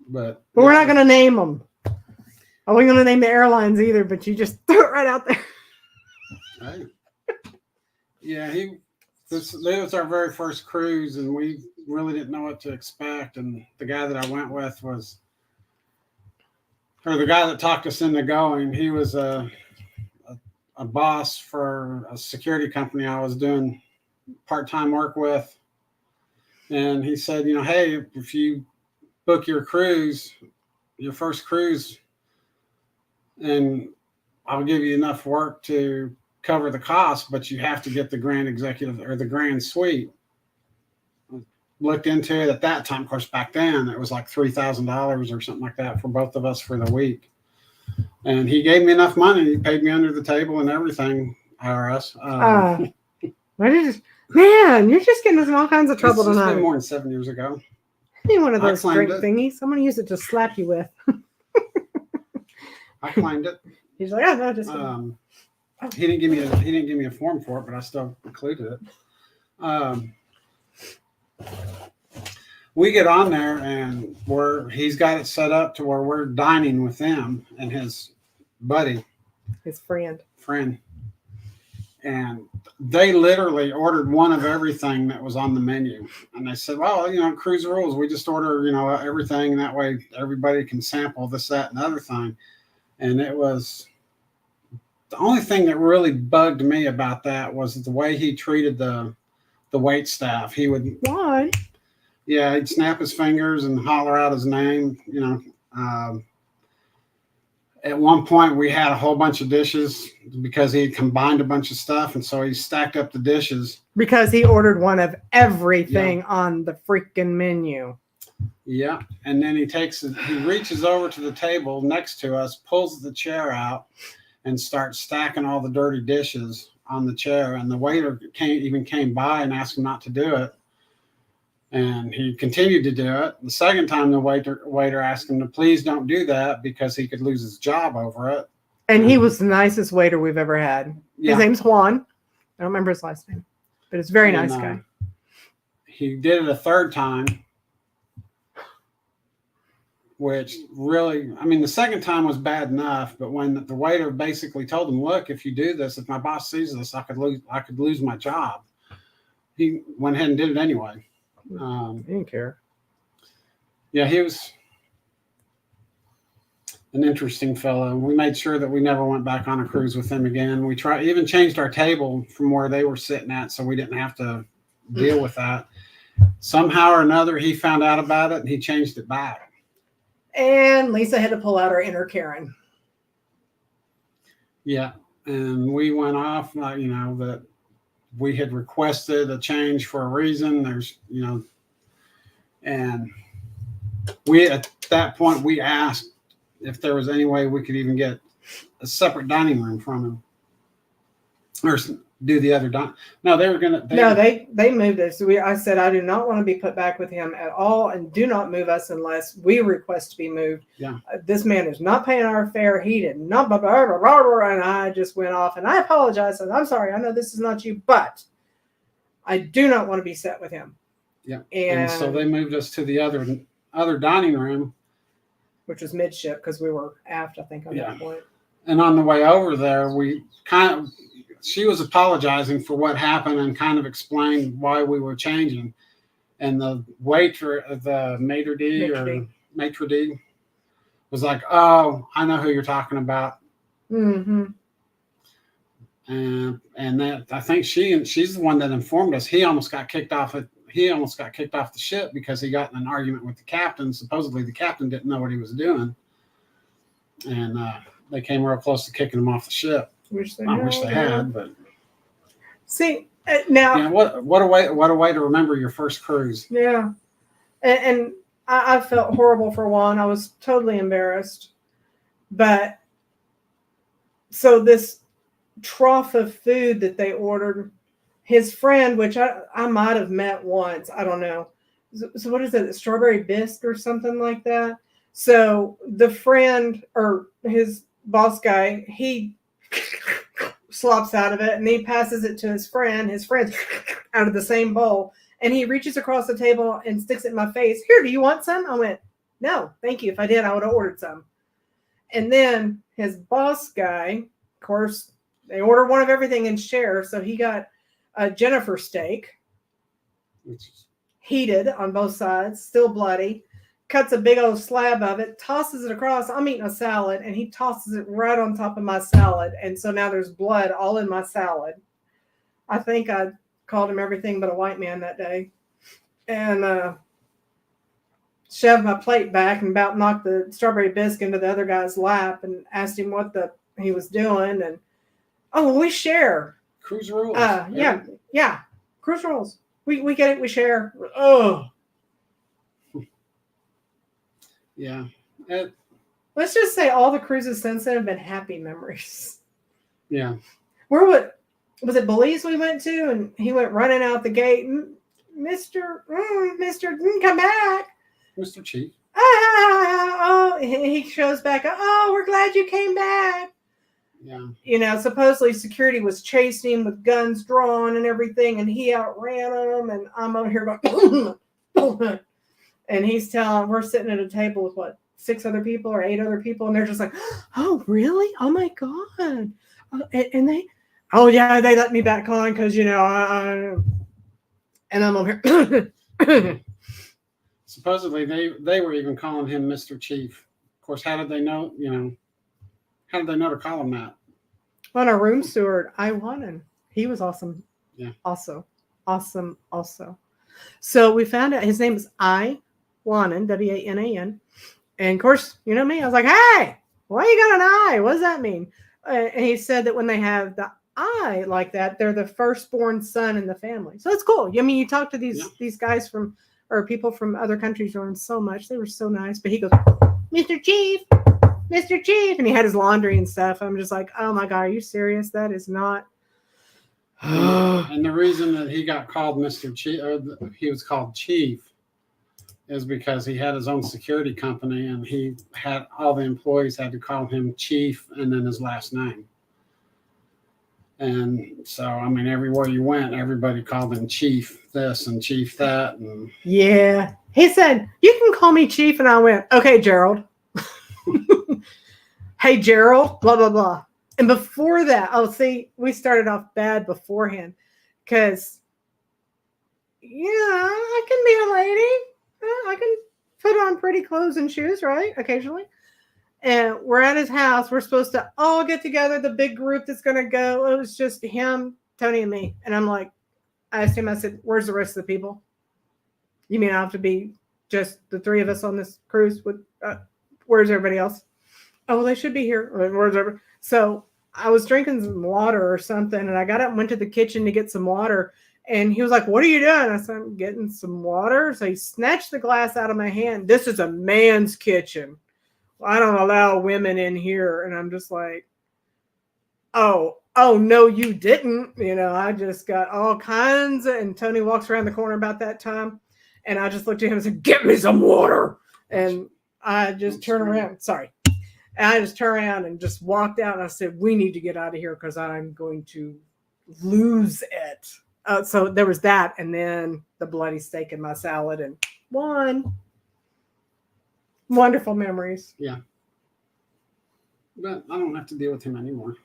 But we're not going to name them. I wasn't going to name the airlines either, but you just threw it right out there. Hey. Yeah, this was our very first cruise, and we really didn't know what to expect. And the guy that I went with the guy that talked us into going, he was a boss for a security company I was doing part-time work with. And he said, hey, if you book your first cruise, and I'll give you enough work to cover the cost, but you have to get the grand executive or the grand suite. Looked into it at that time. Of course, back then it was like $3,000 or something like that for both of us for the week. And he gave me enough money. He paid me under the table and everything. IRS. Man, you're just getting us in all kinds of trouble tonight. It's been more than 7 years ago. I need one of those drink thingies. I'm going to use it to slap you with. I claimed it. He's like, oh no, just. He didn't give me a form for it, but I still included it. We get on there and he's got it set up to where we're dining with them and his buddy, his friend, and they literally ordered one of everything that was on the menu. And they said, well, cruise rules, we just order, everything. That way everybody can sample this, that, and other thing. And it was the only thing that really bugged me about that was the way he treated the wait staff. He would, why? Yeah, he'd snap his fingers and holler out his name. At one point, we had a whole bunch of dishes because he had combined a bunch of stuff, and so he stacked up the dishes. Because he ordered one of everything on the freaking menu. Yeah, and then he reaches over to the table next to us, pulls the chair out, and starts stacking all the dirty dishes on the chair. And the waiter came by and asked him not to do it. And he continued to do it. The second time, the waiter asked him to please don't do that because he could lose his job over it. And he was the nicest waiter we've ever had. His name's Juan. I don't remember his last name, but it's a very And, nice guy. He did it a third time, which really, I mean, the second time was bad enough, but when the waiter basically told him, "Look, if you do this, if my boss sees this, I could lose my job," he went ahead and did it anyway. He didn't care. Yeah, he was an interesting fellow. We made sure that we never went back on a cruise with him again. We even changed our table from where they were sitting at, so we didn't have to deal with that. Somehow or another, he found out about it and he changed it back. And Lisa had to pull out her inner Karen. Yeah, and we went off, that we had requested a change for a reason. And we, at that point, we asked if there was any way we could even get a separate dining room from him, or do the other No, they were gonna. They moved us. I said I do not want to be put back with him at all, and do not move us unless we request to be moved. Yeah, this man is not paying our fare. He did not. Blah, blah, blah, blah, blah, and I just went off, and I apologize. And I'm sorry. I know this is not you, but I do not want to be set with him. Yeah, and so they moved us to the other dining room, which was midship because we were aft, I think, on that point. And on the way over there, she was apologizing for what happened and kind of explained why we were changing. And the maitre d' was like, "Oh, I know who you're talking about." Mm-hmm. And that, I think she's the one that informed us. He almost got kicked off the ship because he got in an argument with the captain. Supposedly the captain didn't know what he was doing. And they came real close to kicking him off the ship. I wish they had, but see now. Yeah, what a way to remember your first cruise. Yeah, and I felt horrible for one. I was totally embarrassed, but so this trough of food that they ordered, his friend, which I might have met once, I don't know. So what is it? Strawberry bisque or something like that. So the friend or his boss guy, he slops out of it and he passes it to his friend's out of the same bowl, and he reaches across the table and sticks it in my face. "Here, do you want some?" I went, "No, thank you. If I did, I would have ordered some." And then his boss guy, of course, they order one of everything and share. So he got a Jennifer steak, heated on both sides, still bloody, cuts a big old slab of it, tosses it across. I'm eating a salad, and he tosses it right on top of my salad. And so now there's blood all in my salad. I think I called him everything but a white man that day. And shoved my plate back and about knocked the strawberry bisque into the other guy's lap and asked him what he was doing. And, "Oh, we share. Cruise rules." Yeah. Cruise rules. We get it. We share. Oh. Yeah. Let's just say all the cruises since then have been happy memories. Yeah. Where was it Belize we went to, and he went running out the gate. Mr. Come back. Mr. Chief. Oh, he shows back. "Oh, we're glad you came back." Yeah. Supposedly security was chasing him with guns drawn and everything, and he outran them. And I'm over here going, and he's telling, we're sitting at a table with 6 other people or 8 other people, and they're just like, "Oh, really? Oh my God!" And they, "Oh yeah, they let me back on because and I'm over here. Supposedly they were even calling him Mr. Chief. Of course, how did they know? How did they know to call him that? On our room steward, Iwanan. He was awesome. Yeah. Also. So we found out his name is Iwanan, Wanan. And of course, you know me, I was like, "Hey, why you got an I? What does that mean?" And he said that when they have the I like that, they're the firstborn son in the family. So it's cool. I mean, you talk to these guys or people from other countries learn so much. They were so nice. But he goes, Mr. Chief. And he had his laundry and stuff. I'm just like, "Oh my God, are you serious? That is not." And the reason that he got called Mr. Chief, or he was called Chief, is because he had his own security company, and he had all the employees had to call him Chief and then his last name. And so, I mean, everywhere you went, everybody called him Chief this and Chief that. And Yeah. He said, "You can call me Chief." And I went, "Okay, Gerald." "Hey, Gerald, blah, blah, blah." And before that, oh, see, we started off bad beforehand because, yeah, I can be a lady. I can put on pretty clothes and shoes, right? Occasionally. And we're at his house. We're supposed to all get together, the big group that's going to go. It was just him, Tony, and me. And I'm like, I asked him, I said, "Where's the rest of the people? You mean I have to be just the three of us on this cruise? Where's everybody else?" "Oh, well, they should be here." "Where's everybody?" So I was drinking some water or something, and I got up and went to the kitchen to get some water. And he was like, "What are you doing?" I said, "I'm getting some water." So he snatched the glass out of my hand. "This is a man's kitchen. I don't allow women in here." And I'm just like, oh, no, you didn't. I just got all kinds of, and Tony walks around the corner about that time. And I just looked at him and said, "Get me some water." And I just turned around. Sorry. And I just turned around and just walked out. And I said, "We need to get out of here because I'm going to lose it." So there was that. And then the bloody steak and my salad and one. Wonderful memories. yeah. But I don't have to deal with him anymore.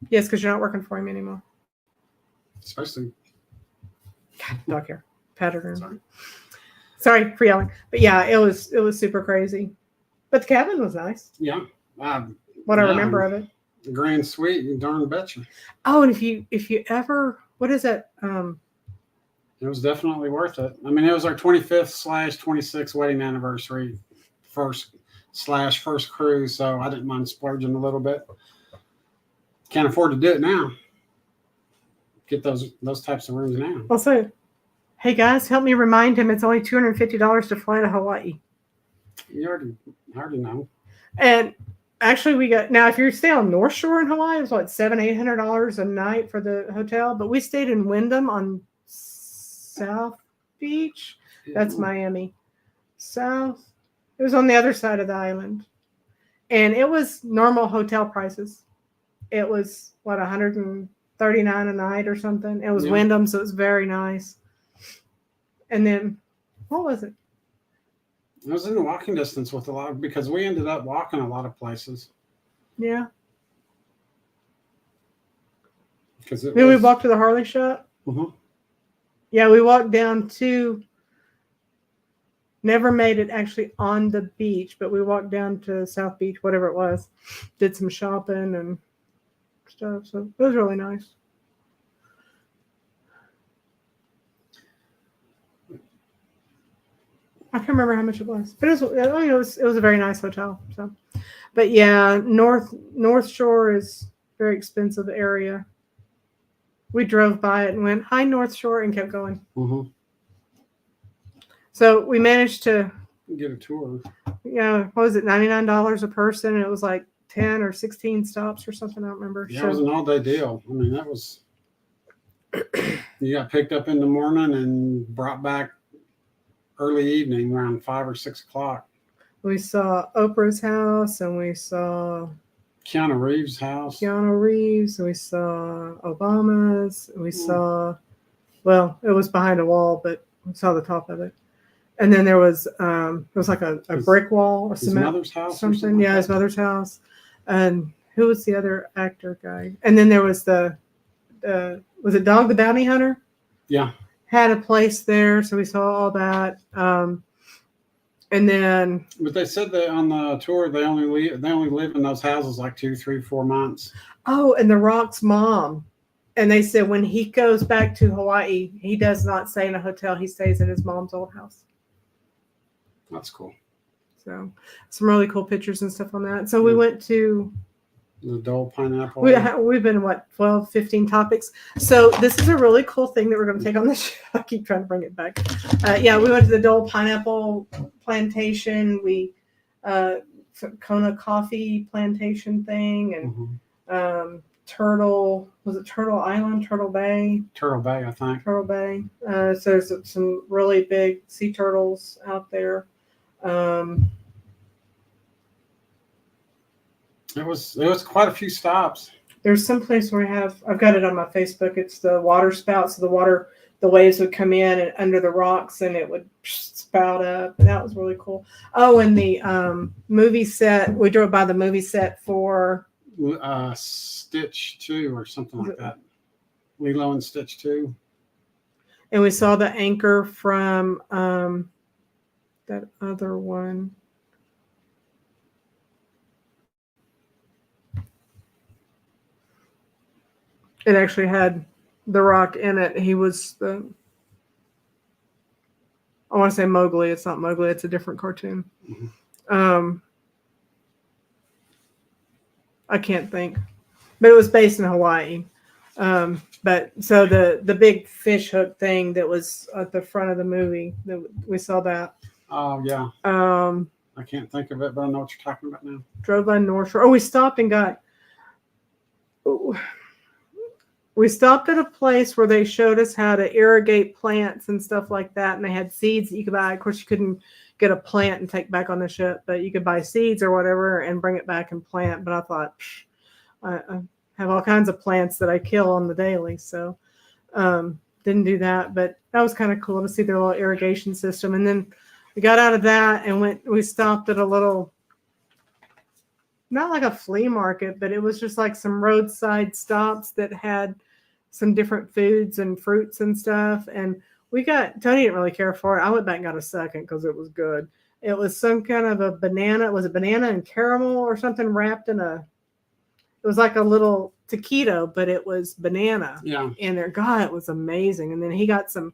Yes, because you're not working for him anymore. Especially. Dog hair. Pattern. Sorry for yelling. But yeah, it was super crazy. But the cabin was nice. Yeah. What I remember of it. The Grand Suite, you darn betcha. Oh, and if you ever, what is it? It was definitely worth it. I mean, it was our 25th/26th wedding anniversary, first cruise, so I didn't mind splurging a little bit. Can't afford to do it now. Get those types of rooms now. Also, hey guys, help me remind him it's only $250 to fly to Hawaii. You already know. And actually, we got, now if you stay on North Shore in Hawaii, it's what, $700-800 a night for the hotel. But we stayed in Wyndham on South Beach. That's Miami. South. It was on the other side of the island. And it was normal hotel prices. It was what, $139 a night or something. It was Wyndham, so it was very nice. And then what was it? I was in the walking distance with a lot because we ended up walking a lot of places. Yeah. Because then we walked to the Harley shop. Mm-hmm. Yeah, we walked down to. Never made it actually on the beach, but we walked down to South Beach, whatever it was. Did some shopping and stuff. So it was really nice. I can't remember how much it was, but it was a very nice hotel. So, but yeah, North Shore is a very expensive area. We drove by it and went, "Hi, North Shore," and kept going. Mm-hmm. So we managed to get a tour. Yeah, what was it, $99 a person? And it was like 10 or 16 stops or something. I don't remember. Yeah, it was an all-day deal. I mean, that was. You got picked up in the morning and brought back early evening around 5 or 6 o'clock. We saw Oprah's house, and we saw Keanu Reeves' house. Keanu Reeves, and we saw Obama's, and we saw, well, it was behind a wall, but we saw the top of it. And then there was like a brick wall or cement, his mother's house, something. Yeah, his mother's house. And who was the other actor guy? And then there was was it Dog the Bounty Hunter? Yeah. Had a place there, so we saw all that. And then, but they said that on the tour they only live in those houses like 2, 3, 4 months. Oh, and The Rock's mom. And they said when he goes back to Hawaii, he does not stay in a hotel. He stays in his mom's old house. That's cool. So some really cool pictures and stuff on that. So we went to the Dole Pineapple. We've been, 12, 15 topics. So this is a really cool thing that we're going to take on the show. I keep trying to bring it back. We went to the Dole Pineapple Plantation. We Kona Coffee Plantation thing, and Turtle Island, Turtle Bay? Turtle Bay, I think. Turtle Bay. So there's some really big sea turtles out there. It was quite a few stops. There's some place where I've got it on my Facebook. It's the water spout. So the waves would come in and under the rocks and it would spout up. And that was really cool. Oh, and the movie set, we drove by the movie set for Stitch 2 or something like that. Lilo and Stitch 2. And we saw the anchor from that other one. It actually had The Rock in it. He was I want to say Mowgli. It's not Mowgli. It's a different cartoon. Mm-hmm. I can't think, but it was based in Hawaii. But so the big fish hook thing that was at the front of the movie, we saw that. Oh yeah. I can't think of it, but I know what you're talking about now. Drove by North Shore. Oh, we stopped and got. We stopped at a place where they showed us how to irrigate plants and stuff like that, and they had seeds that you could buy. Of course, you couldn't get a plant and take back on the ship, but you could buy seeds or whatever and bring it back and plant. But I thought, I have all kinds of plants that I kill on the daily, so didn't do that. But that was kind of cool to see their little irrigation system. And then we got out of that and we stopped at a little, not like a flea market, but it was just like some roadside stops that had some different foods and fruits and stuff. And Tony didn't really care for it. I went back and got a second because it was good. It was some kind of a banana. Was it banana and caramel or something wrapped in it was like a little taquito, but it was banana in there. God, it was amazing. And then he got some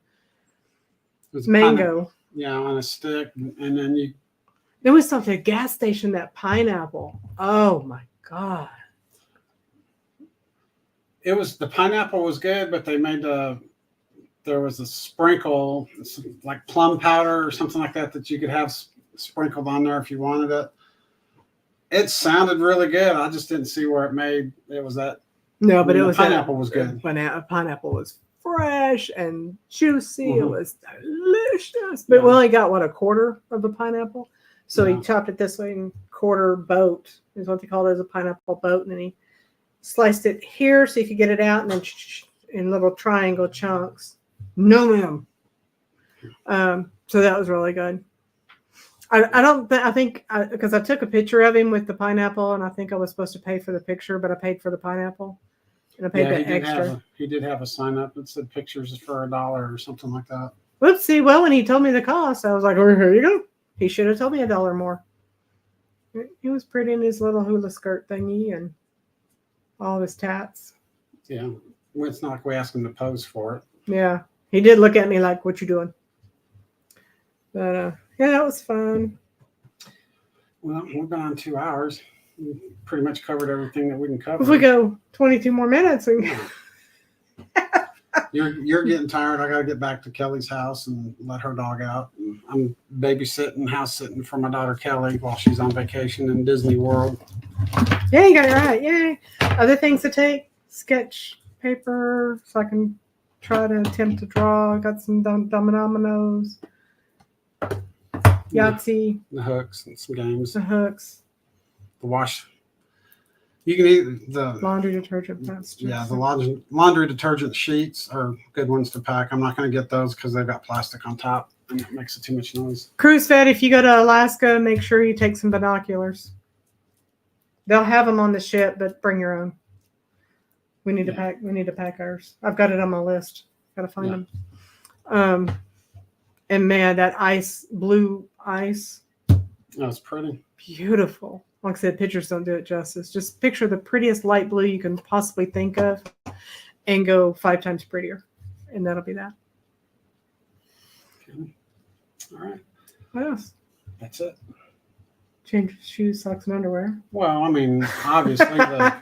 mango. On a stick. And then we stopped at a gas station, that pineapple. Oh my God. The pineapple was good, but they made there was a sprinkle, like plum powder or something like that you could have sprinkled on there if you wanted it. It sounded really good. I just didn't see where it was that. No, but pineapple was good. Pineapple was fresh and juicy. Mm-hmm. It was delicious. But we only got a quarter of the pineapple. So he chopped it this way and quarter boat is what they call it, as a pineapple boat. And then he sliced it here so you could get it out and then in little triangle chunks. No, ma'am. So that was really good. I think because I took a picture of him with the pineapple and I think I was supposed to pay for the picture, but I paid for the pineapple and I paid the extra. He did have a sign up that said pictures is for $1 or something like that. Whoopsie. Well, when he told me the cost, I was like, oh, here you go. He should have told me $1 more. He was pretty in his little hula skirt thingy and all his tats. Yeah. It's not like we asked him to pose for it. Yeah. He did look at me like, what you doing? But, yeah, that was fun. Well, we've been on 2 hours. We pretty much covered everything that we can cover. If we go 22 more minutes. You're getting tired. I got to get back to Kelly's house and let her dog out. I'm babysitting, house sitting for my daughter Kelly while she's on vacation in Disney World. Yeah, you got it right. Yay. Other things to take, sketch paper so I can try to attempt to draw. I got some dominoes. Yahtzee. The hooks and some games. The hooks. The wash. You can eat the laundry detergent. The laundry detergent sheets are good ones to pack. I'm not going to get those because they've got plastic on top and it makes it too much noise. Cruise Fed, if you go to Alaska, make sure you take some binoculars. They'll have them on the ship, but bring your own. We need to pack. We need to pack ours. I've got it on my list. Got to find them. And man, that blue ice. Oh, it's pretty. Beautiful. Like I said, pictures don't do it justice. Just picture the prettiest light blue you can possibly think of and go 5 times prettier. And that'll be that. Okay. All right. What else? That's it. Change shoes, socks, and underwear. Well, I mean, obviously, the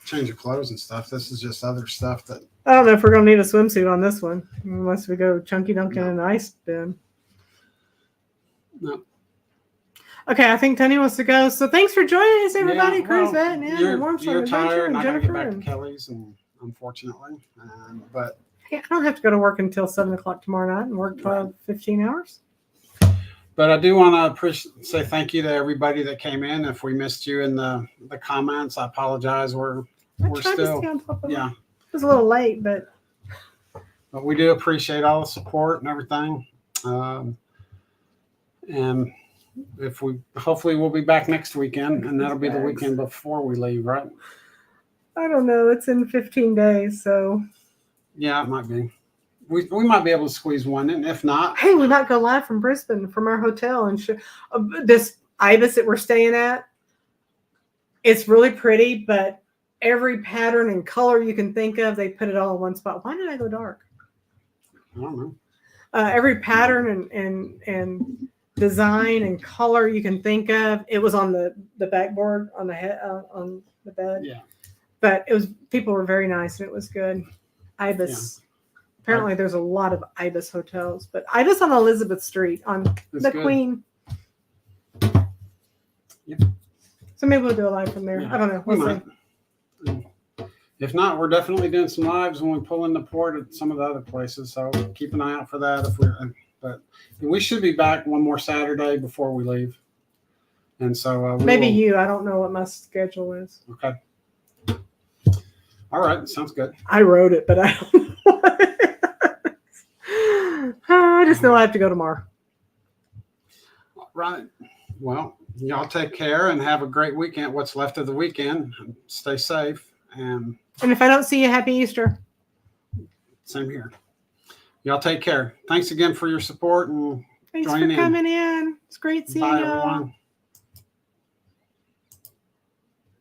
change of clothes and stuff. This is just other stuff that. I don't know if we're going to need a swimsuit on this one, unless we go chunky dunking in an ice bin. No. Okay, I think Tony wants to go. So thanks for joining us, everybody. Cruise Vet, you're tired, and I got to get back to Kelly's, and unfortunately, but I don't have to go to work until 7 o'clock tomorrow night and work 15 hours. But I do want to say thank you to everybody that came in. If we missed you in the comments, I apologize. We're I we're tried to still, stay on top of it. yeah, It was a little late, but but we do appreciate all the support and everything. And if we, hopefully we'll be back next weekend, and that'll be the weekend before we leave, right? I don't know. It's in 15 days, so Yeah, it might be. We might be able to squeeze one in. If not, hey, we might go live from Brisbane from our hotel and show this ibis that we're staying at. It's really pretty, but every pattern and color you can think of, they put it all in one spot. Why did I go dark? I don't know. Every pattern and design and color you can think of, it was on the backboard on the head on the bed. Yeah. But it was, people were very nice and it was good. Ibis. Apparently, there's a lot of Ibis hotels, but Ibis on Elizabeth Street on That's the good. Queen. Yep. So maybe we'll do a live from there. Yeah, I don't know. we We'll see. might. If not, we're definitely doing some lives when we pull in the port at some of the other places. So keep an eye out for that. But we should be back one more Saturday before we leave. And so Maybe you. I don't know what my schedule is. Okay. All right. Sounds good. I wrote it, but I don't know. I just know I have to go tomorrow. All right. Well, y'all take care and have a great weekend. What's left of the weekend. Stay safe. And if I don't see you, happy Easter. same here. Y'all take care. Thanks again for your support and Thanks joining for in. coming in. It's great seeing Bye, you. everyone.